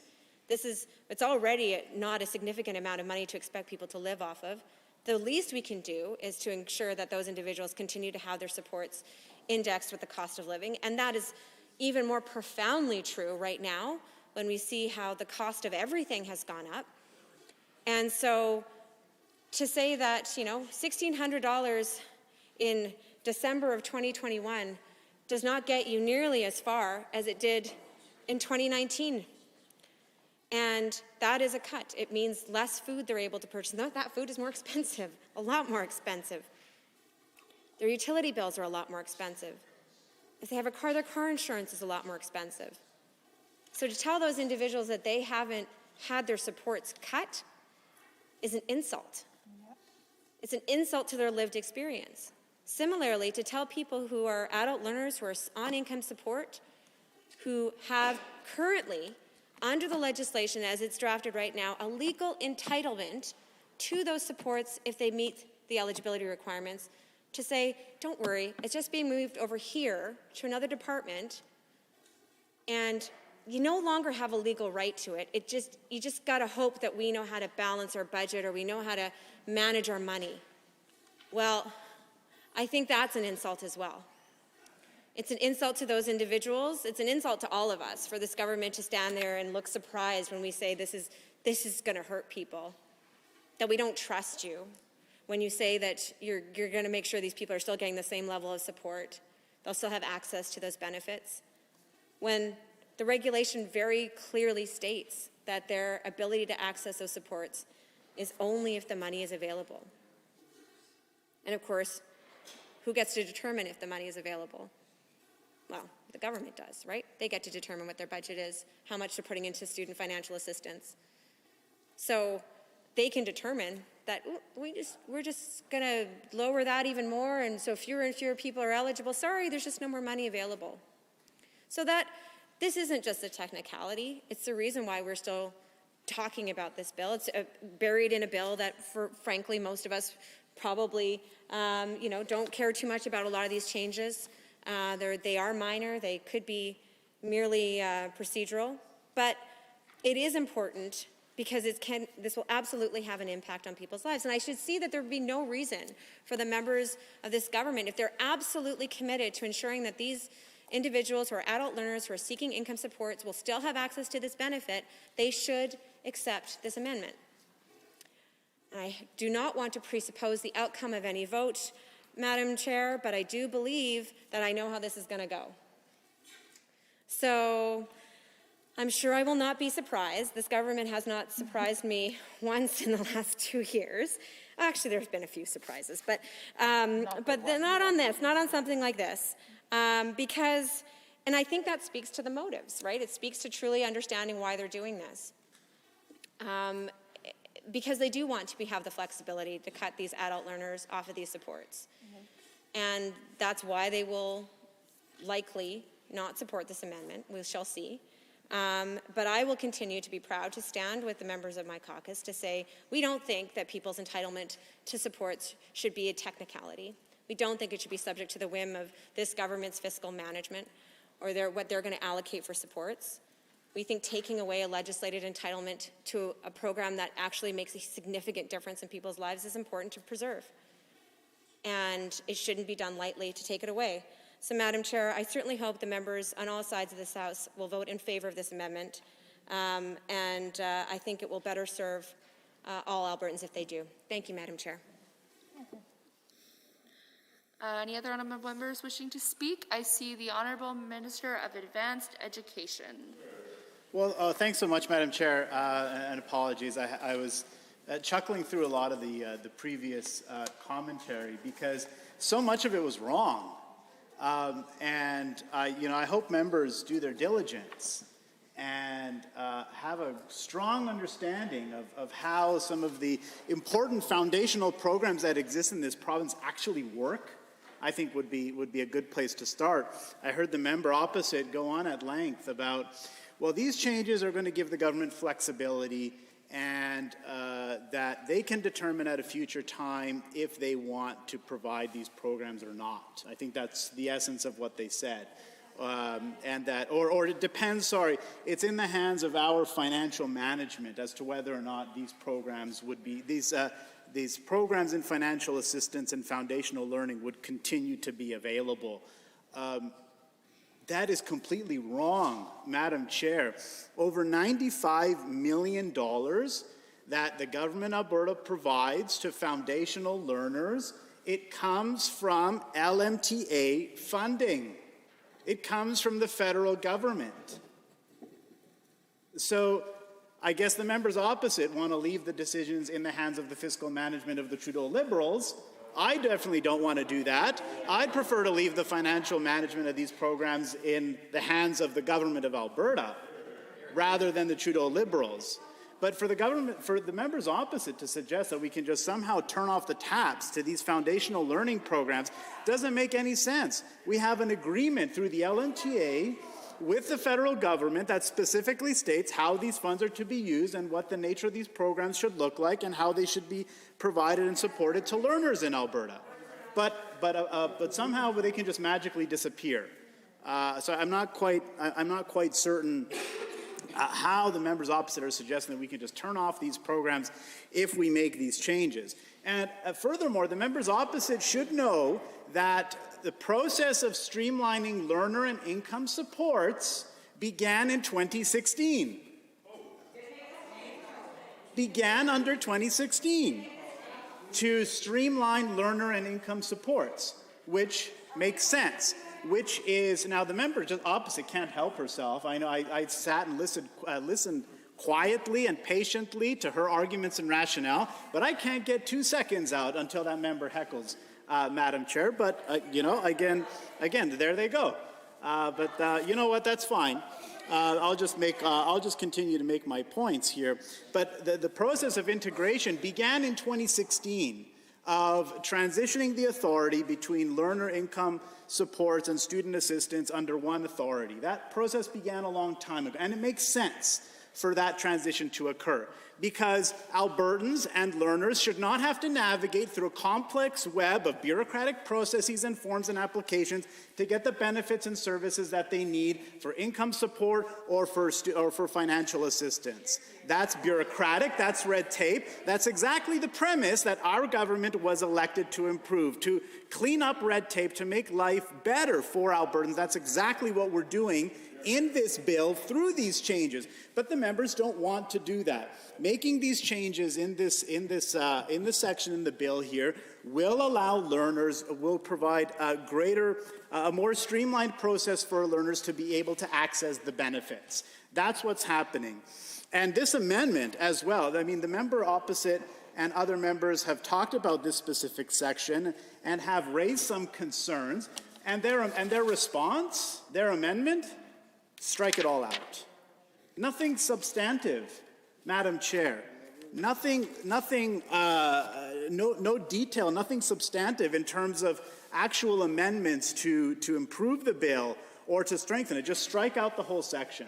It's already not a significant amount of money to expect people to live off of. The least we can do is to ensure that those individuals continue to have their supports indexed with the cost of living, and that is even more profoundly true right now when we see how the cost of everything has gone up. And so to say that, $1,600 in December of 2021 does not get you nearly as far as it did in 2019. And that is a cut. It means less food they're able to purchase. No, that food is more expensive, a lot more expensive. Their utility bills are a lot more expensive. If they have a car, their car insurance is a lot more expensive. So to tell those individuals that they haven't had their supports cut is an insult. It's an insult to their lived experience. Similarly, to tell people who are adult learners who are on income support, who have currently, under the legislation as it's drafted right now, a legal entitlement to those supports if they meet the eligibility requirements, to say, don't worry, it's just being moved over here to another department, and you no longer have a legal right to it. You just got to hope that we know how to balance our budget or we know how to manage our money. Well, I think that's an insult as well. It's an insult to those individuals. It's an insult to all of us for this government to stand there and look surprised when we say this is going to hurt people, that we don't trust you, when you say that you're going to make sure these people are still getting the same level of support, they'll still have access to those benefits, when the regulation very clearly states that their ability to access those supports is only if the money is available. And of course, who gets to determine if the money is available? Well, the government does, right? They get to determine what their budget is, how much they're putting into student financial assistance. So they can determine that we're just going to lower that even more, and so fewer and fewer people are eligible. Sorry, there's just no more money available. So this isn't just a technicality. It's the reason why we're still talking about this bill. It's buried in a bill that, frankly, most of us probably, don't care too much about a lot of these changes. They are minor. They could be merely procedural. But it is important because this will absolutely have an impact on people's lives. And I should see that there would be no reason for the members of this government, if they're absolutely committed to ensuring that these individuals who are adult learners who are seeking income supports will still have access to this benefit, they should accept this amendment. I do not want to presuppose the outcome of any vote, Madam Chair, but I do believe that I know how this is going to go. So I'm sure I will not be surprised. This government has not surprised me once in the last 2 years. Actually, there's been a few surprises, but not on this, not on something like this. Because, and I think that speaks to the motives, right? It speaks to truly understanding why they're doing this. Because they do want to have the flexibility to cut these adult learners off of these supports. And that's why they will likely not support this amendment. We shall see. But I will continue to be proud to stand with the members of my caucus to say we don't think that people's entitlement to supports should be a technicality. We don't think it should be subject to the whim of this government's fiscal management or what they're going to allocate for supports. We think taking away a legislated entitlement to a program that actually makes a significant difference in people's lives is important to preserve. And it shouldn't be done lightly to take it away. So, Madam Chair, I certainly hope the members on all sides of this House will vote in favor of this amendment. I think it will better serve all Albertans if they do. Thank you, Madam Chair. Any other honourable members wishing to speak? I see the Honourable Minister of Advanced Education. Well, thanks so much, Madam Chair, and apologies. I was chuckling through a lot of the previous commentary because so much of it was wrong. I hope members do their diligence and have a strong understanding of how some of the important foundational programs that exist in this province actually work. I think would be a good place to start. I heard the member opposite go on at length about, well, these changes are going to give the government flexibility and that they can determine at a future time if they want to provide these programs or not. I think that's the essence of what they said. Or it depends, it's in the hands of our financial management as to whether or not these programs would be, these programs in financial assistance and foundational learning would continue to be available. That is completely wrong, Madam Chair. Over $95 million that the government of Alberta provides to foundational learners, it comes from LMTA funding. It comes from the federal government. So I guess the members opposite want to leave the decisions in the hands of the fiscal management of the Trudeau Liberals. I definitely don't want to do that. I'd prefer to leave the financial management of these programs in the hands of the government of Alberta rather than the Trudeau Liberals. But for the members opposite to suggest that we can just somehow turn off the taps to these foundational learning programs doesn't make any sense. We have an agreement through the LMTA with the federal government that specifically states how these funds are to be used and what the nature of these programs should look like and how they should be provided and supported to learners in Alberta. But somehow they can just magically disappear. So I'm not quite certain how the members opposite are suggesting that we can just turn off these programs if we make these changes. And furthermore, the members opposite should know that the process of streamlining learner and income supports began in 2016. Began under 2016 to streamline learner and income supports, which makes sense. Which is, now the member just opposite can't help herself. I know I sat and listened quietly and patiently to her arguments and rationale, but I can't get 2 seconds out until that member heckles Madam Chair. But again, there they go. You know what? That's fine. I'll just continue to make my points here. But the process of integration began in 2016 of transitioning the authority between learner income supports and student assistance under one authority. That process began a long time ago, and it makes sense for that transition to occur. because Albertans and learners should not have to navigate through a complex web of bureaucratic processes and forms and applications to get the benefits and services that they need for income support or for financial assistance. That's bureaucratic, that's red tape. That's exactly the premise that our government was elected to improve, to clean up red tape, to make life better for Albertans. That's exactly what we're doing in this bill through these changes. But the members don't want to do that. Making these changes in this section in the bill here will allow learners, will provide a more streamlined process for learners to be able to access the benefits. That's what's happening. And this amendment as well, I mean, the member opposite and other members have talked about this specific section and have raised some concerns, and their response, their amendment, strike it all out. Nothing substantive, Madam Chair. No detail, nothing substantive in terms of actual amendments to improve the bill or to strengthen it. Just strike out the whole section.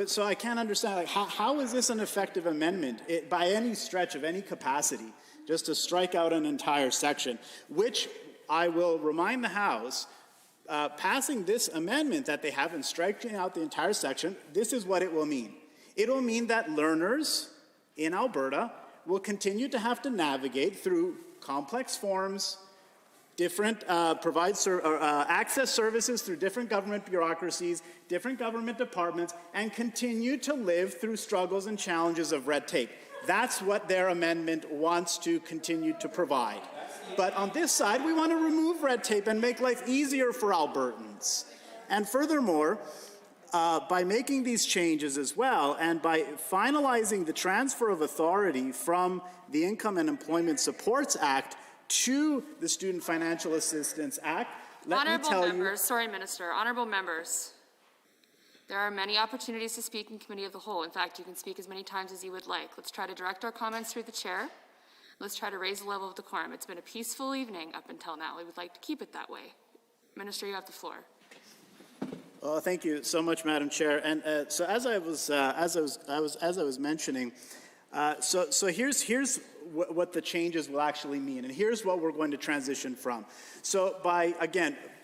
So I can't understand, like, how is this an effective amendment by any stretch of any capacity, just to strike out an entire section, which I will remind the House, passing this amendment that they have and striking out the entire section, this is what it will mean. It will mean that learners in Alberta will continue to have to navigate through complex forms, different access services through different government bureaucracies, different government departments, and continue to live through struggles and challenges of red tape. That's what their amendment wants to continue to provide. But on this side, we want to remove red tape and make life easier for Albertans. And furthermore, by making these changes as well, and by finalizing the transfer of authority from the Income and Employment Supports Act to the Student Financial Assistance Act, Honourable members, there are many opportunities to speak in Committee of the Whole. In fact, you can speak as many times as you would like. Let's try to direct our comments through the chair. Let's try to raise the level of decorum. It's been a peaceful evening up until now. We would like to keep it that way. Minister, you have the floor. Well, thank you so much, Madam Chair. And so as I was mentioning, so here's what the changes will actually mean, and here's what we're going to transition from. So by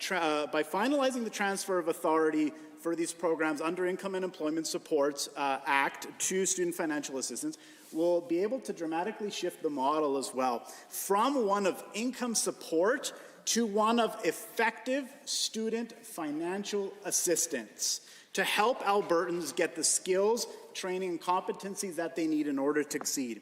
finalizing the transfer of authority for these programs under Income and Employment Supports Act to student financial assistance, we'll be able to dramatically shift the model as well from one of income support to one of effective student financial assistance to help Albertans get the skills, training, and competencies that they need in order to succeed.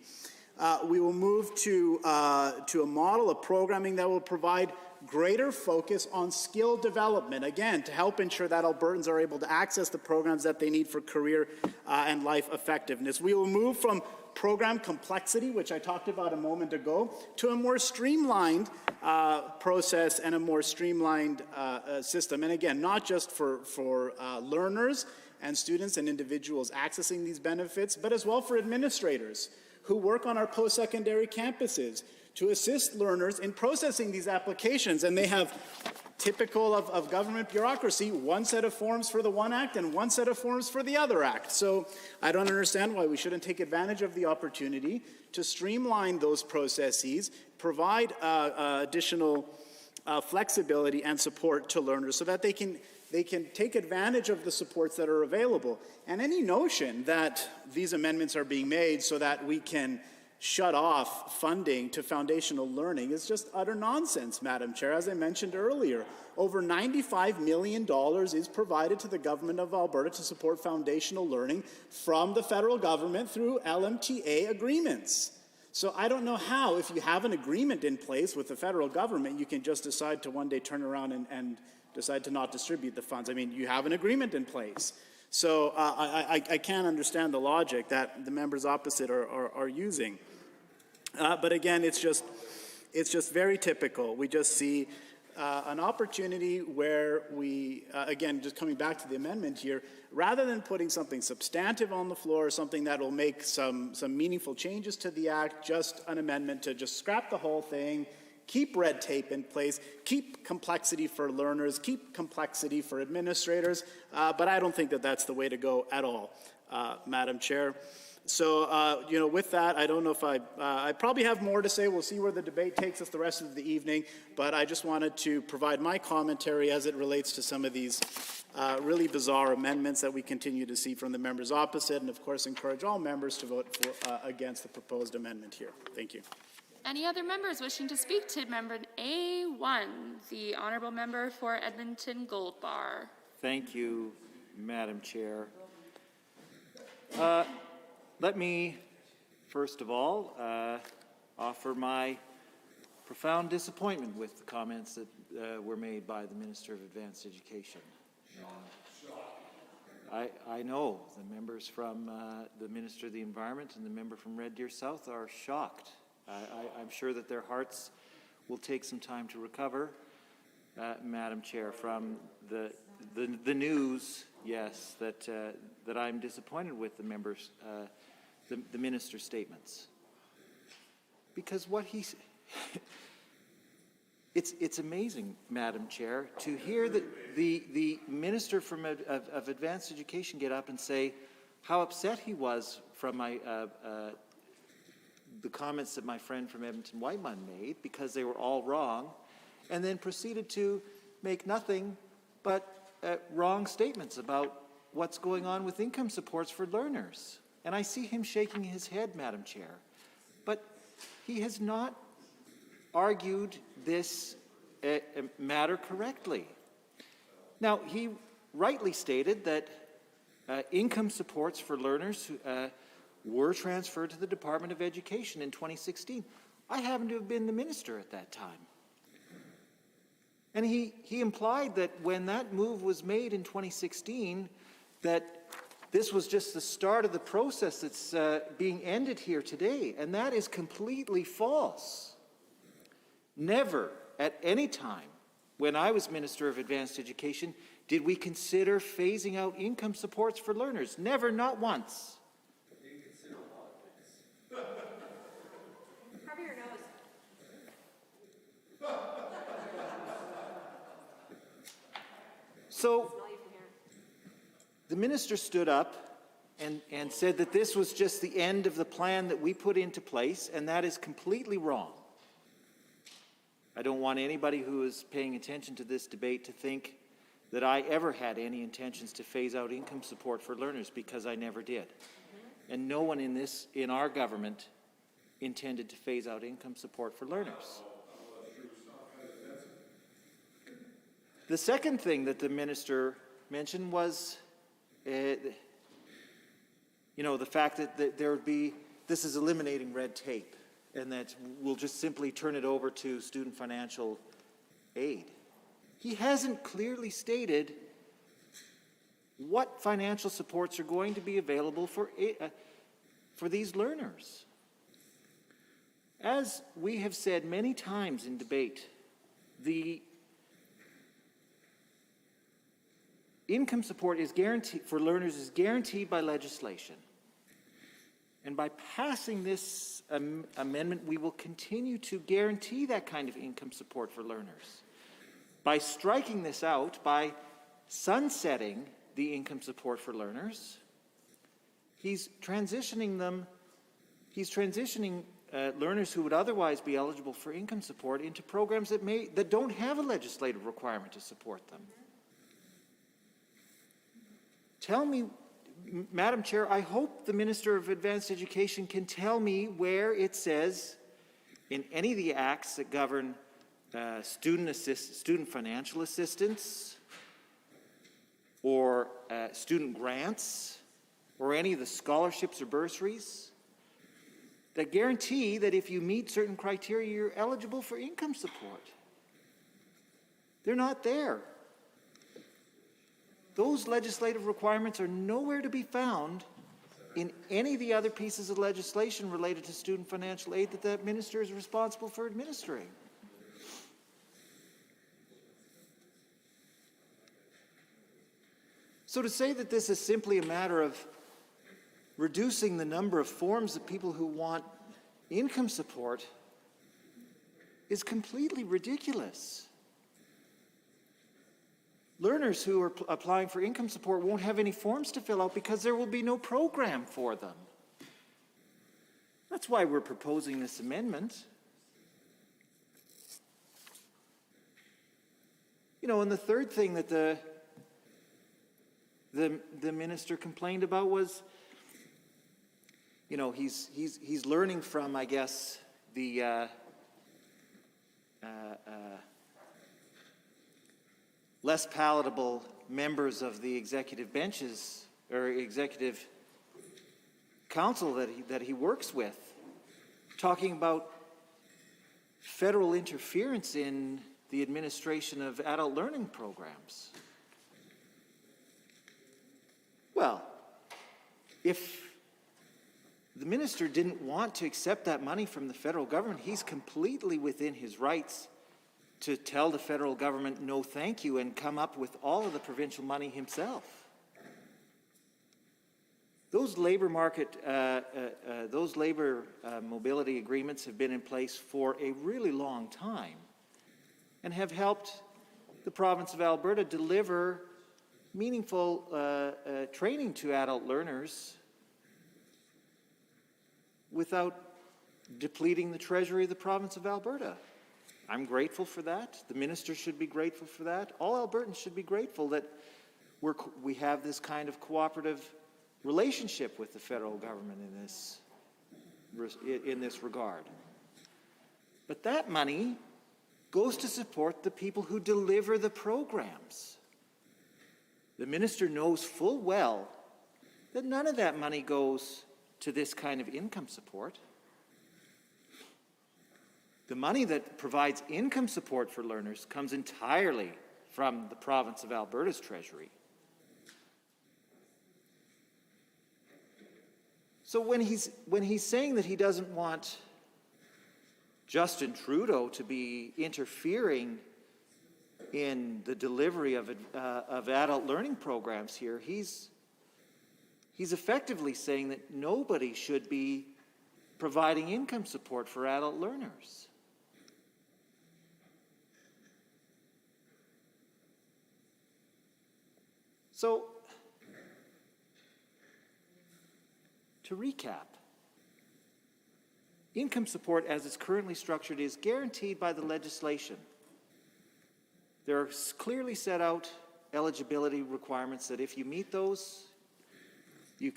We will move to a model of programming that will provide greater focus on skill development, again, to help ensure that Albertans are able to access the programs that they need for career and life effectiveness. We will move from program complexity, which I talked about a moment ago, to a more streamlined process and a more streamlined system. And again, not just for learners and students and individuals accessing these benefits, but as well for administrators who work on our post-secondary campuses to assist learners in processing these applications. And they have, typical of government bureaucracy, one set of forms for the one act and one set of forms for the other act. So I don't understand why we shouldn't take advantage of the opportunity to streamline those processes, provide additional flexibility and support to learners so that they can take advantage of the supports that are available. And any notion that these amendments are being made so that we can shut off funding to foundational learning is just utter nonsense, Madam Chair. As I mentioned earlier, over $95 million is provided to the government of Alberta to support foundational learning from the federal government through LMTA agreements. So I don't know how, if you have an agreement in place with the federal government, you can just decide to one day turn around and decide to not distribute the funds. I mean, you have an agreement in place. So I can't understand the logic that the members opposite are using. But again, it's just very typical. We just see an opportunity where we, again, just coming back to the amendment here, rather than putting something substantive on the floor, something that will make some meaningful changes to the act, just an amendment to just scrap the whole thing, keep red tape in place, keep complexity for learners, keep complexity for administrators, but I don't think that that's the way to go at all, Madam Chair. So, you know, with that, I don't know if I probably have more to say. We'll see where the debate takes us the rest of the evening. But I just wanted to provide my commentary as it relates to some of these really bizarre amendments that we continue to see from the members opposite, and of course encourage all members to vote for, against the proposed amendment here. Thank you. Any other members wishing to speak to Member A1, the Honourable Member for Edmonton Gold Bar? Thank you, Madam Chair. Let me, first of all, offer my profound disappointment with the comments that were made by the Minister of Advanced Education. I know the members from the Minister of the Environment and the member from Red Deer South are shocked. I'm sure that their hearts will take some time to recover, Madam Chair, from the news, yes, that I'm disappointed with the members, the minister's statements. Because what he's, it's amazing, Madam Chair, to hear the Minister of Advanced Education get up and say how upset he was from the comments that my friend from Edmonton Whiteman made because they were all wrong, and then proceeded to make nothing but wrong statements about what's going on with income supports for learners. And I see him shaking his head, Madam Chair. But he has not argued this matter correctly. Now, he rightly stated that income supports for learners were transferred to the Department of Education in 2016. I happen to have been the minister at that time. And he implied that when that move was made in 2016, that this was just the start of the process that's being ended here today, and that is completely false. Never at any time when I was Minister of Advanced Education did we consider phasing out income supports for learners. Never, not once. Cover your nose. So the minister stood up and said that this was just the end of the plan that we put into place, and that is completely wrong. I don't want anybody who is paying attention to this debate to think that I ever had any intentions to phase out income support for learners, because I never did. And no one in our government intended to phase out income support for learners. The second thing that the minister mentioned was, the fact that there would be, this is eliminating red tape, and that we'll just simply turn it over to student financial aid. He hasn't clearly stated what financial supports are going to be available for these learners. As we have said many times in debate, the income support is guaranteed for learners is guaranteed by legislation. And by passing this amendment, we will continue to guarantee that kind of income support for learners. By striking this out, by sunsetting the income support for learners, he's transitioning learners who would otherwise be eligible for income support into programs that don't have a legislative requirement to support them. Tell me, Madam Chair, I hope the Minister of Advanced Education can tell me where it says in any of the acts that govern student financial assistance or student grants or any of the scholarships or bursaries that guarantee that if you meet certain criteria, you're eligible for income support. They're not there. Those legislative requirements are nowhere to be found in any of the other pieces of legislation related to student financial aid that the minister is responsible for administering. So to say that this is simply a matter of reducing the number of forms of people who want income support is completely ridiculous. Learners who are applying for income support won't have any forms to fill out because there will be no program for them. That's why we're proposing this amendment. You know, and the third thing that the minister complained about was, you know, he's learning from, I guess, the less palatable members of the executive benches or executive council that he works with, talking about federal interference in the administration of adult learning programs. Well, if the minister didn't want to accept that money from the federal government, he's completely within his rights to tell the federal government no thank you and come up with all of the provincial money himself. Those labor mobility agreements have been in place for a really long time and have helped the province of Alberta deliver meaningful training to adult learners without depleting the treasury of the province of Alberta. I'm grateful for that. The minister should be grateful for that. All Albertans should be grateful that we have this kind of cooperative relationship with the federal government in this regard. But that money goes to support the people who deliver the programs. The minister knows full well that none of that money goes to this kind of income support. The money that provides income support for learners comes entirely from the province of Alberta's treasury. So when he's saying that he doesn't want Justin Trudeau to be interfering in the delivery of adult learning programs here, he's effectively saying that nobody should be providing income support for adult learners. So, to recap, income support as it's currently structured is guaranteed by the legislation. There are clearly set out eligibility requirements that if you meet those, you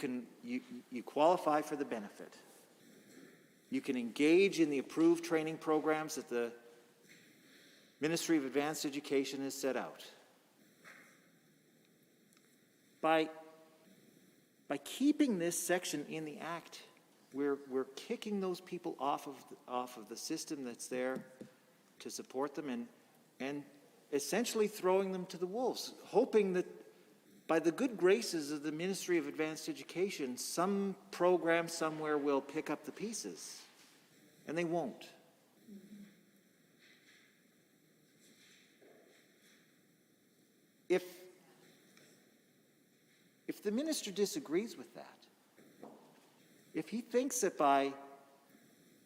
qualify for the benefit. You can engage in the approved training programs that the Ministry of Advanced Education has set out. By keeping this section in the Act, we're kicking those people off of the system that's there to support them and essentially throwing them to the wolves, hoping that by the good graces of the Ministry of Advanced Education, some program somewhere will pick up the pieces, and they won't. If the minister disagrees with that, if he thinks that by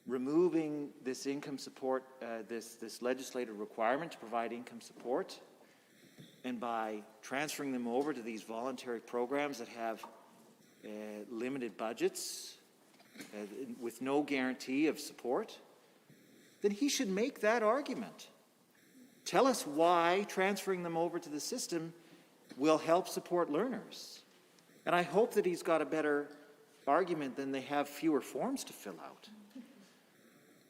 removing this income support, this legislative requirement to provide income support, and by transferring them over to these voluntary programs that have limited budgets with no guarantee of support, then he should make that argument. Tell us why transferring them over to the system will help support learners. And I hope that he's got a better argument than they have fewer forms to fill out.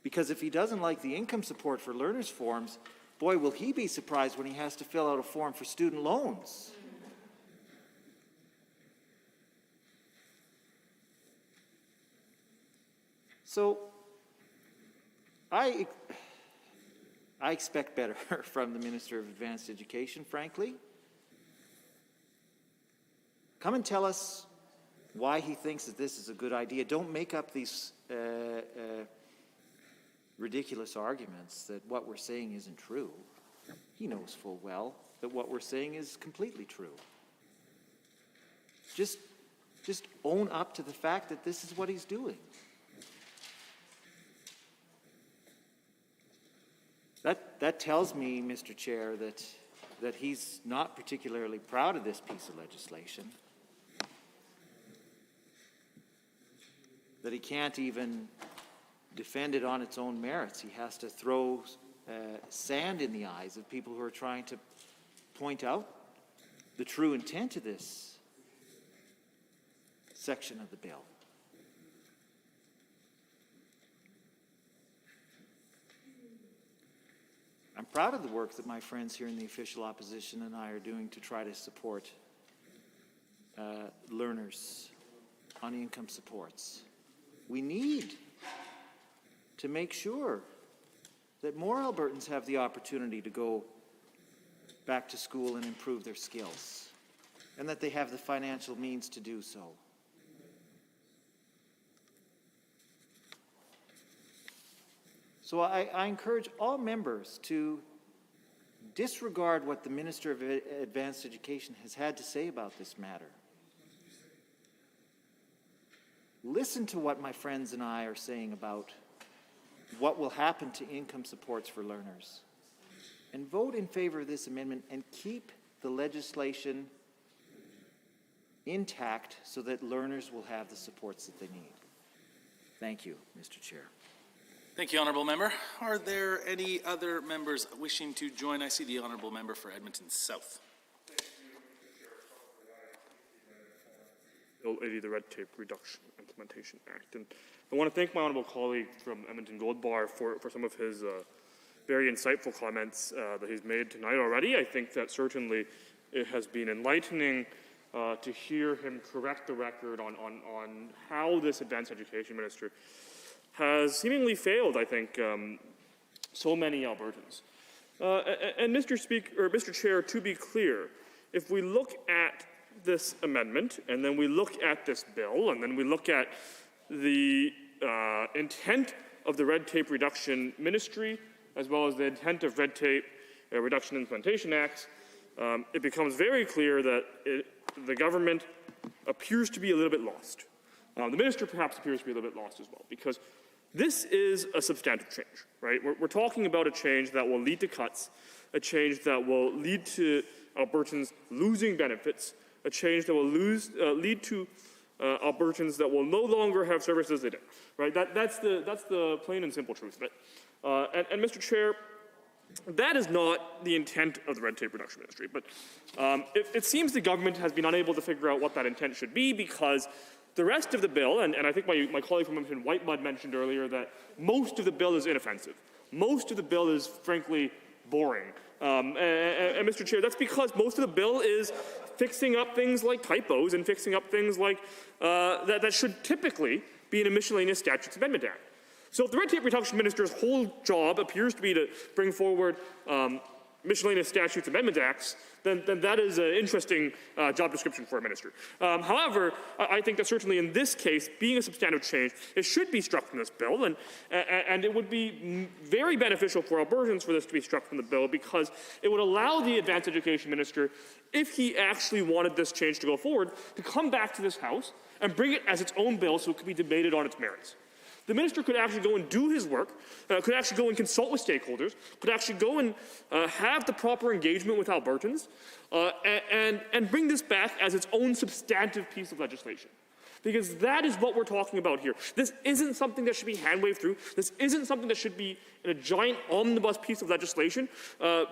Because if he doesn't like the income support for learners forms, boy, will he be surprised when he has to fill out a form for student loans. So I expect better from the Minister of Advanced Education, frankly. Come and tell us why he thinks that this is a good idea. Don't make up these ridiculous arguments that what we're saying isn't true. He knows full well that what we're saying is completely true. Just own up to the fact that this is what he's doing. That tells me, Mr. Chair, that he's not particularly proud of this piece of legislation. That he can't even defend it on its own merits. He has to throw sand in the eyes of people who are trying to point out the true intent of this section of the bill. I'm proud of the work that my friends here in the official opposition and I are doing to try to support learners on income supports. We need to make sure that more Albertans have the opportunity to go back to school and improve their skills, and that they have the financial means to do so. So I encourage all members to disregard what the Minister of Advanced Education has had to say about this matter. Listen to what my friends and I are saying about what will happen to income supports for learners, and vote in favor of this amendment and keep the legislation intact so that learners will have the supports that they need. Thank you, Mr. Chair. Thank you, Honourable Member. Are there any other members wishing to join? I see the Honourable Member for Edmonton South. Bill 80, the Red Tape Reduction Implementation Act. And I want to thank my honourable colleague from Edmonton Gold Bar for some of his very insightful comments that he's made tonight already. I think that certainly it has been enlightening to hear him correct the record on how this advanced education minister has seemingly failed, I think, so many Albertans. And Mr. Chair, to be clear, if we look at this amendment, and then we look at this bill, and then we look at the intent of the Red Tape Reduction Ministry, as well as the intent of Red Tape Reduction Implementation Acts, it becomes very clear that the government appears to be a little bit lost. The minister perhaps appears to be a little bit lost as well, because this is a substantive change, right? We're talking about a change that will lead to cuts, a change that will lead to Albertans losing benefits, a change that will lead to Albertans that will no longer have services they did, right? That's the plain and simple truth of it. And Mr. Chair, that is not the intent of the Red Tape Reduction Ministry, but it seems the government has been unable to figure out what that intent should be, because the rest of the bill, and I think my colleague from Edmonton Whitemud mentioned earlier that most of the bill is inoffensive. Most of the bill is, frankly, boring. And Mr. Chair, that's because most of the bill is fixing up things like typos and fixing up things like that should typically be in a miscellaneous statutes amendment act. So if the Red Tape Reduction Minister's whole job appears to be to bring forward miscellaneous statutes amendment acts, then that is an interesting job description for a minister. However, I think that certainly in this case, being a substantive change, it should be struck from this bill, and it would be very beneficial for Albertans for this to be struck from the bill, because it would allow the advanced education minister, if he actually wanted this change to go forward, to come back to this House and bring it as its own bill so it could be debated on its merits. The minister could actually go and do his work, could actually go and consult with stakeholders, could actually go and have the proper engagement with Albertans, and bring this back as its own substantive piece of legislation. Because that is what we're talking about here. This isn't something that should be hand-waved through. This isn't something that should be in a giant omnibus piece of legislation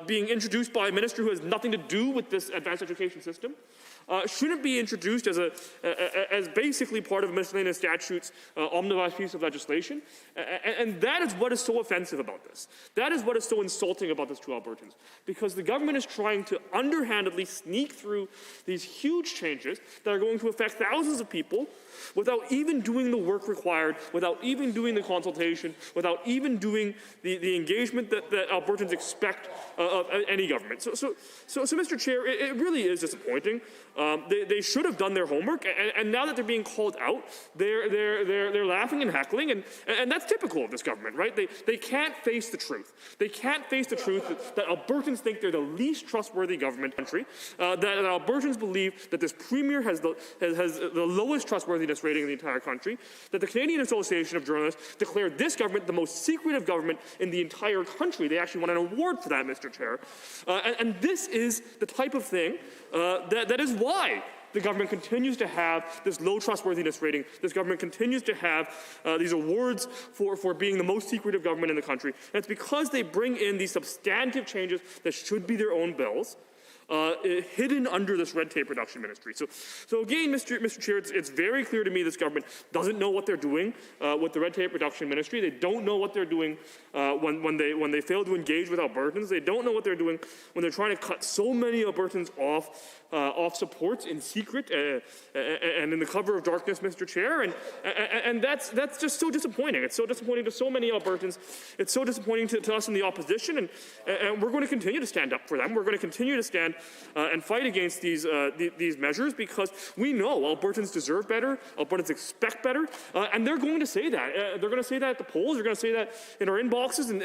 being introduced by a minister who has nothing to do with this advanced education system. Shouldn't be introduced as basically part of miscellaneous statutes omnibus piece of legislation. And that is what is so offensive about this. That is what is so insulting about this to Albertans. Because the government is trying to underhandedly sneak through these huge changes that are going to affect thousands of people without even doing the work required, without even doing the consultation, without even doing the engagement that Albertans expect of any government. So Mr. Chair, it really is disappointing. They should have done their homework, and now that they're being called out, they're laughing and heckling, and that's typical of this government, right? They can't face the truth. They can't face the truth that Albertans think they're the least trustworthy government country, that Albertans believe that this premier has the lowest trustworthiness rating in the entire country, that the Canadian Association of Journalists declared this government the most secretive government in the entire country. They actually won an award for that, Mr. Chair. And this is the type of thing that is why the government continues to have this low trustworthiness rating. This government continues to have these awards for being the most secretive government in the country. And it's because they bring in these substantive changes that should be their own bills, hidden under this red tape reduction ministry. So again, Mr. Chair, it's very clear to me this government doesn't know what they're doing with the red tape reduction ministry. They don't know what they're doing when they fail to engage with Albertans. They don't know what they're doing when they're trying to cut so many Albertans off supports in secret and in the cover of darkness, Mr. Chair. And that's just so disappointing. It's so disappointing to so many Albertans. It's so disappointing to us in the opposition. And we're going to continue to stand up for them. We're going to continue to stand and fight against these measures, because we know Albertans deserve better, Albertans expect better, and they're going to say that. They're going to say that at the polls. They're going to say that in our inboxes and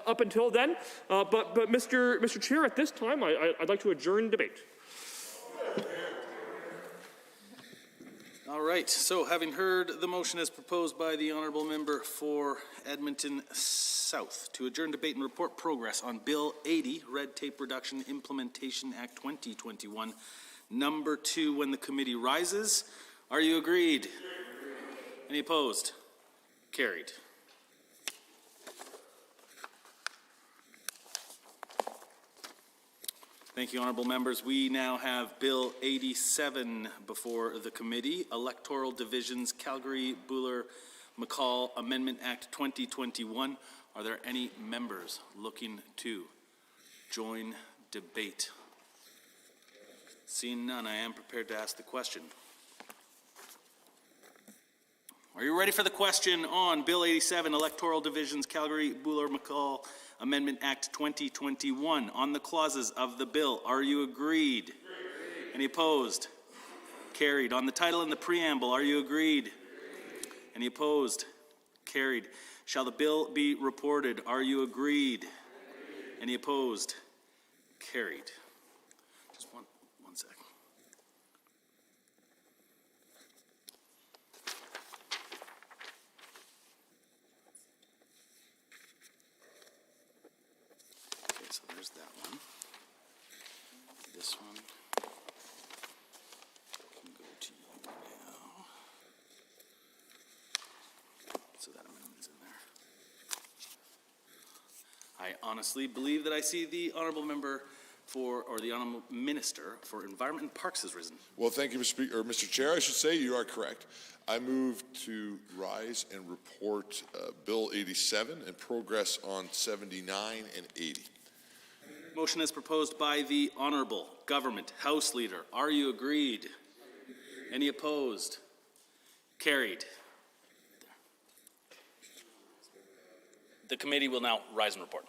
up until then. But Mr. Chair, at this time, I'd like to adjourn debate. All right, so having heard the motion as proposed by the honourable member for Edmonton South to adjourn debate and report progress on Bill 80, Red Tape Reduction Implementation Act 2021, number 2, when the committee rises. Are you agreed? Any opposed? Carried. Thank you, honourable members. We now have Bill 87 before the committee, Electoral Divisions, Calgary, Buller, McCall Amendment Act 2021. Are there any members looking to join debate? Seeing none, I am prepared to ask the question. Are you ready for the question on Bill 87, Electoral Divisions, Calgary, Buller, McCall Amendment Act 2021? On the clauses of the bill, are you agreed? Any opposed? Carried. On the title and the preamble, are you agreed? Any opposed? Carried. Shall the bill be reported? Are you agreed? Any opposed? Carried. Just one second. Okay, so there's that one. This one can go to you now. So that amendment's in there. I honestly believe that I see the honourable member or the honourable minister for Environment and Parks has risen. Well, thank you, Mr. Chair. I should say you are correct. I move to rise and report Bill 87 and progress on 79 and 80. Motion is proposed by the Honourable Government House Leader. Are you agreed? Any opposed? Carried. The committee will now rise and report.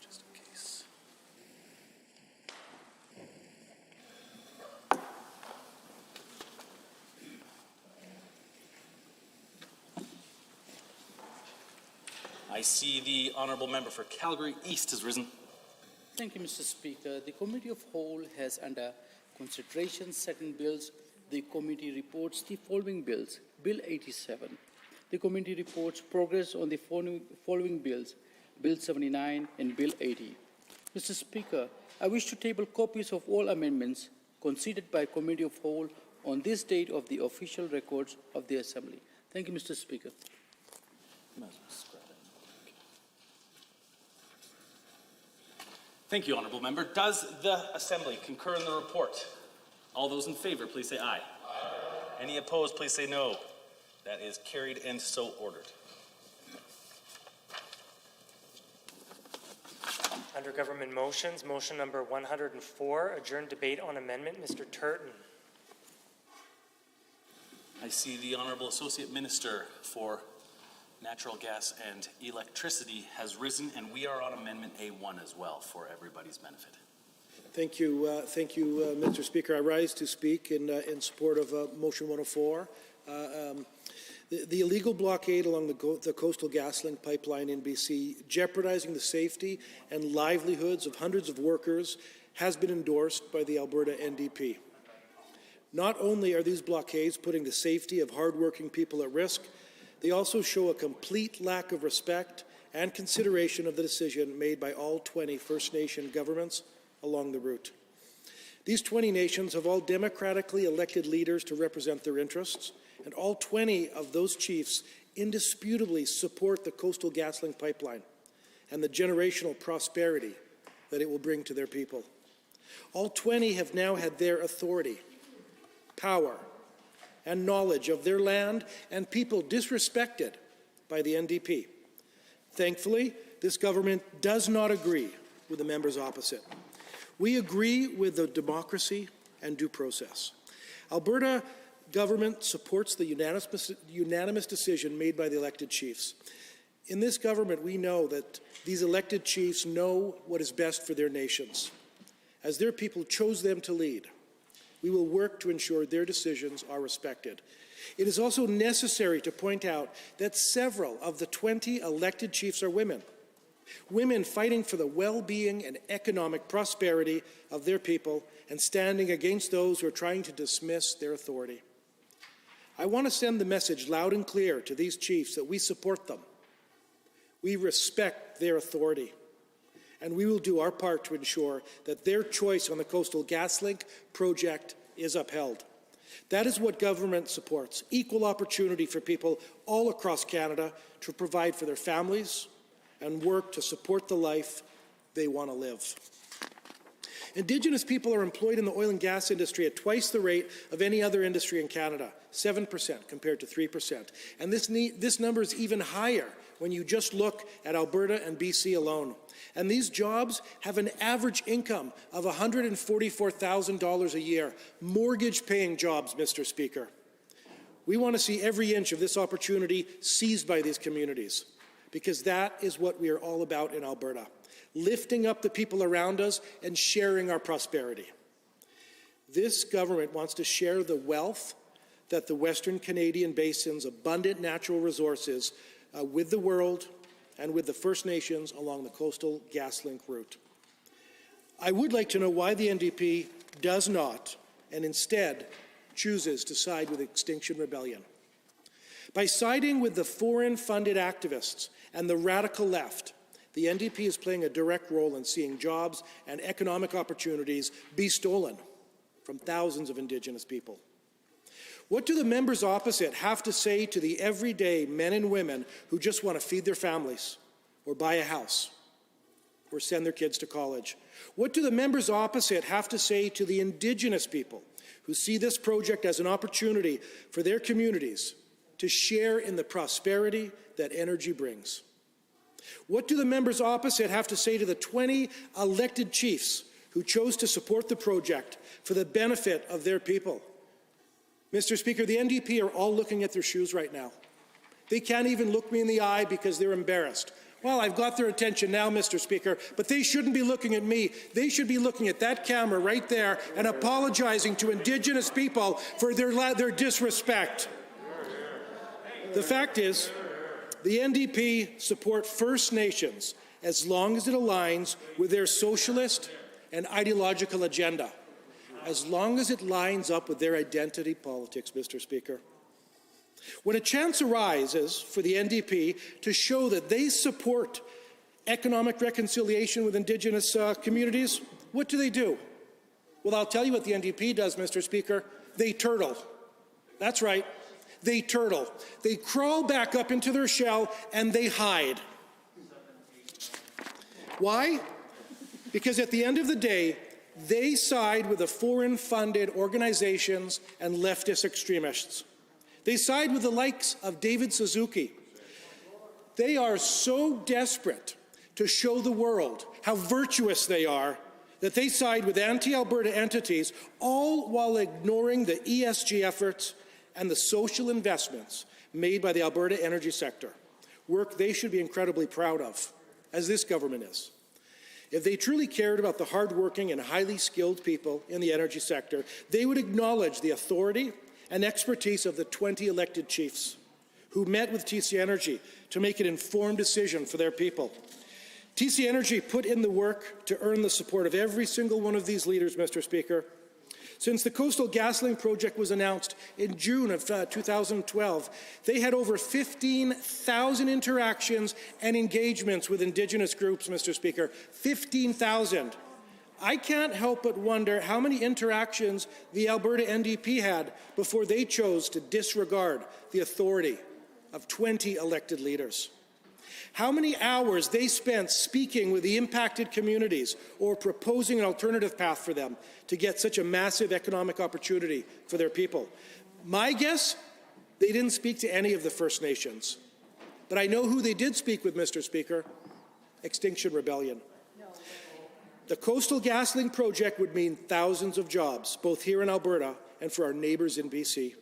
Just in case. I see the honourable member for Calgary East has risen. Thank you, Mr. Speaker. The Committee of Whole has under consideration certain bills. The committee reports the following bills. Bill 87. The committee reports progress on the following bills. Bill 79 and Bill 80. Mr. Speaker, I wish to table copies of all amendments considered by Committee of Whole on this date of the official records of the Assembly. Thank you, Mr. Speaker. Thank you, honourable member. Does the Assembly concur in the report? All those in favour, please say aye. Aye. Any opposed, please say no. That is carried and so ordered. Under government motions, motion number 104, adjourn debate on amendment. Mr. Turton. I see the Honourable Associate Minister for Natural Gas and Electricity has risen, and we are on Amendment A1 as well for everybody's benefit. Thank you, Mr. Speaker. I rise to speak in support of Motion 104. The illegal blockade along the Coastal GasLink pipeline in BC, jeopardizing the safety and livelihoods of hundreds of workers, has been endorsed by the Alberta NDP. Not only are these blockades putting the safety of hardworking people at risk, they also show a complete lack of respect and consideration of the decision made by all 20 First Nation governments along the route. These 20 nations have all democratically elected leaders to represent their interests, and all 20 of those chiefs indisputably support the Coastal GasLink pipeline and the generational prosperity that it will bring to their people. All 20 have now had their authority, power, and knowledge of their land and people disrespected by the NDP. Thankfully, this government does not agree with the members opposite. We agree with the democracy and due process. Alberta government supports the unanimous decision made by the elected chiefs. In this government, we know that these elected chiefs know what is best for their nations. As their people chose them to lead, we will work to ensure their decisions are respected. It is also necessary to point out that several of the 20 elected chiefs are women. Women fighting for the well-being and economic prosperity of their people and standing against those who are trying to dismiss their authority. I want to send the message loud and clear to these chiefs that we support them. We respect their authority, and we will do our part to ensure that their choice on the Coastal GasLink project is upheld. That is what government supports, equal opportunity for people all across Canada to provide for their families and work to support the life they want to live. Indigenous people are employed in the oil and gas industry at twice the rate of any other industry in Canada, 7% compared to 3%. And this number is even higher when you just look at Alberta and BC alone. And these jobs have an average income of $144,000 a year, mortgage-paying jobs, Mr. Speaker. We want to see every inch of this opportunity seized by these communities, because that is what we are all about in Alberta, lifting up the people around us and sharing our prosperity. This government wants to share the wealth that the Western Canadian Basin's abundant natural resources with the world and with the First Nations along the Coastal GasLink route. I would like to know why the NDP does not, and instead chooses to side with Extinction Rebellion. By siding with the foreign-funded activists and the radical left, the NDP is playing a direct role in seeing jobs and economic opportunities be stolen from thousands of Indigenous people. What do the members opposite have to say to the everyday men and women who just want to feed their families or buy a house or send their kids to college? What do the members opposite have to say to the Indigenous people who see this project as an opportunity for their communities to share in the prosperity that energy brings? What do the members opposite have to say to the 20 elected chiefs who chose to support the project for the benefit of their people? Mr. Speaker, the NDP are all looking at their shoes right now. They can't even look me in the eye because they're embarrassed. Well, I've got their attention now, Mr. Speaker, but they shouldn't be looking at me. They should be looking at that camera right there and apologizing to Indigenous people for their disrespect. The fact is, the NDP support First Nations as long as it aligns with their socialist and ideological agenda, as long as it lines up with their identity politics, Mr. Speaker. When a chance arises for the NDP to show that they support economic reconciliation with Indigenous communities, what do? Well, I'll tell you what the NDP does, Mr. Speaker. They turtle. That's right. They turtle. They crawl back up into their shell and they hide. Why? Because at the end of the day, they side with the foreign-funded organizations and leftist extremists. They side with the likes of David Suzuki. They are so desperate to show the world how virtuous they are that they side with anti-Alberta entities, all while ignoring the ESG efforts and the social investments made by the Alberta energy sector, work they should be incredibly proud of, as this government is. If they truly cared about the hardworking and highly skilled people in the energy sector, they would acknowledge the authority and expertise of the 20 elected chiefs who met with TC Energy to make an informed decision for their people. TC Energy put in the work to earn the support of every single one of these leaders, Mr. Speaker. Since the Coastal GasLink project was announced in June of 2012, they had over 15,000 interactions and engagements with Indigenous groups, Mr. Speaker. 15,000. I can't help but wonder how many interactions the Alberta NDP had before they chose to disregard the authority of 20 elected leaders. How many hours they spent speaking with the impacted communities or proposing an alternative path for them to get such a massive economic opportunity for their people. My guess, they didn't speak to any of the First Nations. But I know who they did speak with, Mr. Speaker. Extinction Rebellion. The Coastal GasLink project would mean thousands of jobs, both here in Alberta and for our neighbours in BC.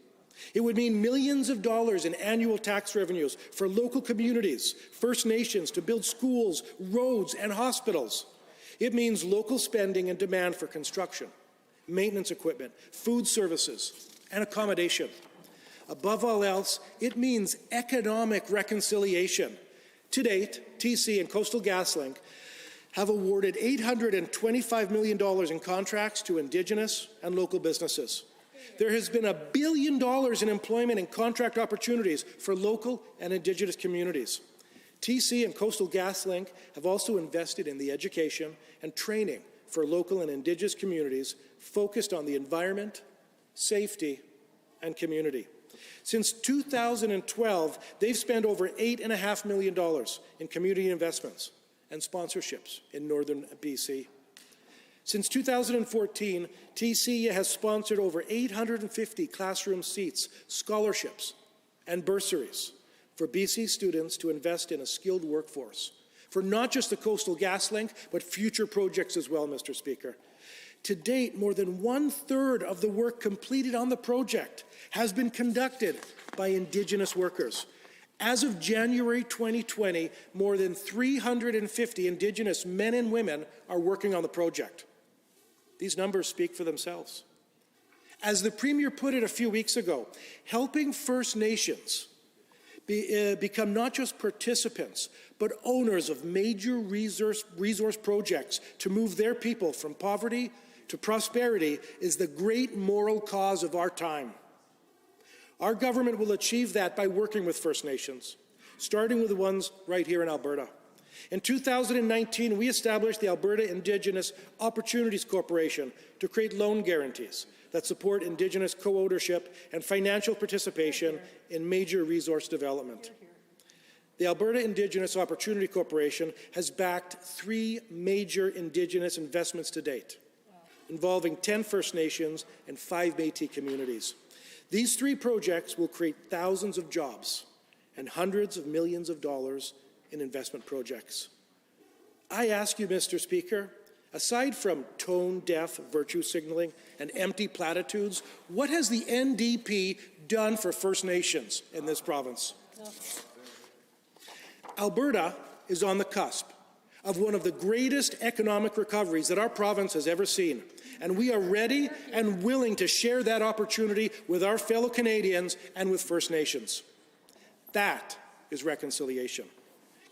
It would mean millions of dollars in annual tax revenues for local communities, First Nations, to build schools, roads, and hospitals. It means local spending and demand for construction, maintenance equipment, food services, and accommodation. Above all else, it means economic reconciliation. To date, TC and Coastal GasLink have awarded $825 million in contracts to Indigenous and local businesses. There has been $1 billion in employment and contract opportunities for local and Indigenous communities. TC and Coastal GasLink have also invested in the education and training for local and Indigenous communities focused on the environment, safety, and community. Since 2012, they've spent over $8.5 million in community investments and sponsorships in northern BC. Since 2014, TC has sponsored over 850 classroom seats, scholarships, and bursaries for BC students to invest in a skilled workforce for not just the Coastal GasLink, but future projects as well, Mr. Speaker. To date, more than 1/3 of the work completed on the project has been conducted by Indigenous workers. As of January 2020, more than 350 Indigenous men and women are working on the project. These numbers speak for themselves. As the Premier put it a few weeks ago, helping First Nations become not just participants, but owners of major resource projects to move their people from poverty to prosperity is the great moral cause of our time. Our government will achieve that by working with First Nations, starting with the ones right here in Alberta. In 2019, we established the Alberta Indigenous Opportunities Corporation to create loan guarantees that support Indigenous co-ownership and financial participation in major resource development. The Alberta Indigenous Opportunity Corporation has backed 3 major Indigenous investments to date, involving 10 First Nations and 5 Métis communities. These 3 projects will create thousands of jobs and hundreds of millions of dollars in investment projects. I ask you, Mr. Speaker, aside from tone-deaf virtue signaling and empty platitudes, what has the NDP done for First Nations in this province? Alberta is on the cusp of one of the greatest economic recoveries that our province has ever seen, and we are ready and willing to share that opportunity with our fellow Canadians and with First Nations. That is reconciliation,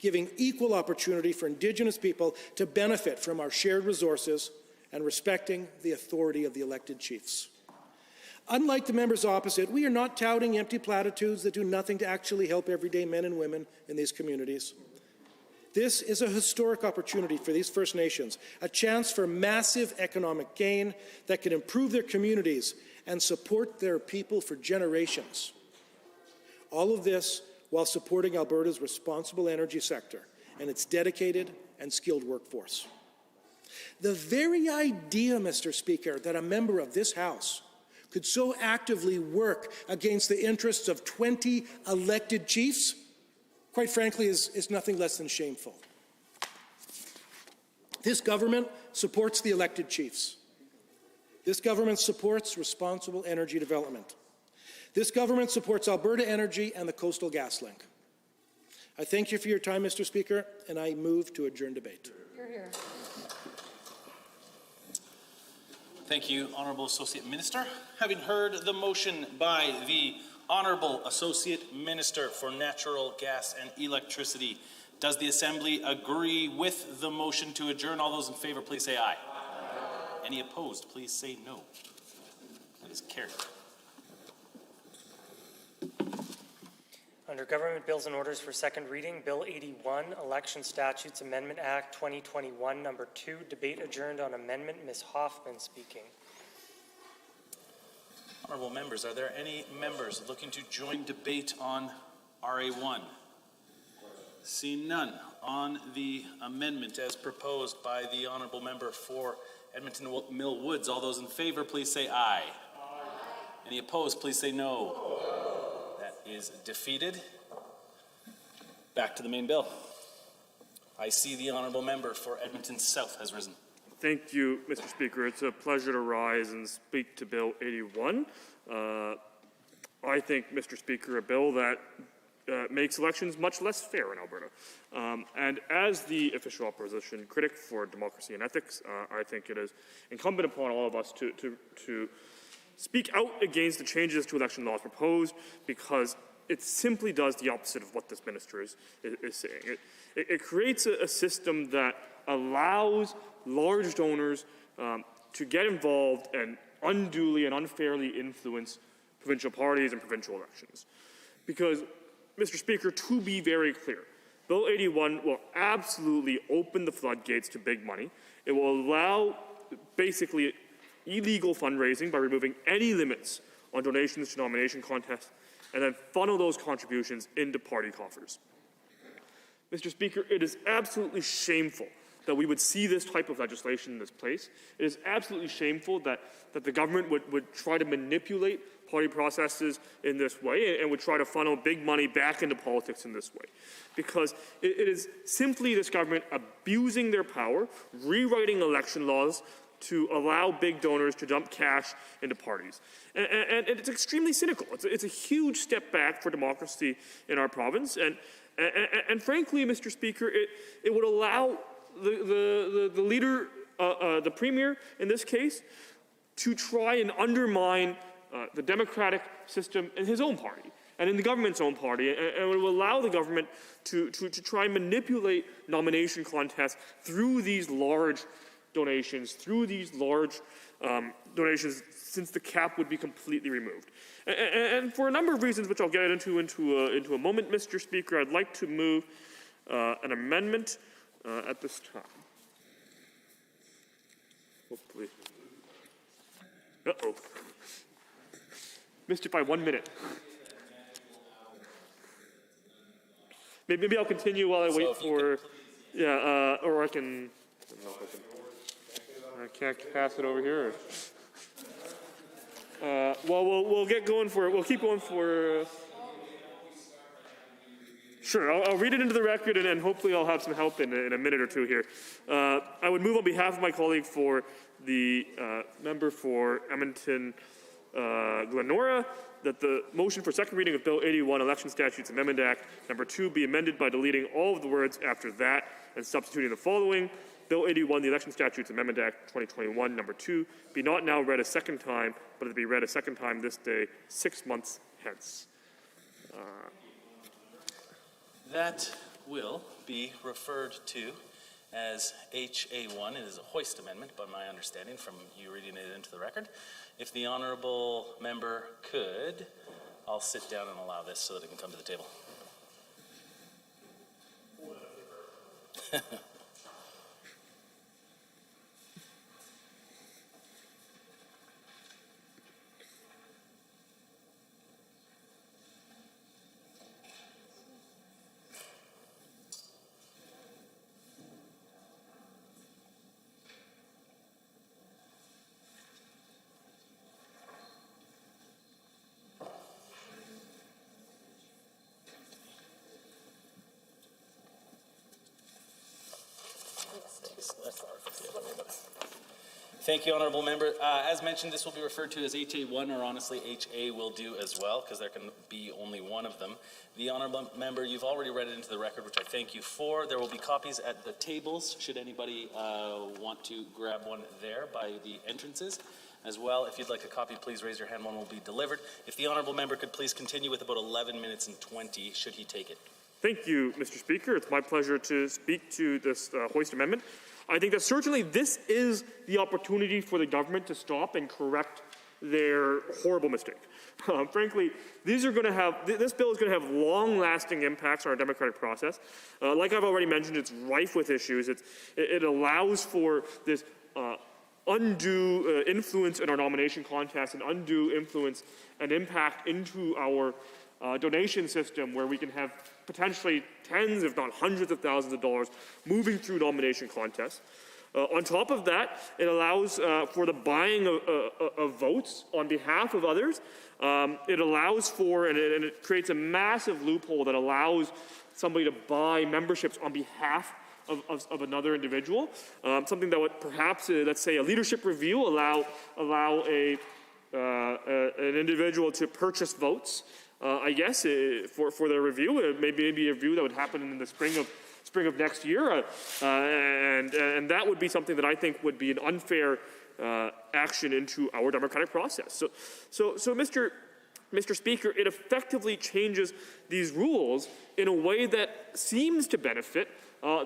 giving equal opportunity for Indigenous people to benefit from our shared resources and respecting the authority of the elected chiefs. Unlike the members opposite, we are not touting empty platitudes that do nothing to actually help everyday men and women in these communities. This is a historic opportunity for these First Nations, a chance for massive economic gain that can improve their communities and support their people for generations. All of this while supporting Alberta's responsible energy sector and its dedicated and skilled workforce. The very idea, Mr. Speaker, that a member of this House could so actively work against the interests of 20 elected chiefs, quite frankly, is nothing less than shameful. This government supports the elected chiefs. This government supports responsible energy development. This government supports Alberta Energy and the Coastal GasLink. I thank you for your time, Mr. Speaker, and I move to adjourn debate. Hear, hear. Thank you, Honourable Associate Minister. Having heard the motion by the Honourable Associate Minister for Natural Gas and Electricity, does the Assembly agree with the motion to adjourn? All those in favour, please say aye. Any opposed, please say no. carried. Under Government Bills and Orders for second reading, Bill 81, Election Statutes Amendment Act 2021, Number 2, debate adjourned on amendment. Ms. Hoffman speaking. Honorable members, are there any members looking to join debate on RA1? Seeing none, on the amendment as proposed by the honorable member for Edmonton Mill Woods, all those in favor, please say aye. Aye. Any opposed, please say no. That is defeated. Back to the main bill. I see the honorable member for Edmonton South has risen. Thank you, Mr. Speaker. It's a pleasure to rise and speak to Bill 81. I think, Mr. Speaker, a bill that makes elections much less fair in Alberta. And as the official opposition critic for democracy and ethics, I think it is incumbent upon all of us to speak out against the changes to election laws proposed, because it simply does the opposite of what this minister is saying. It creates a system that allows large donors to get involved and unduly and unfairly influence provincial parties and provincial elections. Because, Mr. Speaker, to be very clear, Bill 81 will absolutely open the floodgates to big money. It will allow basically illegal fundraising by removing any limits on donations to nomination contests, and then funnel those contributions into party coffers. Mr. Speaker, it is absolutely shameful that we would see this type of legislation in this place. It is absolutely shameful that the government would try to manipulate party processes in this way and would try to funnel big money back into politics in this way. Because it is simply this government abusing their power, rewriting election laws to allow big donors to dump cash into parties. And it's extremely cynical. It's a huge step back for democracy in our province. And frankly, Mr. Speaker, it would allow the leader, the premier in this case, to try and undermine the democratic system in his own party and in the government's own party, and it will allow the government to try and manipulate nomination contests through these large donations, since the cap would be completely removed. And for a number of reasons, which I'll get into a moment, Mr. Speaker, I'd like to move an amendment at this time. Hopefully. Uh-oh. Missed it by 1 minute. Maybe I'll continue while I wait for... Yeah, or I can... I can't pass it over here. Well, we'll get going for it. We'll keep going for... Sure, I'll read it into the record, and hopefully I'll have some help in a minute or two here. I would move on behalf of my colleague for the member for Edmonton Glenora that the motion for second reading of Bill 81, Election Statutes Amendment Act, number 2, be amended by deleting all of the words after that and substituting the following. Bill 81, the Election Statutes Amendment Act 2021, number 2, be not now read a second time, but to be read a second time this day, 6 months hence. That will be referred to as HA1. It is a hoist amendment, by my understanding from you reading it into the record. If the honourable member could, I'll sit down and allow this so that it can come to the table. Thank you, honourable member. As mentioned, this will be referred to as HA1, or honestly HA will do as well, because there can be only one of them. The honourable member, you've already read it into the record, which I thank you for. There will be copies at the tables, should anybody want to grab one there by the entrances. As well, if you'd like a copy, please raise your hand, one will be delivered. If the honourable member could please continue with about 11 minutes and 20, should he take it. Thank you, Mr. Speaker. It's my pleasure to speak to this hoist amendment. I think that certainly this is the opportunity for the government to stop and correct their horrible mistake. Frankly, this bill is going to have long-lasting impacts on our democratic process. Like I've already mentioned, it's rife with issues. It allows for this undue influence in our nomination contest and undue influence and impact into our donation system, where we can have potentially tens, if not hundreds of thousands of dollars moving through nomination contests. On top of that, it allows for the buying of votes on behalf of others. It allows for, and it creates a massive loophole that allows somebody to buy memberships on behalf of another individual. Something that would perhaps, let's say, a leadership review allow an individual to purchase votes. I guess for their review, maybe a review that would happen in the spring of next year, and that would be something that I think would be an unfair action into our democratic process. So Mr. Speaker, it effectively changes these rules in a way that seems to benefit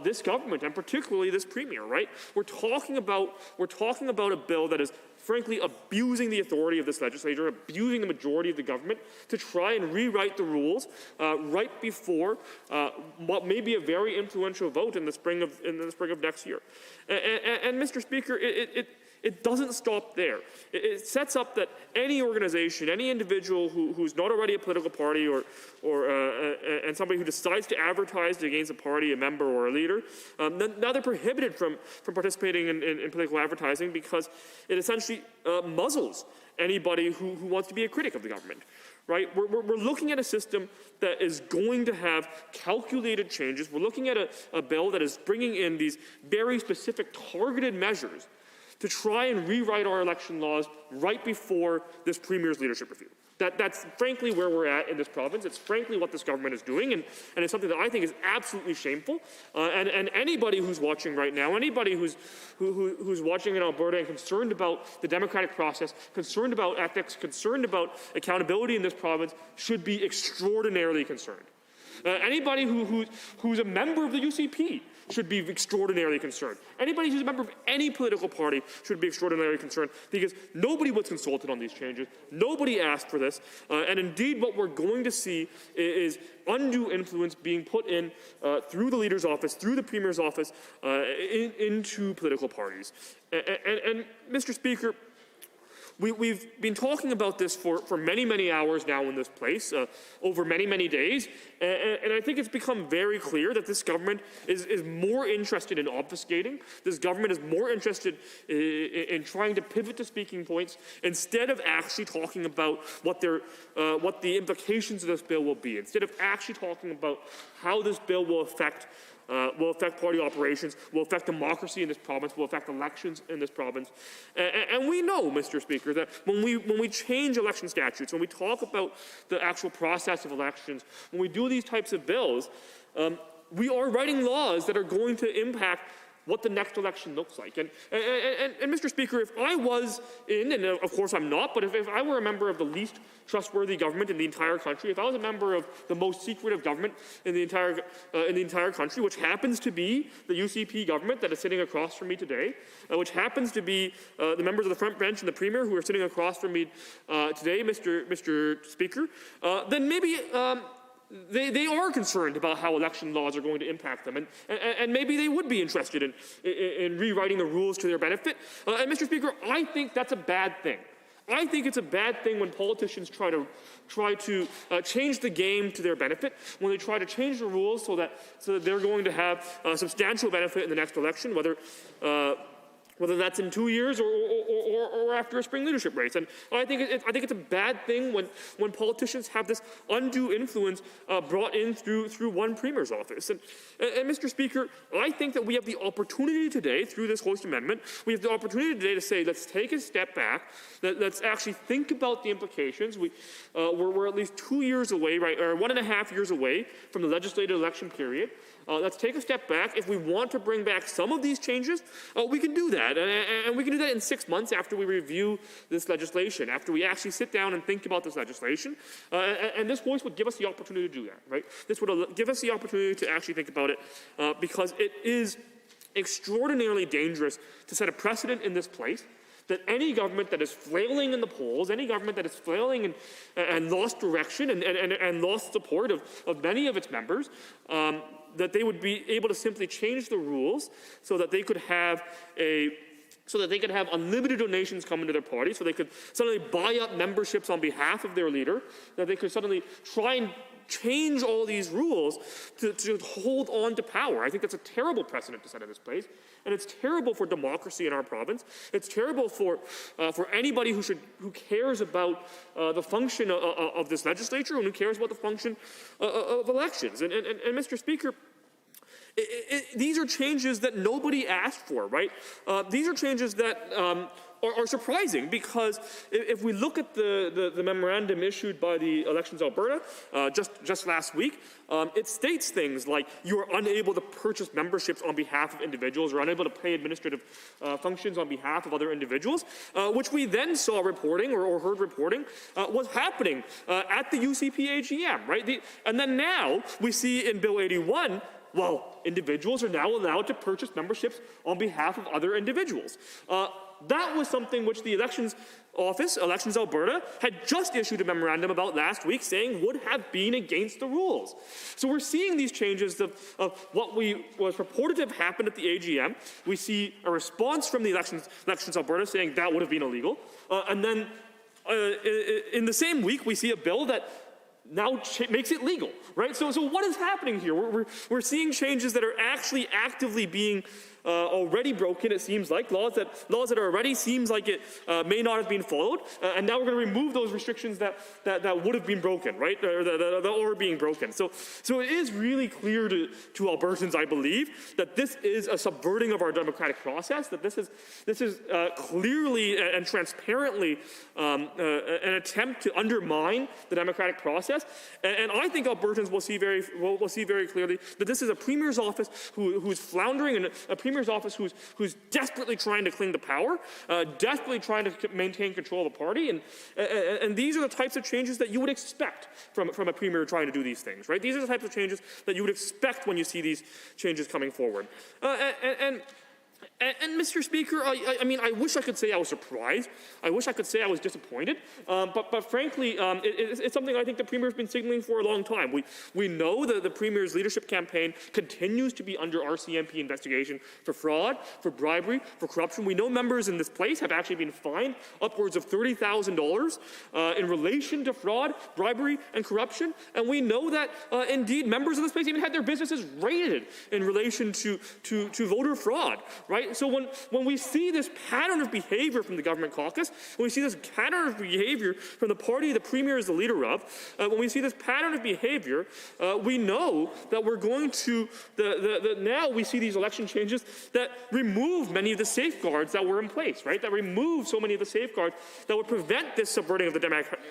this government, and particularly this premier. Right? We're talking about a bill that is frankly abusing the authority of this legislature, abusing the majority of the government to try and rewrite the rules right before what may be a very influential vote in the spring of next year. And Mr. Speaker, it doesn't stop there. It sets up that any organization, any individual who's not already a political party and somebody who decides to advertise against a party, a member, or a leader, now they're prohibited from participating in political advertising, because it essentially muzzles anybody who wants to be a critic of the government. Right? We're looking at a system that is going to have calculated changes. We're looking at a bill that is bringing in these very specific targeted measures to try and rewrite our election laws right before this premier's leadership review. That's frankly where we're at in this province. It's frankly what this government is doing, and it's something that I think is absolutely shameful. And anybody who's watching right now, anybody who's watching in Alberta and concerned about the democratic process, concerned about ethics, concerned about accountability in this province, should be extraordinarily concerned. Anybody who's a member of the UCP should be extraordinarily concerned. Anybody who's a member of any political party should be extraordinarily concerned, because nobody was consulted on these changes. Nobody asked for this. And indeed, what we're going to see is undue influence being put in through the leader's office, through the premier's office, into political parties. And Mr. Speaker, we've been talking about this for many, many hours now in this place, over many, many days, and I think it's become very clear that this government is more interested in obfuscating. This government is more interested in trying to pivot to speaking points instead of actually talking about what the implications of this bill will be, instead of actually talking about how this bill will affect party operations, will affect democracy in this province, will affect elections in this province. And we know, Mr. Speaker, that when we change election statutes, when we talk about the actual process of elections, when we do these types of bills, we are writing laws that are going to impact what the next election looks like. And Mr. Speaker, if I was in, and of course I'm not, but if I were a member of the least trustworthy government in the entire country, if I was a member of the most secretive government in the entire country, which happens to be the UCP government that is sitting across from me today, which happens to be the members of the front bench and the premier who are sitting across from me today, Mr. Speaker, then maybe they are concerned about how election laws are going to impact them, and maybe they would be interested in rewriting the rules to their benefit. And Mr. Speaker, I think that's a bad thing. I think it's a bad thing when politicians try to change the game to their benefit, when they try to change the rules so that they're going to have a substantial benefit in the next election, whether that's in 2 years or after a spring leadership race. And I think it's a bad thing when politicians have this undue influence brought in through one premier's office. And Mr. Speaker, I think that we have the opportunity today, through this host amendment, we have the opportunity today to say, let's take a step back, let's actually think about the implications. We're at least 2 years away, right, or 1.5 years away from the legislative election period. Let's take a step back. If we want to bring back some of these changes, we can do that. And we can do that in 6 months after we review this legislation, after we actually sit down and think about this legislation. And this voice would give us the opportunity to do that, right? This would give us the opportunity to actually think about it, because it is extraordinarily dangerous to set a precedent in this place that any government that is flailing in the polls, any government that is flailing and lost direction and lost support of many of its members, that they would be able to simply change the rules so that they could have unlimited donations come into their party, so they could suddenly buy up memberships on behalf of their leader, that they could suddenly try and change all these rules to hold on to power. I think that's a terrible precedent to set in this place, and it's terrible for democracy in our province. It's terrible for anybody who cares about the function of this legislature and who cares about the function of elections. And Mr. Speaker, these are changes that nobody asked for, right? These are changes that are surprising, because if we look at the memorandum issued by the Elections Alberta just last week, it states things like you are unable to purchase memberships on behalf of individuals or unable to pay administrative functions on behalf of other individuals, which we then saw reporting or heard reporting was happening at the UCP AGM, right? And then now we see in Bill 81, well, individuals are now allowed to purchase memberships on behalf of other individuals. That was something which the Elections Office, Elections Alberta, had just issued a memorandum about last week, saying would have been against the rules. So we're seeing these changes of what was purported to have happened at the AGM. We see a response from the Elections Alberta saying that would have been illegal. And then in the same week, we see a bill that now makes it legal, right? So what is happening here? We're seeing changes that are actually actively being already broken, it seems like, laws that are already seems like it may not have been followed, and now we're going to remove those restrictions that would have been broken, right, or that are being broken. So it is really clear to Albertans, I believe, that this is a subverting of our democratic process, that this is clearly and transparently an attempt to undermine the democratic process, and I think Albertans will see very clearly that this is a premier's office who's floundering, and a premier's office who's desperately trying to cling to power, desperately trying to maintain control of the party, and these are the types of changes that you would expect from a premier trying to do these things, right? These are the types of changes that you would expect when you see these changes coming forward. And Mr. Speaker, I mean, I wish I could say I was surprised. I wish I could say I was disappointed. But frankly, it's something I think the Premier has been signaling for a long time. We know that the Premier's leadership campaign continues to be under RCMP investigation for fraud, for bribery, for corruption. We know members in this place have actually been fined upwards of $30,000 in relation to fraud, bribery, and corruption. And we know that, indeed, members of this place even had their businesses raided in relation to voter fraud, right? So when we see this pattern of behavior from the government caucus, when we see this pattern of behavior from the party the Premier is the leader of, when we see this pattern of behavior, we know that we're going to, now we see these election changes that remove many of the safeguards that were in place, right? That remove so many of the safeguards that would prevent this subverting of the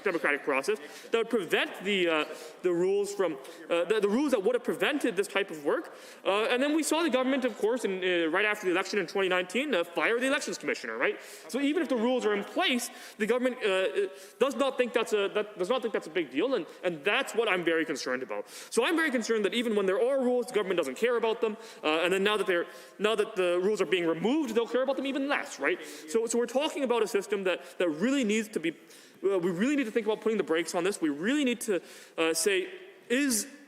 democratic process, that would prevent the rules from, the rules that would have prevented this type of work. And then we saw the government, of course, right after the election in 2019, fire the elections commissioner, right? So even if the rules are in place, the government does not think that's a big deal, and that's what I'm very concerned about. So I'm very concerned that even when there are rules, the government doesn't care about them, and then now that the rules are being removed, they'll care about them even less, right? So we're talking about a system that really needs to be. We really need to think about putting the brakes on this. We really need to say,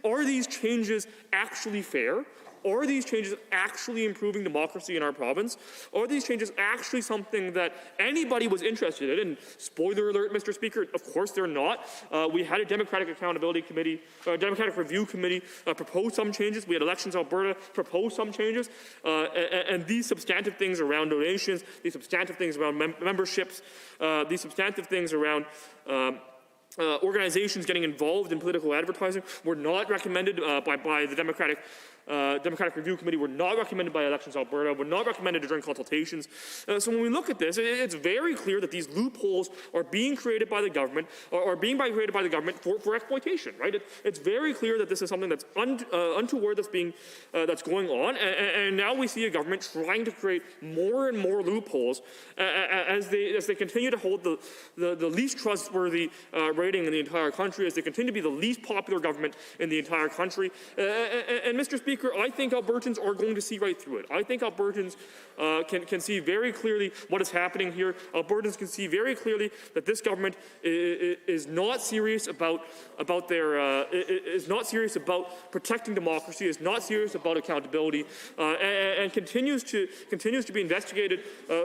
are these changes actually fair? Are these changes actually improving democracy in our province? Are these changes actually something that anybody was interested in? And spoiler alert, Mr. Speaker, of course they're not. We had a Democratic Accountability Committee, Democratic Review Committee propose some changes. We had Elections Alberta propose some changes. And these substantive things around donations, these substantive things around memberships, these substantive things around organizations getting involved in political advertising were not recommended by the Democratic Review Committee, were not recommended by Elections Alberta, were not recommended during consultations. So when we look at this, it's very clear that these loopholes are being created by the government, or being created by the government for exploitation, right? It's very clear that this is something that's untoward that's going on, and now we see a government trying to create more and more loopholes as they continue to hold the least trustworthy rating in the entire country, as they continue to be the least popular government in the entire country. And Mr. Speaker, Speaker, I think Albertans are going to see right through it. I think Albertans can see very clearly what is happening here. Albertans can see very clearly that this government is not serious about protecting democracy, is not serious about accountability, and continues to be investigated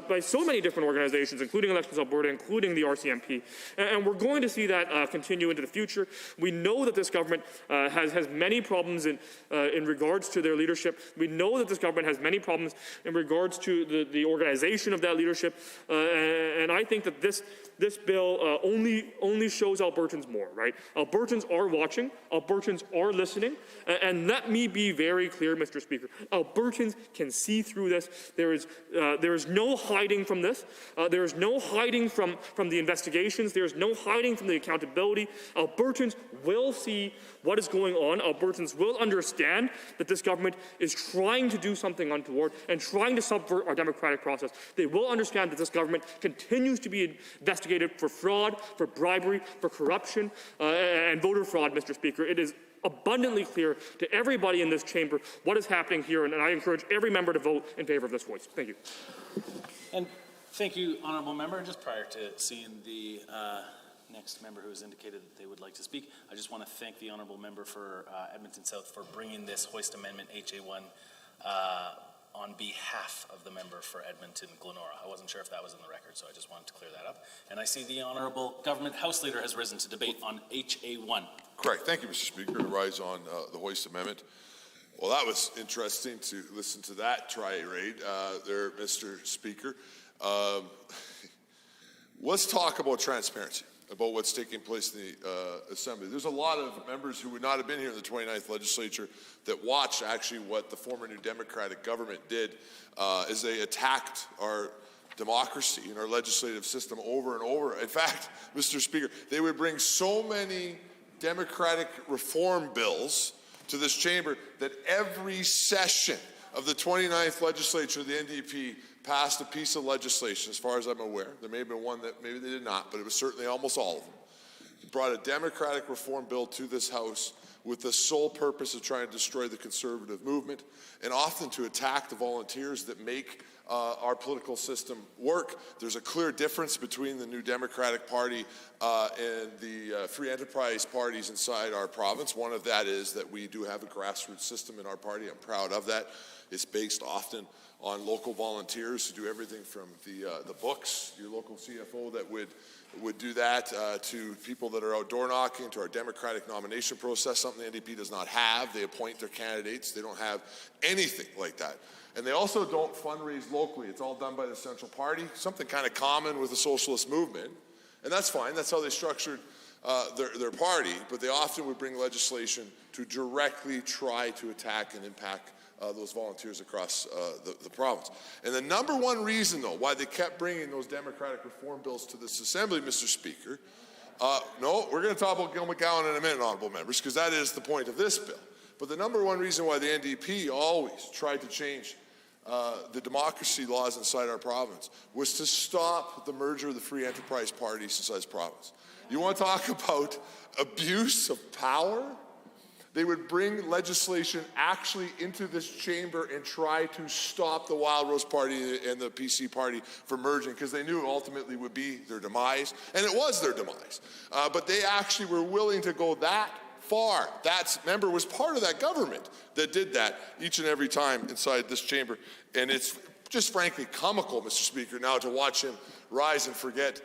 by so many different organizations, including Elections Alberta, including the RCMP. And we're going to see that continue into the future. We know that this government has many problems in regards to their leadership. We know that this government has many problems in regards to the organization of that leadership. And I think that this bill only shows Albertans more, right? Albertans are watching, Albertans are listening, and let me be very clear, Mr. Speaker. Albertans can see through this. There is no hiding from this. There is no hiding from the investigations. There is no hiding from the accountability. Albertans will see what is going on. Albertans will understand that this government is trying to do something untoward and trying to subvert our democratic process. They will understand that this government continues to be investigated for fraud, for bribery, for corruption, and voter fraud, Mr. Speaker. It is abundantly clear to everybody in this chamber what is happening here, and I encourage every member to vote in favor of this voice. Thank you. And thank you, honourable member. Just prior to seeing the next member who has indicated that they would like to speak, I just want to thank the honourable member for Edmonton South for bringing this Hoist Amendment HA1 on behalf of the member for Edmonton Glenora. I wasn't sure if that was in the record, so I just wanted to clear that up. And I see the honourable government House Leader has risen to debate on HA1. Correct. Thank you, Mr. Speaker, to rise on the Hoist Amendment. Well, that was interesting to listen to that tirade there, Mr. Speaker. Let's talk about transparency, about what's taking place in the Assembly. There's a lot of members who would not have been here in the 29th legislature that watched actually what the former New Democratic government did as they attacked our democracy and our legislative system over and over. In fact, Mr. Speaker, they would bring so many democratic reform bills to this chamber that every session of the 29th legislature, the NDP passed a piece of legislation, as far as I'm aware. There may have been one that maybe they did not, but it was certainly almost all of them. It brought a democratic reform bill to this House with the sole purpose of trying to destroy the Conservative movement and often to attack the volunteers that make our political system work. There's a clear difference between the New Democratic Party and the free enterprise parties inside our province. One of that is that we do have a grassroots system in our party. I'm proud of that. It's based often on local volunteers who do everything from the books, your local CFO that would do that, to people that are out door knocking, to our democratic nomination process, something the NDP does not have. They appoint their candidates. They don't have anything like that. And they also don't fundraise locally. It's all done by the central party, something kind of common with the socialist movement. And that's fine. That's how they structured their party. But they often would bring legislation to directly try to attack and impact those volunteers across the province. And the number one reason, though, why they kept bringing those democratic reform bills to this Assembly, Mr. Speaker, no, we're going to talk about Gil McGowan in a minute, honourable members, because that is the point of this bill. But the number one reason why the NDP always tried to change the democracy laws inside our province was to stop the merger of the free enterprise parties inside this province. You want to talk about abuse of power? They would bring legislation actually into this chamber and try to stop the Wild Rose Party and the PC Party from merging because they knew it ultimately would be their demise, and it was their demise. But they actually were willing to go that far. That member was part of that government that did that each and every time inside this chamber. And it's just frankly comical, Mr. Speaker, now to watch him rise and forget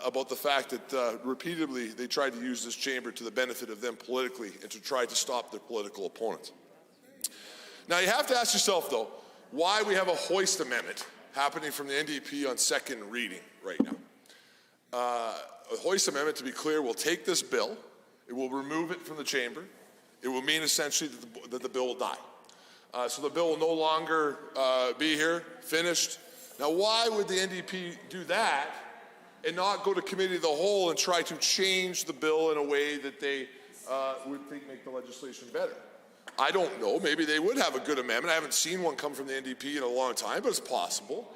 about the fact that repeatedly they tried to use this chamber to the benefit of them politically and to try to stop their political opponents. Now you have to ask yourself, though, why we have a Hoist Amendment happening from the NDP on second reading right now. A Hoist Amendment, to be clear, will take this bill, it will remove it from the chamber, it will mean essentially that the bill will die. So the bill will no longer be here, finished. Now why would the NDP do that and not go to committee of the whole and try to change the bill in a way that they would think make the legislation better? I don't know. Maybe they would have a good amendment. I haven't seen one come from the NDP in a long time, but it's possible.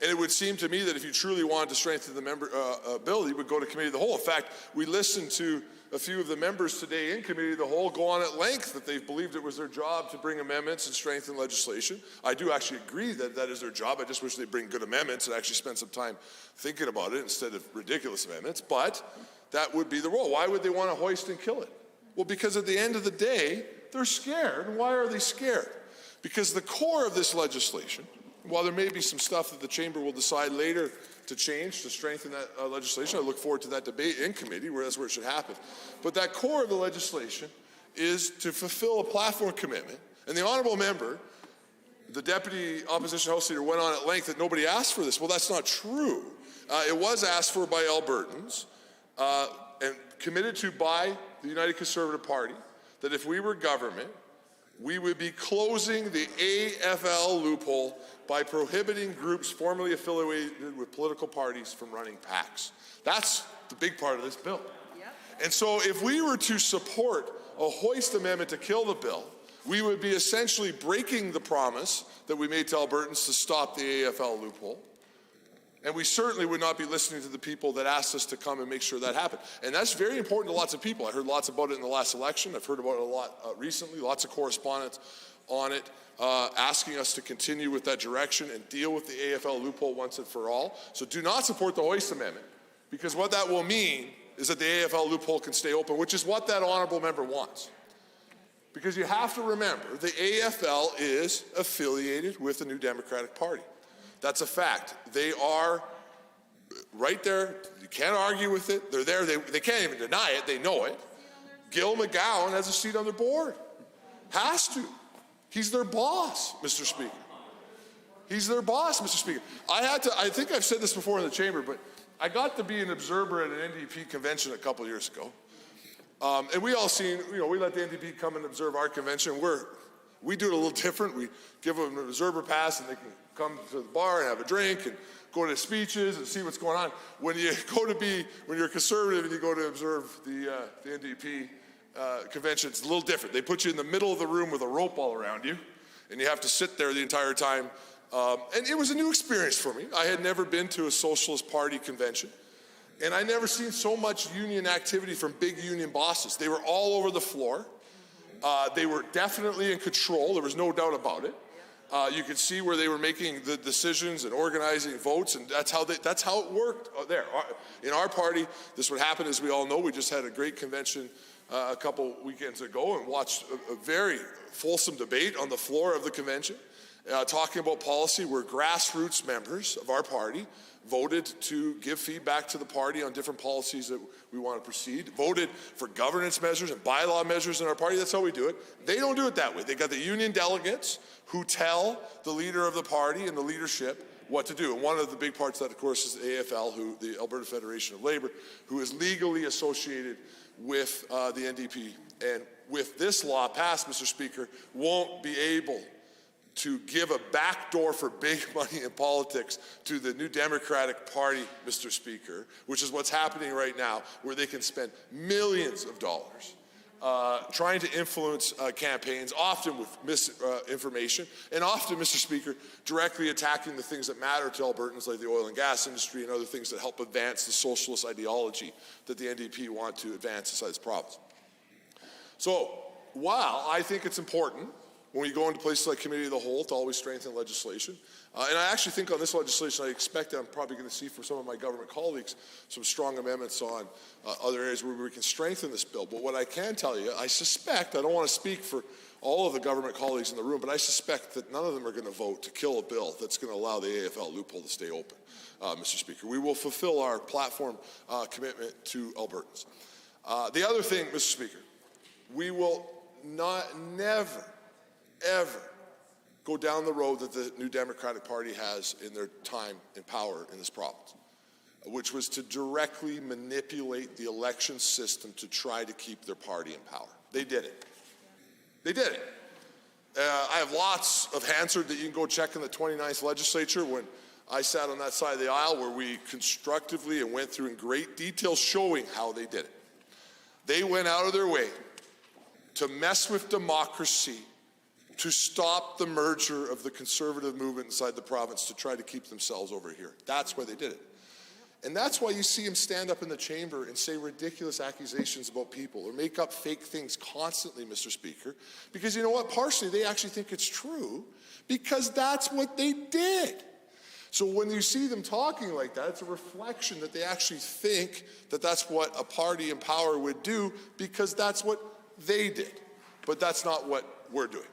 And it would seem to me that if you truly wanted to strengthen the bill, you would go to committee of the whole. In fact, we listened to a few of the members today in committee of the whole go on at length that they've believed it was their job to bring amendments and strengthen legislation. I do actually agree that that is their job. I just wish they'd bring good amendments and actually spend some time thinking about it instead of ridiculous amendments. But that would be the role. Why would they want to hoist and kill it? Well, because at the end of the day, they're scared. And why are they scared? Because the core of this legislation, while there may be some stuff that the chamber will decide later to change, to strengthen that legislation, I look forward to that debate in committee, where that's where it should happen. But that core of the legislation is to fulfill a platform commitment. And the honourable member, the deputy opposition house leader, went on at length that nobody asked for this. Well, that's not true. It was asked for by Albertans and committed to by the United Conservative Party, that if we were government, we would be closing the AFL loophole by prohibiting groups formerly affiliated with political parties from running PACs. That's the big part of this bill. Yep. And so if we were to support a hoist amendment to kill the bill, we would be essentially breaking the promise that we made to Albertans to stop the AFL loophole. And we certainly would not be listening to the people that asked us to come and make sure that happened. And that's very important to lots of people. I heard lots about it in the last election. I've heard about it a lot recently, lots of correspondence on it, asking us to continue with that direction and deal with the AFL loophole once and for all. So do not support the hoist amendment, because what that will mean is that the AFL loophole can stay open, which is what that honourable member wants. Because you have to remember, the AFL is affiliated with the New Democratic Party. That's a fact. They are right there. You can't argue with it. They're there. They can't even deny it. They know it. Gil McGowan has a seat on their board. Has to. He's their boss, Mr. Speaker. He's their boss, Mr. Speaker. I think I've said this before in the chamber, but I got to be an observer at an NDP convention a couple of years ago. And we all seen, we let the NDP come and observe our convention. We do it a little different. We give them an observer pass and they can come to the bar and have a drink and go to speeches and see what's going on. When you're a conservative and you go to observe the NDP convention, it's a little different. They put you in the middle of the room with a rope all around you, and you have to sit there the entire time. And it was a new experience for me. I had never been to a Socialist Party convention, and I never seen so much union activity from big union bosses. They were all over the floor. They were definitely in control. There was no doubt about it. You could see where they were making the decisions and organizing votes, and that's how it worked there. In our party, this would happen, as we all know. We just had a great convention a couple weekends ago and watched a very fulsome debate on the floor of the convention, talking about policy, where grassroots members of our party voted to give feedback to the party on different policies that we want to proceed, voted for governance measures and bylaw measures in our party. That's how we do it. They don't do it that way. They got the union delegates who tell the leader of the party and the leadership what to do. And one of the big parts of that, of course, is the AFL, the Alberta Federation of Labour, who is legally associated with the NDP. And with this law passed, Mr. Speaker, won't be able to give a backdoor for big money in politics to the New Democratic Party, Mr. Speaker, which is what's happening right now, where they can spend millions of dollars trying to influence campaigns, often with misinformation, and often, Mr. Speaker, directly attacking the things that matter to Albertans, like the oil and gas industry and other things that help advance the socialist ideology that the NDP want to advance inside this province. So, while I think it's important when we go into places like Committee of the Whole to always strengthen legislation, and I actually think on this legislation, I expect that I'm probably going to see from some of my government colleagues some strong amendments on other areas where we can strengthen this bill. But what I can tell you, I suspect, I don't want to speak for all of the government colleagues in the room, but I suspect that none of them are going to vote to kill a bill that's going to allow the AFL loophole to stay open, Mr. Speaker. We will fulfill our platform commitment to Albertans. The other thing, Mr. Speaker, we will never, ever go down the road that the New Democratic Party has in their time in power in this province, which was to directly manipulate the election system to try to keep their party in power. They did it. They did it. I have lots of Hansard that you can go check in the 29th legislature when I sat on that side of the aisle, where we constructively and went through in great detail showing how they did it. They went out of their way to mess with democracy, to stop the merger of the Conservative movement inside the province, to try to keep themselves over here. That's why they did it. And that's why you see him stand up in the chamber and say ridiculous accusations about people or make up fake things constantly, Mr. Speaker. Because you know what? Partially, they actually think it's true because that's what they did. So when you see them talking like that, it's a reflection that they actually think that that's what a party in power would do because that's what they did. But that's not what we're doing.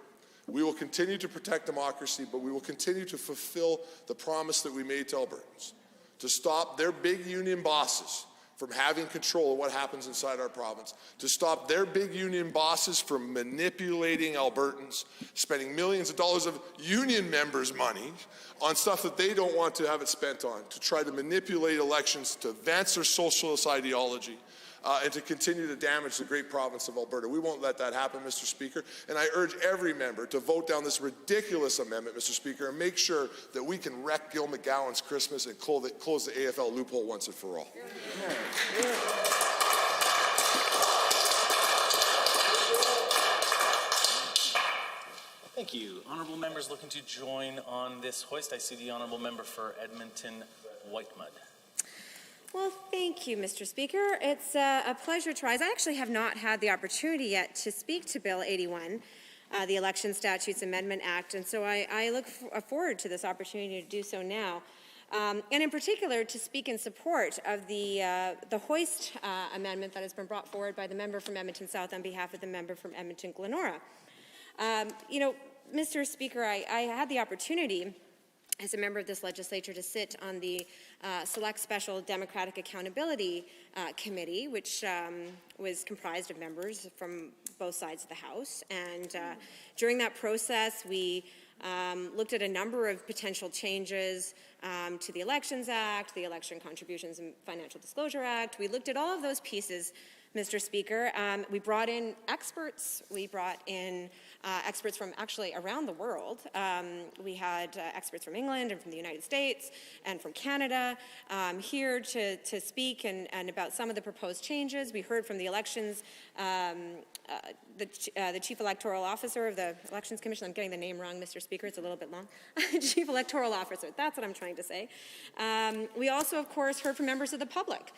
We will continue to protect democracy, but we will continue to fulfill the promise that we made to Albertans, to stop their big union bosses from having control of what happens inside our province, to stop their big union bosses from manipulating Albertans, spending millions of dollars of union members' money on stuff that they don't want to have it spent on, to try to manipulate elections, to advance their socialist ideology, and to continue to damage the great province of Alberta. We won't let that happen, Mr. Speaker, and I urge every member to vote down this ridiculous amendment, Mr. Speaker, and make sure that we can wreck Gil McGowan's Christmas and close the AFL loophole once and for all. Thank you. Honourable members looking to join on this hoist. I see the Honourable Member for Edmonton Whitemud. Well, thank you, Mr. Speaker. It's a pleasure to rise. I actually have not had the opportunity yet to speak to Bill 81, the Election Statutes Amendment Act, and so I look forward to this opportunity to do so now. And in particular, to speak in support of the hoist amendment that has been brought forward by the member from Edmonton South on behalf of the member from Edmonton Glenora. You know, Mr. Speaker, I had the opportunity as a member of this legislature to sit on the Select Special Democratic Accountability Committee, which was comprised of members from both sides of the House. And during that process, we looked at a number of potential changes to the Elections Act, the Election Contributions and Financial Disclosure Act. We looked at all of those pieces, Mr. Speaker. We brought in experts. We brought in experts from actually around the world. We had experts from England and from the United States and from Canada here to speak and about some of the proposed changes. We heard from the elections, the Chief Electoral Officer of the Elections Commission. I'm getting the name wrong, Mr. Speaker. It's a little bit long. Chief Electoral Officer. That's what I'm trying to say. We also, of course, heard from members of the public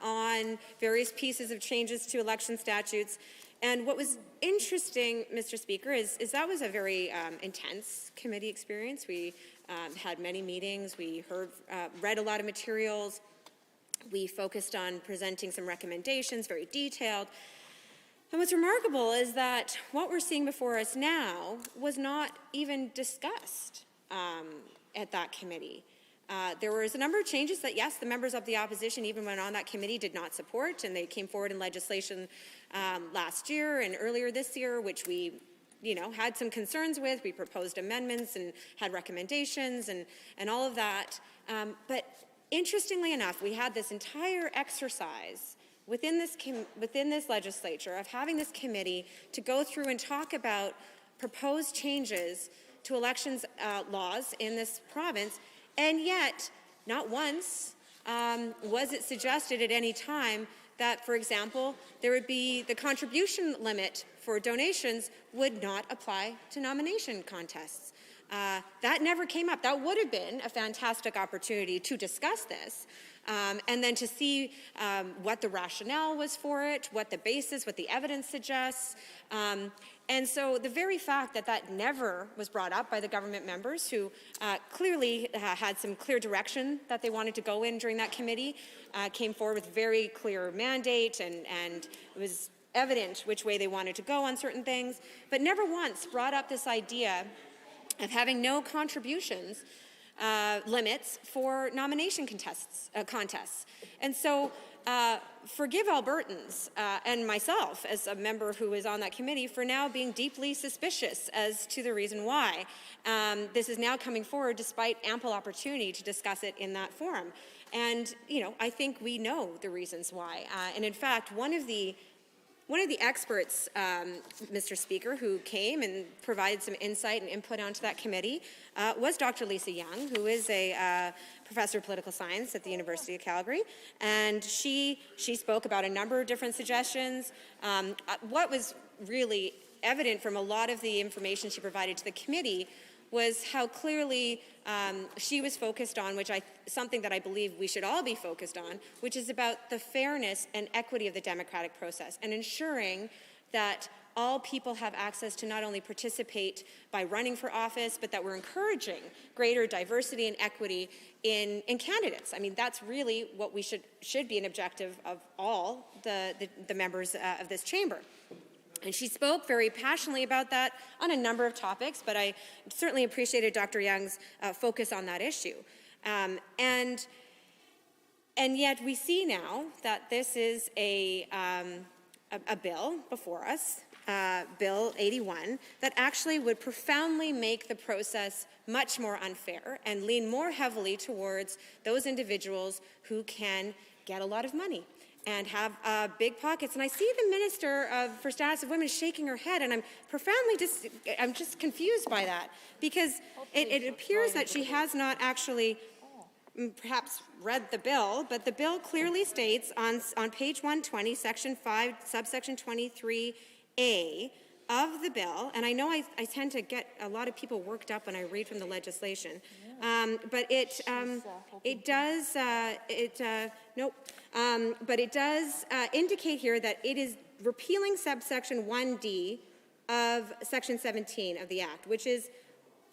on various pieces of changes to election statutes. And what was interesting, Mr. Speaker, is that was a very intense committee experience. We had many meetings. We read a lot of materials. We focused on presenting some recommendations, very detailed. And what's remarkable is that what we're seeing before us now was not even discussed at that committee. There was a number of changes that, yes, the members of the opposition, even when on that committee, did not support, and they came forward in legislation last year and earlier this year, which we, had some concerns with. We proposed amendments and had recommendations and all of that. But interestingly enough, we had this entire exercise within this legislature of having this committee to go through and talk about proposed changes to elections laws in this province. And yet, not once was it suggested at any time that, for example, there would be the contribution limit for donations would not apply to nomination contests. That never came up. That would have been a fantastic opportunity to discuss this and then to see what the rationale was for it, what the basis, what the evidence suggests. And so the very fact that that never was brought up by the government members who clearly had some clear direction that they wanted to go in during that committee, came forward with very clear mandate and it was evident which way they wanted to go on certain things, but never once brought up this idea of having no contributions limits for nomination contests. And so forgive Albertans and myself as a member who was on that committee for now being deeply suspicious as to the reason why this is now coming forward despite ample opportunity to discuss it in that forum. And, I think we know the reasons why. And in fact, one of the experts, Mr. Speaker, who came and provided some insight and input onto that committee was Dr. Lisa Young, who is a professor of political science at the University of Calgary. And she spoke about a number of different suggestions. What was really evident from a lot of the information she provided to the committee was how clearly she was focused on, something that I believe we should all be focused on, which is about the fairness and equity of the democratic process and ensuring that all people have access to not only participate by running for office, but that we're encouraging greater diversity and equity in candidates. I mean, that's really what we should be an objective of all the members of this chamber. And she spoke very passionately about that on a number of topics, but I certainly appreciated Dr. Young's focus on that issue. And yet we see now that this is a bill before us, Bill 81, that actually would profoundly make the process much more unfair and lean more heavily towards those individuals who can get a lot of money and have big pockets. And I see the Minister for Status of Women shaking her head, and I'm just confused by that, because it appears that she has not actually perhaps read the bill, but the bill clearly states on page 120, section 5, subsection 23A of the bill, and I know I tend to get a lot of people worked up when I read from the legislation, but it does indicate here that it is repealing subsection 1D of section 17 of the Act, which is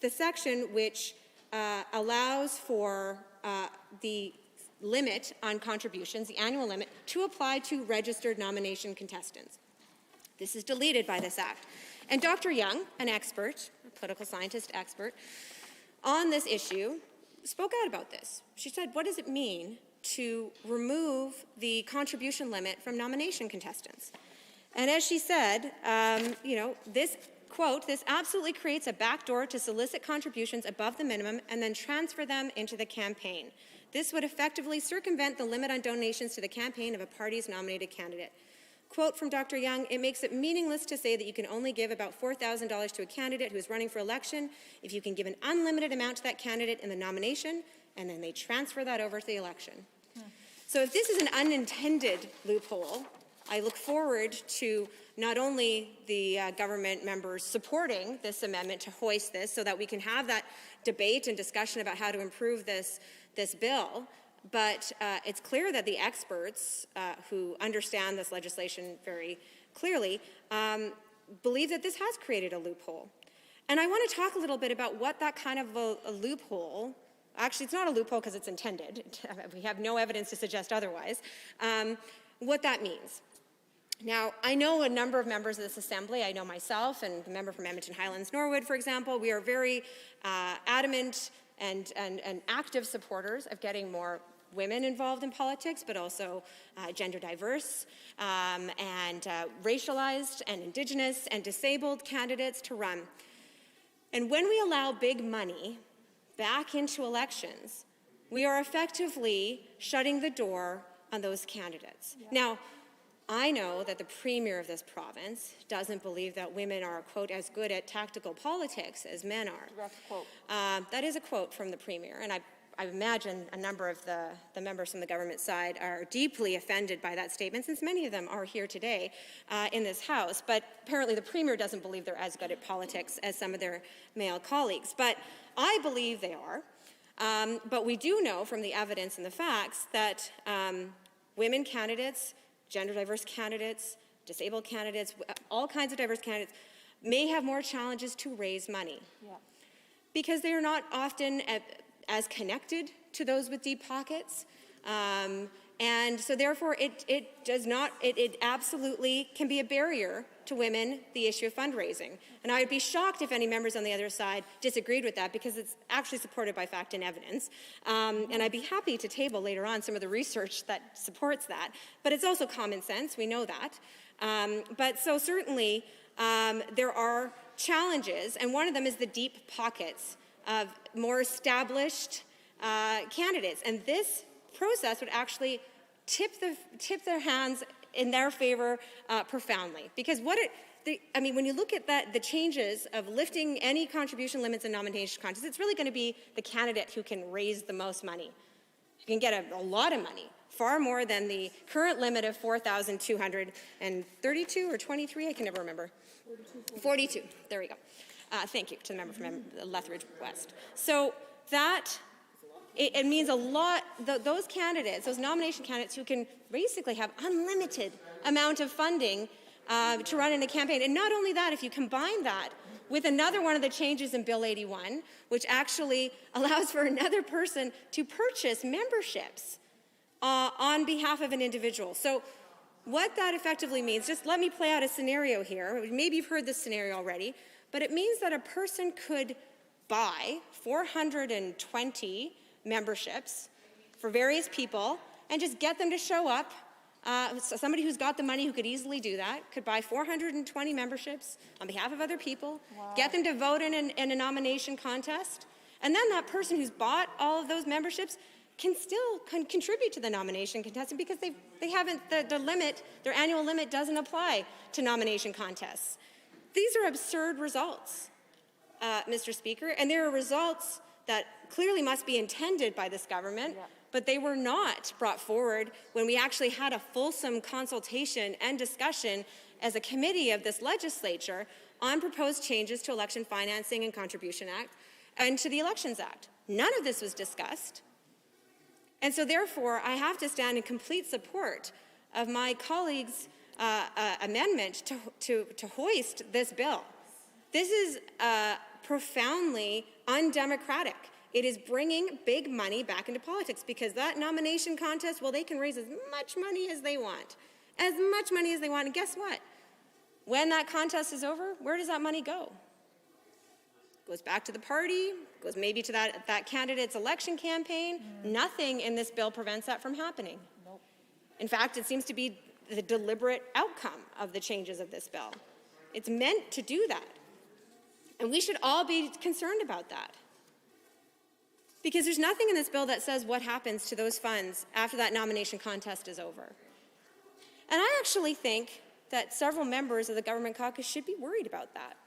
the section which allows for the limit on contributions, the annual limit, to apply to registered nomination contestants. This is deleted by this Act. And Dr. Young, an expert, a political scientist expert, on this issue, spoke out about this. She said, what does it mean to remove the contribution limit from nomination contestants? And as she said, this, quote, this absolutely creates a backdoor to solicit contributions above the minimum and then transfer them into the campaign. This would effectively circumvent the limit on donations to the campaign of a party's nominated candidate. Quote from Dr. Young, it makes it meaningless to say that you can only give about $4,000 to a candidate who is running for election if you can give an unlimited amount to that candidate in the nomination, and then they transfer that over to the election. So if this is an unintended loophole, I look forward to not only the government members supporting this amendment to hoist this so that we can have that debate and discussion about how to improve this bill, but it's clear that the experts who understand this legislation very clearly believe that this has created a loophole. And I want to talk a little bit about what that kind of a loophole, actually it's not a loophole because it's intended, we have no evidence to suggest otherwise, what that means. Now, I know a number of members of this assembly. I know myself and the member from Edmonton Highlands Norwood, for example. We are very adamant and active supporters of getting more women involved in politics, but also gender diverse and racialized and Indigenous and disabled candidates to run. And when we allow big money back into elections, we are effectively shutting the door on those candidates. Yeah. Now, I know that the Premier of this province doesn't believe that women are, quote, as good at tactical politics as men are. Direct quote. That is a quote from the Premier, and I imagine a number of the members from the government side are deeply offended by that statement, since many of them are here today in this House. But apparently the Premier doesn't believe they're as good at politics as some of their male colleagues. But I believe they are. But we do know from the evidence and the facts that women candidates, gender diverse candidates, disabled candidates, all kinds of diverse candidates may have more challenges to raise money. Yeah. Because they are not often as connected to those with deep pockets. And so therefore it absolutely can be a barrier to women, the issue of fundraising. And I would be shocked if any members on the other side disagreed with that, because it's actually supported by fact and evidence. And I'd be happy to table later on some of the research that supports that. But it's also common sense, we know that. But so certainly there are challenges, and one of them is the deep pockets of more established candidates. And this process would actually tip their hands in their favor profoundly. Because when you look at that, the changes of lifting any contribution limits and nomination contests, it's really going to be the candidate who can raise the most money. You can get a lot of money, far more than the current limit of $4,232 or 23, I can never remember. 42, there we go. Thank you to the member from Lethbridge West. So that, it means a lot, those candidates, those nomination candidates who can basically have unlimited amount of funding to run in a campaign. And not only that, if you combine that with another one of the changes in Bill 81, which actually allows for another person to purchase memberships on behalf of an individual. So what that effectively means, just let me play out a scenario here. Maybe you've heard this scenario already, but it means that a person could buy 420 memberships for various people and just get them to show up. So somebody who's got the money who could easily do that could buy 420 memberships on behalf of other people, get them to vote in a nomination contest, and then that person who's bought all of those memberships can still contribute to the nomination contest because they haven't, the limit, their annual limit doesn't apply to nomination contests. These are absurd results, Mr. Speaker, and there are results that clearly must be intended by this government, but they were not brought forward when we actually had a fulsome consultation and discussion as a committee of this legislature on proposed changes to Election Financing and Contribution Act and to the Elections Act. None of this was discussed. And so therefore, I have to stand in complete support of my colleague's amendment to hoist this bill. This is profoundly undemocratic. It is bringing big money back into politics because that nomination contest, well, they can raise as much money as they want. As much money as they want. And guess what? When that contest is over, where does that money go? Goes back to the party, goes maybe to that candidate's election campaign. Nothing in this bill prevents that from happening. Nope. In fact, it seems to be the deliberate outcome of the changes of this bill. It's meant to do that. And we should all be concerned about that. Because there's nothing in this bill that says what happens to those funds after that nomination contest is over. And I actually think that several members of the government caucus should be worried about that.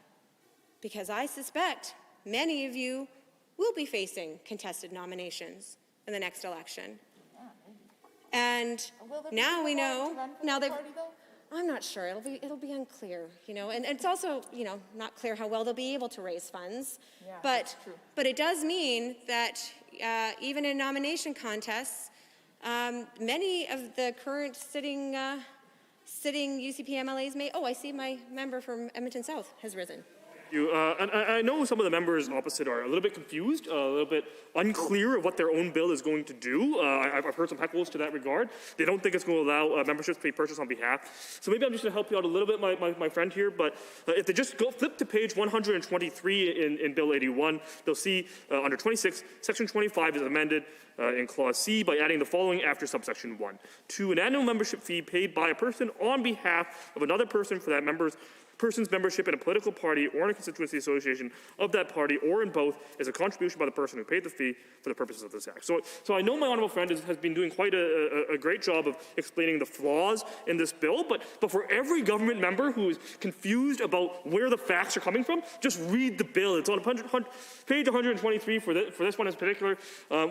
Because I suspect many of you will be facing contested nominations in the next election. And now we know, now they've, I'm not sure, it'll be unclear, you know, and it's also, you know, not clear how well they'll be able to raise funds. Yeah, but it does mean that even in nomination contests, many of the current sitting UCP MLAs may, I see my member from Edmonton South has risen. And I know some of the members opposite are a little bit confused, a little bit unclear of what their own bill is going to do. I've heard some heckles to that regard. They don't think it's going to allow memberships to be purchased on behalf. So maybe I'm just going to help you out a little bit, my friend here. But if they just flip to page 123 in Bill 81, they'll see under 26, Section 25 is amended in Clause C by adding the following after subsection 1. To an annual membership fee paid by a person on behalf of another person for that person's membership in a political party or in a constituency association of that party or in both is a contribution by the person who paid the fee for the purposes of this act. So I know my honourable friend has been doing quite a great job of explaining the flaws in this bill, but for every government member who is confused about where the facts are coming from, just read the bill. It's on page 123 for this one in particular.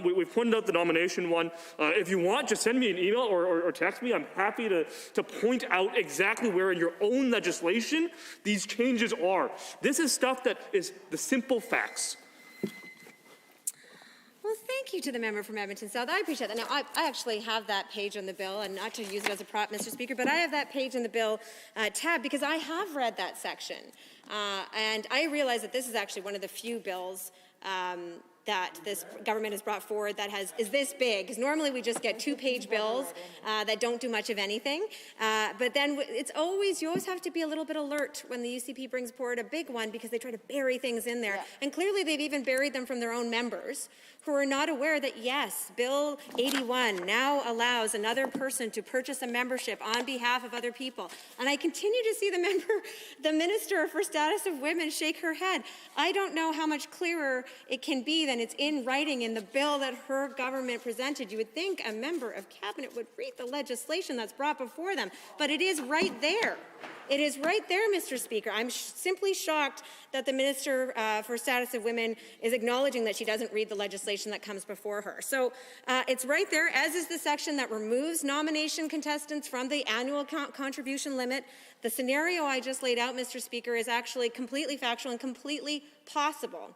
We've pointed out the nomination one. If you want, just send me an email or text me. I'm happy to point out exactly where in your own legislation these changes are. This is stuff that is the simple facts. Well, thank you to the member from Edmonton South. I appreciate that. Now, I actually have that page on the bill, and not to use it as a prop, Mr. Speaker, but I have that page in the bill tab because I have read that section. And I realize that this is actually one of the few bills that this government has brought forward that is this big, because normally we just get two-page bills that don't do much of anything. But then you always have to be a little bit alert when the UCP brings forward a big one because they try to bury things in there. Yeah. And clearly they've even buried them from their own members who are not aware that, yes, Bill 81 now allows another person to purchase a membership on behalf of other people. And I continue to see the Minister for Status of Women shake her head. I don't know how much clearer it can be than it's in writing in the bill that her government presented. You would think a member of cabinet would read the legislation that's brought before them, but it is right there. It is right there, Mr. Speaker. I'm simply shocked that the Minister for Status of Women is acknowledging that she doesn't read the legislation that comes before her. So it's right there, as is the section that removes nomination contestants from the annual contribution limit. The scenario I just laid out, Mr. Speaker, is actually completely factual and completely possible,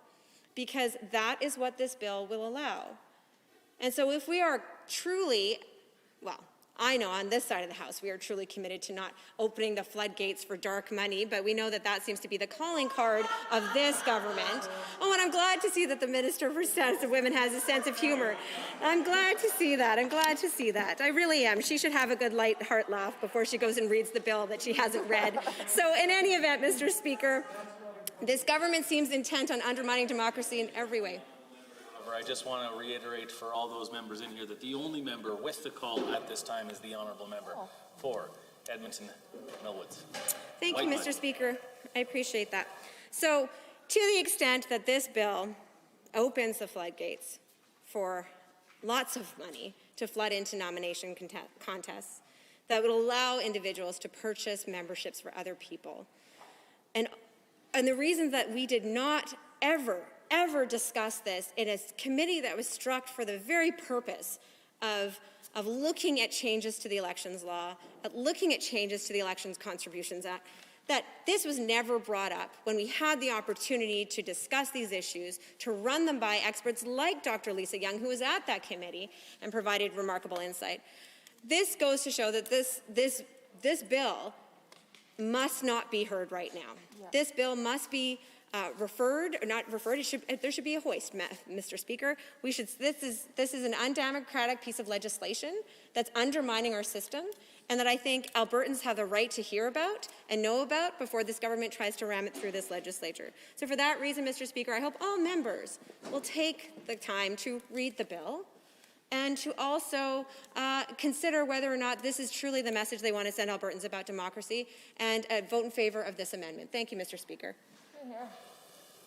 because that is what this bill will allow. And so if we are truly, well, I know on this side of the House we are truly committed to not opening the floodgates for dark money, but we know that that seems to be the calling card of this government. Oh, and I'm glad to see that the Minister for Status of Women has a sense of humor. I'm glad to see that. I'm glad to see that. I really am. She should have a good light heart laugh before she goes and reads the bill that she hasn't read. So in any event, Mr. Speaker, this government seems intent on undermining democracy in every way. I just want to reiterate for all those members in here that the only member with the call at this time is the honourable member for Edmonton Millwoods. Thank you, Mr. Speaker. I appreciate that. So, to the extent that this bill opens the floodgates for lots of money to flood into nomination contests that would allow individuals to purchase memberships for other people, and the reason that we did not ever discuss this in a committee that was struck for the very purpose of looking at changes to the elections law, looking at changes to the Elections Contributions Act, that this was never brought up when we had the opportunity to discuss these issues, to run them by experts like Dr. Lisa Young, who was at that committee and provided remarkable insight. This goes to show that this bill must not be heard right now. Yeah. This bill must be referred or not referred. There should be a hoist, Mr. Speaker. This is an undemocratic piece of legislation that's undermining our system, and that I think Albertans have the right to hear about and know about before this government tries to ram it through this legislature. So for that reason, Mr. Speaker, I hope all members will take the time to read the bill and to also consider whether or not this is truly the message they want to send Albertans about democracy, and vote in favour of this amendment. Thank you, Mr. Speaker.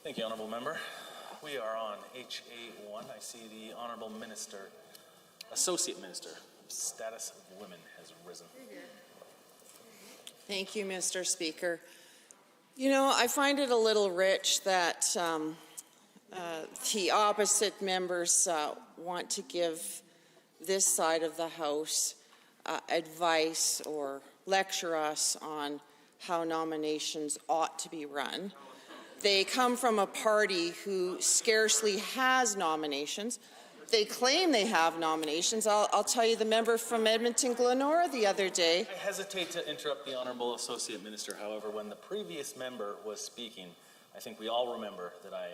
Thank you, Honourable Member. We are on HA1. I see the Honourable Minister, Associate Minister of Status of Women has risen. Thank you, Mr. Speaker. You know, I find it a little rich that the opposite members want to give this side of the House advice or lecture us on how nominations ought to be run. They come from a party who scarcely has nominations. They claim they have nominations. I'll tell you, the member from Edmonton Glenora the other day. I hesitate to interrupt the Honourable Associate Minister. However, when the previous member was speaking, I think we all remember that I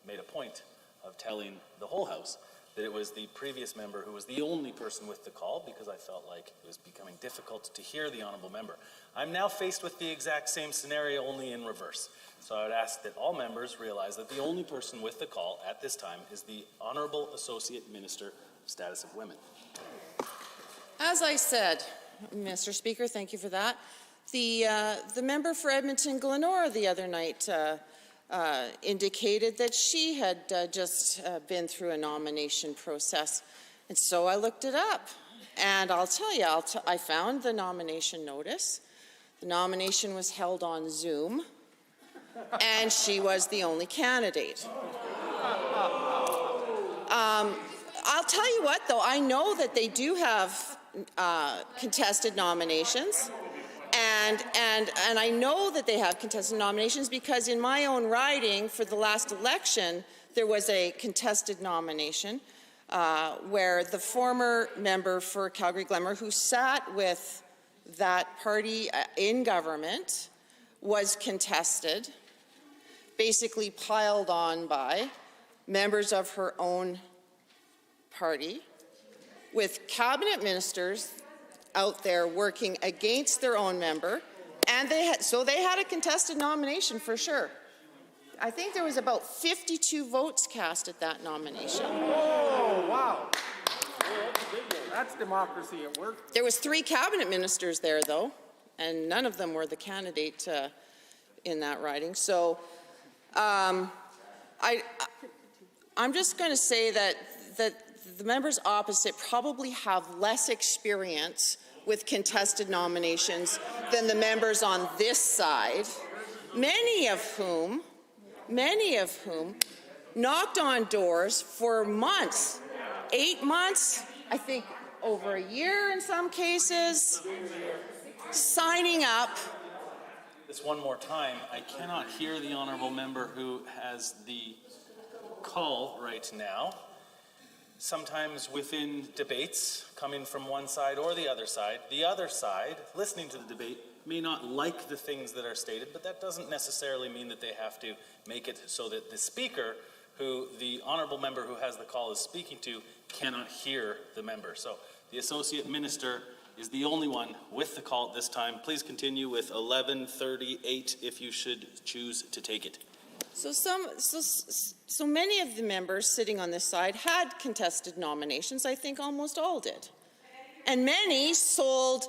made a point of telling the whole House that it was the previous member who was the only person with the call, because I felt like it was becoming difficult to hear the Honourable Member. I'm now faced with the exact same scenario, only in reverse. So I would ask that all members realize that the only person with the call at this time is the Honourable Associate Minister of Status of Women. As I said, Mr. Speaker, thank you for that. The member for Edmonton Glenora the other night indicated that she had just been through a nomination process. And so I looked it up. And I'll tell you, I found the nomination notice. The nomination was held on Zoom, and she was the only candidate. I'll tell you what, though, I know that they do have contested nominations. And I know that they have contested nominations because in my own riding for the last election, there was a contested nomination where the former member for Calgary-Glenmore, who sat with that party in government, was contested, basically piled on by members of her own party, with cabinet ministers out there working against their own member, and so they had a contested nomination for sure. I think there was about 52 votes cast at that nomination. Oh, wow. That's democracy at work. There was 3 cabinet ministers there, though, and none of them were the candidate in that riding. So I'm just going to say that the members opposite probably have less experience with contested nominations than the members on this side, many of whom knocked on doors for months, 8 months, I think over a year in some cases, signing up. This one more time, I cannot hear the honourable member who has the call right now. Sometimes within debates, coming from one side or the other side, listening to the debate, may not like the things that are stated, but that doesn't necessarily mean that they have to make it so that the speaker, who the honourable member who has the call is speaking to, cannot hear the member. So the Associate Minister is the only one with the call at this time. Please continue with 1138 if you should choose to take it. So many of the members sitting on this side had contested nominations. I think almost all did. And many sold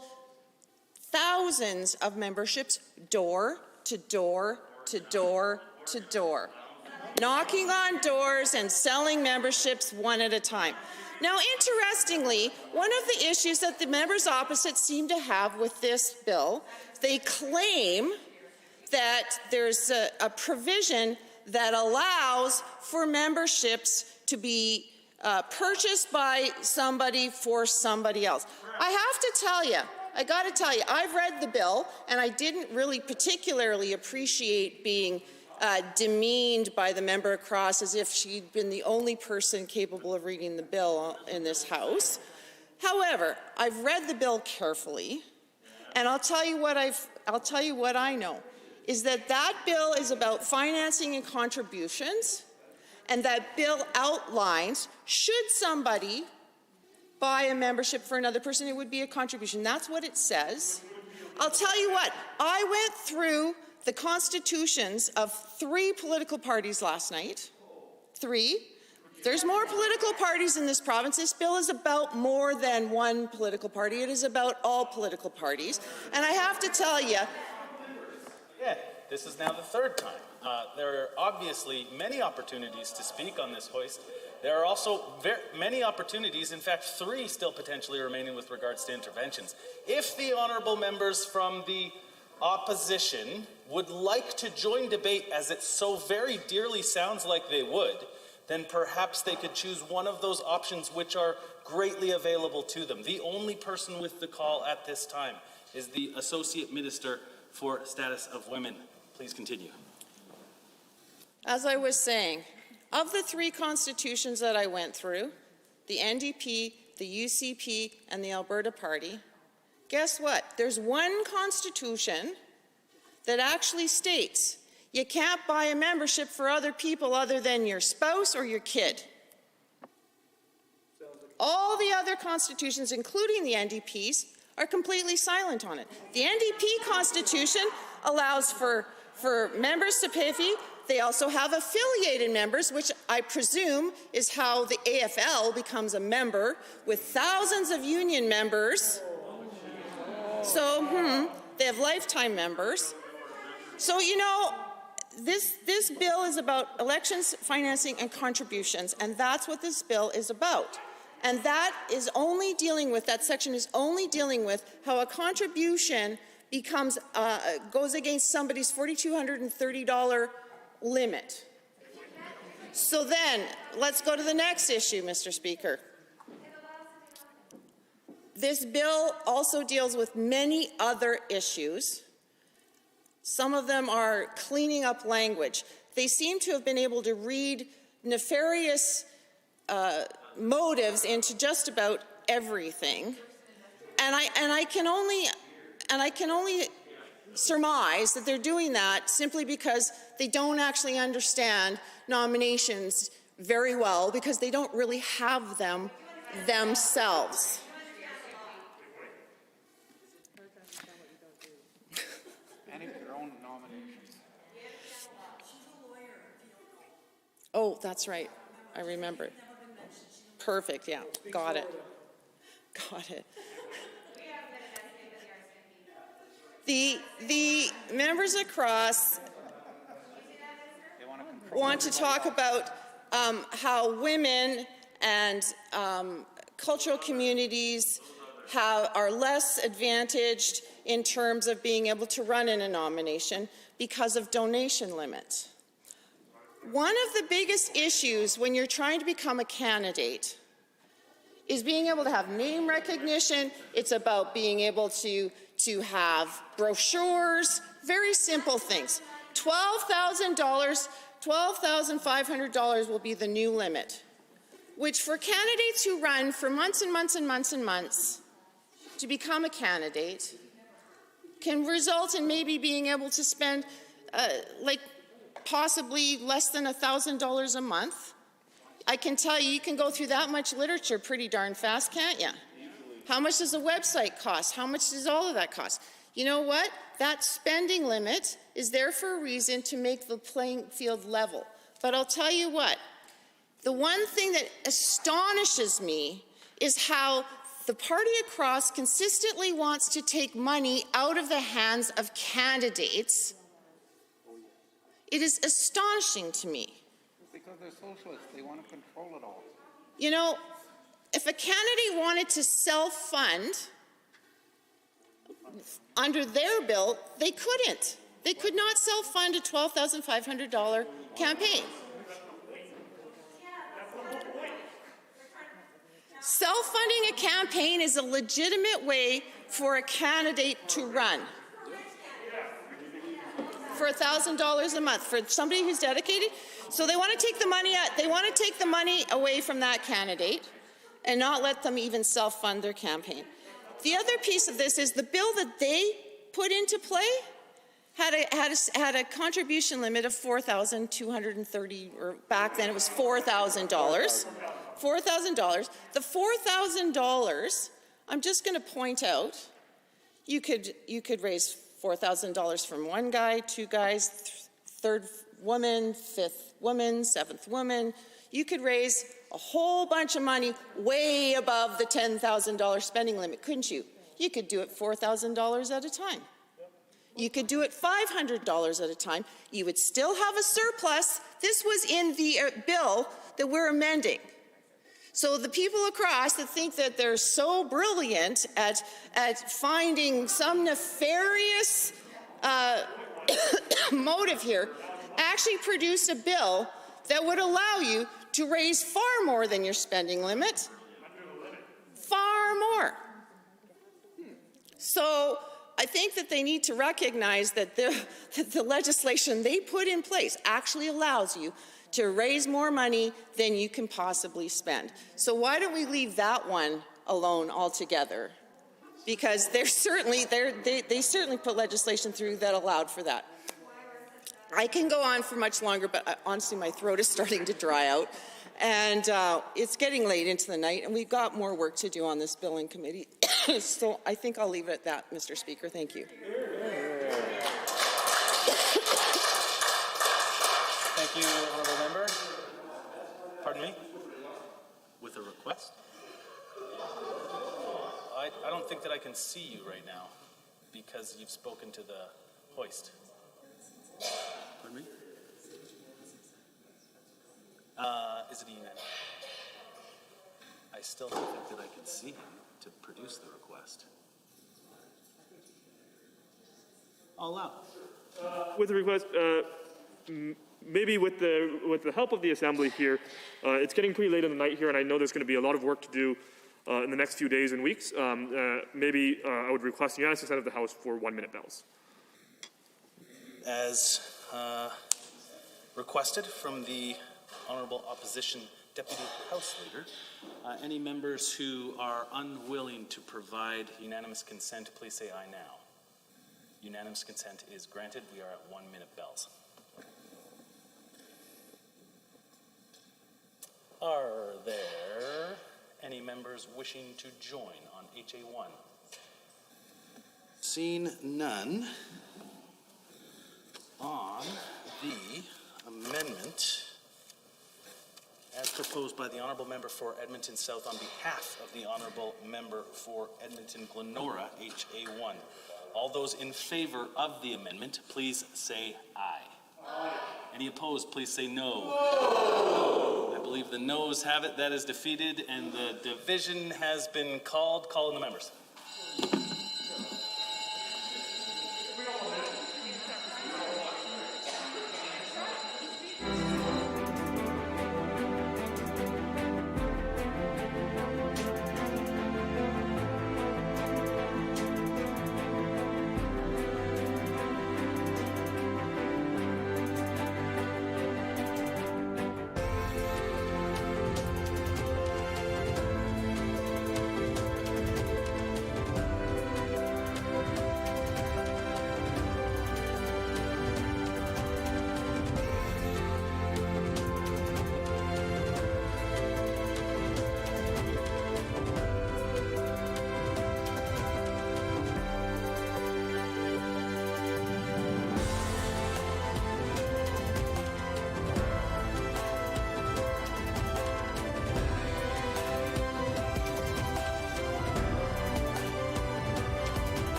thousands of memberships door to door to door to door, knocking on doors and selling memberships one at a time. Now, interestingly, one of the issues that the members opposite seem to have with this bill, they claim that there's a provision that allows for memberships to be purchased by somebody for somebody else. I have to tell you, I got to tell you, I've read the bill, and I didn't really particularly appreciate being demeaned by the member across as if she'd been the only person capable of reading the bill in this House. However, I've read the bill carefully, and I'll tell you what I know is that that bill is about financing and contributions, and that bill outlines should somebody buy a membership for another person, it would be a contribution. That's what it says. I'll tell you what, I went through the constitutions of 3 political parties last night. 3. There's more political parties in this province. This bill is about more than one political party. It is about all political parties. And I have to tell you, yeah, this is now the 3rd time. There are obviously many opportunities to speak on this hoist. There are also many opportunities, in fact 3 still potentially remaining with regards to interventions. If the honourable members from the opposition would like to join debate, as it so very dearly sounds like they would, then perhaps they could choose one of those options which are greatly available to them. The only person with the call at this time is the Associate Minister for Status of Women. Please continue. as I was saying, of the 3 constitutions that I went through, the NDP, the UCP, and the Alberta Party, guess what? There's one constitution that actually states you can't buy a membership for other people other than your spouse or your kid. All the other constitutions, including the NDP's, are completely silent on it. The NDP constitution allows for members to pay a fee. They also have affiliated members, which I presume is how the AFL becomes a member, with thousands of union members. So, they have lifetime members. So, you know, this bill is about elections, financing, and contributions, and that's what this bill is about. And that is only dealing with, that section is only dealing with how a contribution becomes, goes against somebody's $4,230 limit. So then, let's go to the next issue, Mr. Speaker. This bill also deals with many other issues. Some of them are cleaning up language. They seem to have been able to read nefarious motives into just about everything, and I can only surmise that they're doing that simply because they don't actually understand nominations very well, because they don't really have them themselves. Oh, that's right. I remember. Perfect, yeah. Got it. Got it. The members across want to talk about how women and cultural communities are less advantaged in terms of being able to run in a nomination because of donation limits. One of the biggest issues when you're trying to become a candidate is being able to have name recognition. It's about being able to have brochures, very simple things. $12,000, $12,500 will be the new limit, which for candidates who run for months and months and months and months to become a candidate can result in maybe being able to spend like possibly less than $1,000 a month. I can tell you, you can go through that much literature pretty darn fast, can't you? How much does a website cost? How much does all of that cost? You know what? That spending limit is there for a reason, to make the playing field level. But I'll tell you what, the one thing that astonishes me is how the party across consistently wants to take money out of the hands of candidates. It is astonishing to me. Because they're socialists, they want to control it all. You know, if a candidate wanted to self-fund under their bill, they couldn't. They could not self-fund a $12,500 campaign. Self-funding a campaign is a legitimate way for a candidate to run. For $1,000 a month, for somebody who's dedicated. So they want to take the money out, they want to take the money away from that candidate and not let them even self-fund their campaign. The other piece of this is the bill that they put into play had a contribution limit of $4,230, or back then it was $4,000. $4,000. The $4,000, I'm just going to point out, you could raise $4,000 from one guy, two guys, third woman, fifth woman, seventh woman. You could raise a whole bunch of money way above the $10,000 spending limit, couldn't you? You could do it $4,000 at a time. You could do it $500 at a time. You would still have a surplus. This was in the bill that we're amending. So the people across that think that they're so brilliant at finding some nefarious motive here actually produced a bill that would allow you to raise far more than your spending limit. Far more. So I think that they need to recognize that the legislation they put in place actually allows you to raise more money than you can possibly spend. So why don't we leave that one alone altogether? Because they certainly put legislation through that allowed for that. I can go on for much longer, but honestly my throat is starting to dry out. And it's getting late into the night, and we've got more work to do on this bill in committee. So I think I'll leave it at that, Mr. Speaker. Thank you. Thank you, honourable member. Pardon me? With a request? I don't think that I can see you right now because you've spoken to the hoist. Pardon me? Is it unanimous? I still don't think that I can see him to produce the request. I'll allow. With the request, maybe with the help of the Assembly here, it's getting pretty late in the night here, and I know there's going to be a lot of work to do in the next few days and weeks. Maybe I would request unanimous consent of the House for 1-minute bells. As requested from the Honourable Opposition Deputy House Leader, any members who are unwilling to provide unanimous consent, please say aye now. Unanimous consent is granted. We are at 1-minute bells. Are there any members wishing to join on HA1? Seeing none, on the amendment as proposed by the Honourable Member for Edmonton South on behalf of the Honourable Member for Edmonton Glenora, HA1. All those in favour of the amendment, please say aye. Aye. Any opposed, please say no. No. I believe the noes have it. That is defeated, and the division has been called. Call in the members.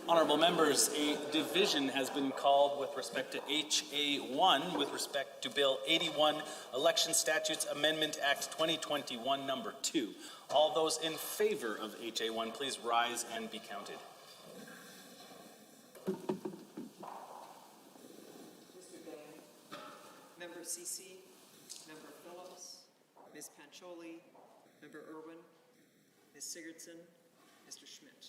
Honorable members, a division has been called with respect to HA1 with respect to Bill 81, Election Statutes Amendment Act 2021, number 2. All those in favor of HA1, please rise and be counted. Mr. Day, Member Ceci, Member Phillips, Ms. Pancholi, Member Irwin, Ms. Sigurdsson, Mr. Schmidt.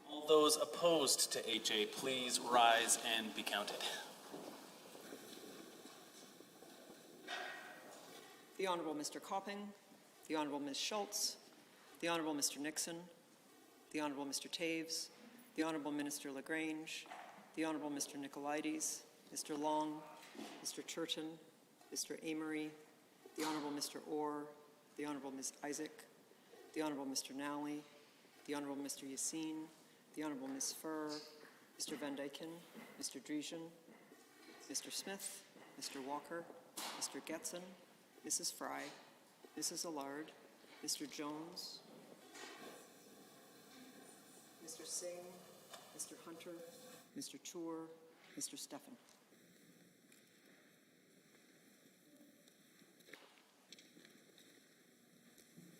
All those opposed to HA, please rise and be counted. The Honourable Mr. Copping, the Honourable Ms. Schultz, the Honourable Mr. Nixon, the Honourable Mr. Taves, the Honourable Minister LaGrange, the Honourable Mr. Nicolaides, Mr. Long, Mr. Churton, Mr. Amory, the Honourable Mr. Orr, the Honourable Ms. Isaac, the Honourable Mr. Nally, the Honourable Mr. Yassine, the Honourable Ms. Furr, Mr. Van Dyken, Mr. Dreesen, Mr. Smith, Mr. Walker, Mr. Getson, Mrs. Fry, Mrs. Allard, Mr. Jones, Mr. Singh, Mr. Hunter, Mr. Chur, Mr. Stephan.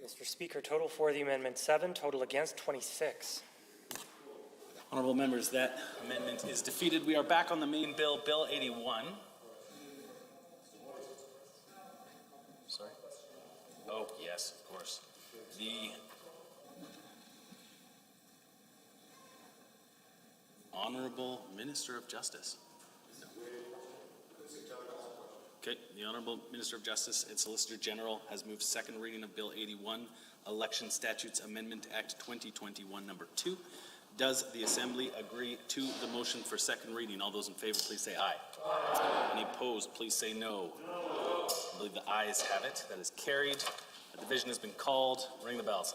Mr. Speaker, total for the amendment 7, total against 26. Honourable members, that amendment is defeated. We are back on the main bill, Bill 81. Sorry? Oh, yes, of course. The Honourable Minister of Justice. Okay, the Honourable Minister of Justice and Solicitor General has moved second reading of Bill 81, Election Statutes Amendment Act 2021, number 2. Does the Assembly agree to the motion for second reading? All those in favor, please say aye. Aye. Any opposed, please say no. I believe the ayes have it. That is carried. The division has been called. Ring the bells.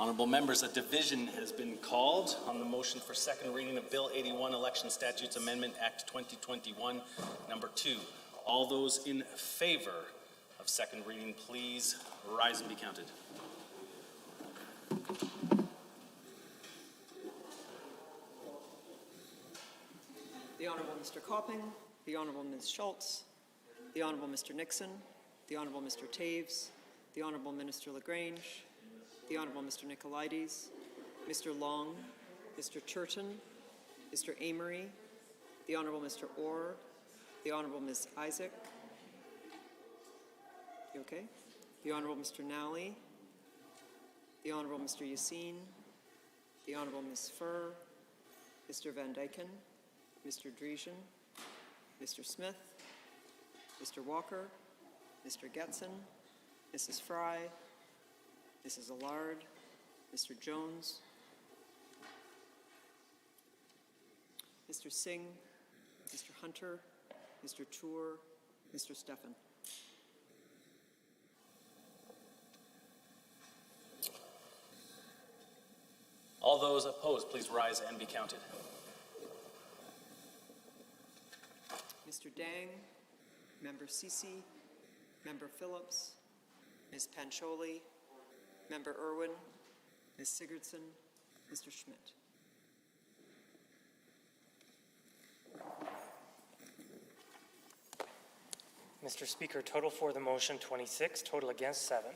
Honorable members, a division has been called on the motion for second reading of Bill 81, Election Statutes Amendment Act 2021, number 2. All those in favor of second reading, please rise and be counted. The Honorable Mr. Copping, the Honorable Ms. Schultz, the Honorable Mr. Nixon, the Honorable Mr. Taves, the Honorable Minister LaGrange, the Honorable Mr. Nicolaides, Mr. Long, Mr. Churton, Mr. Amory, the Honorable Mr. Orr, the Honorable Ms. Isaac, you okay? The Honorable Mr. Nally, the Honorable Mr. Yassine, the Honorable Ms. Furr, Mr. Van Dyken, Mr. Dreesen, Mr. Smith, Mr. Walker, Mr. Getson, Mrs. Fry, Mrs. Allard, Mr. Jones, Mr. Singh, Mr. Hunter, Mr. Tour, Mr. Stephan. All those opposed, please rise and be counted. Mr. Dang, Member Sisi, Member Phillips, Ms. Pancholi, Member Irwin, Ms. Sigurdsson, Mr. Schmidt. Mr. Speaker, total for the motion 26, total against 7.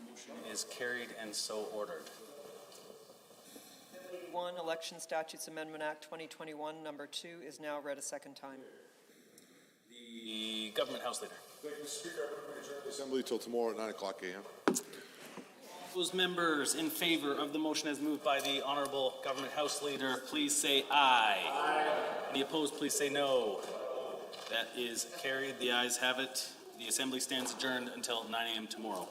Motion is carried and so ordered. 1, Election Statutes Amendment Act 2021, number 2 is now read a second time. The Government House Leader. Thank you, Mr. Speaker. I adjourn the Assembly till tomorrow at 9 o'clock a.m. Those members in favor of the motion as moved by the Honorable Government House Leader, please say aye. Aye. Any opposed, please say no. That is carried. The ayes have it. The Assembly stands adjourned until 9 a.m. tomorrow.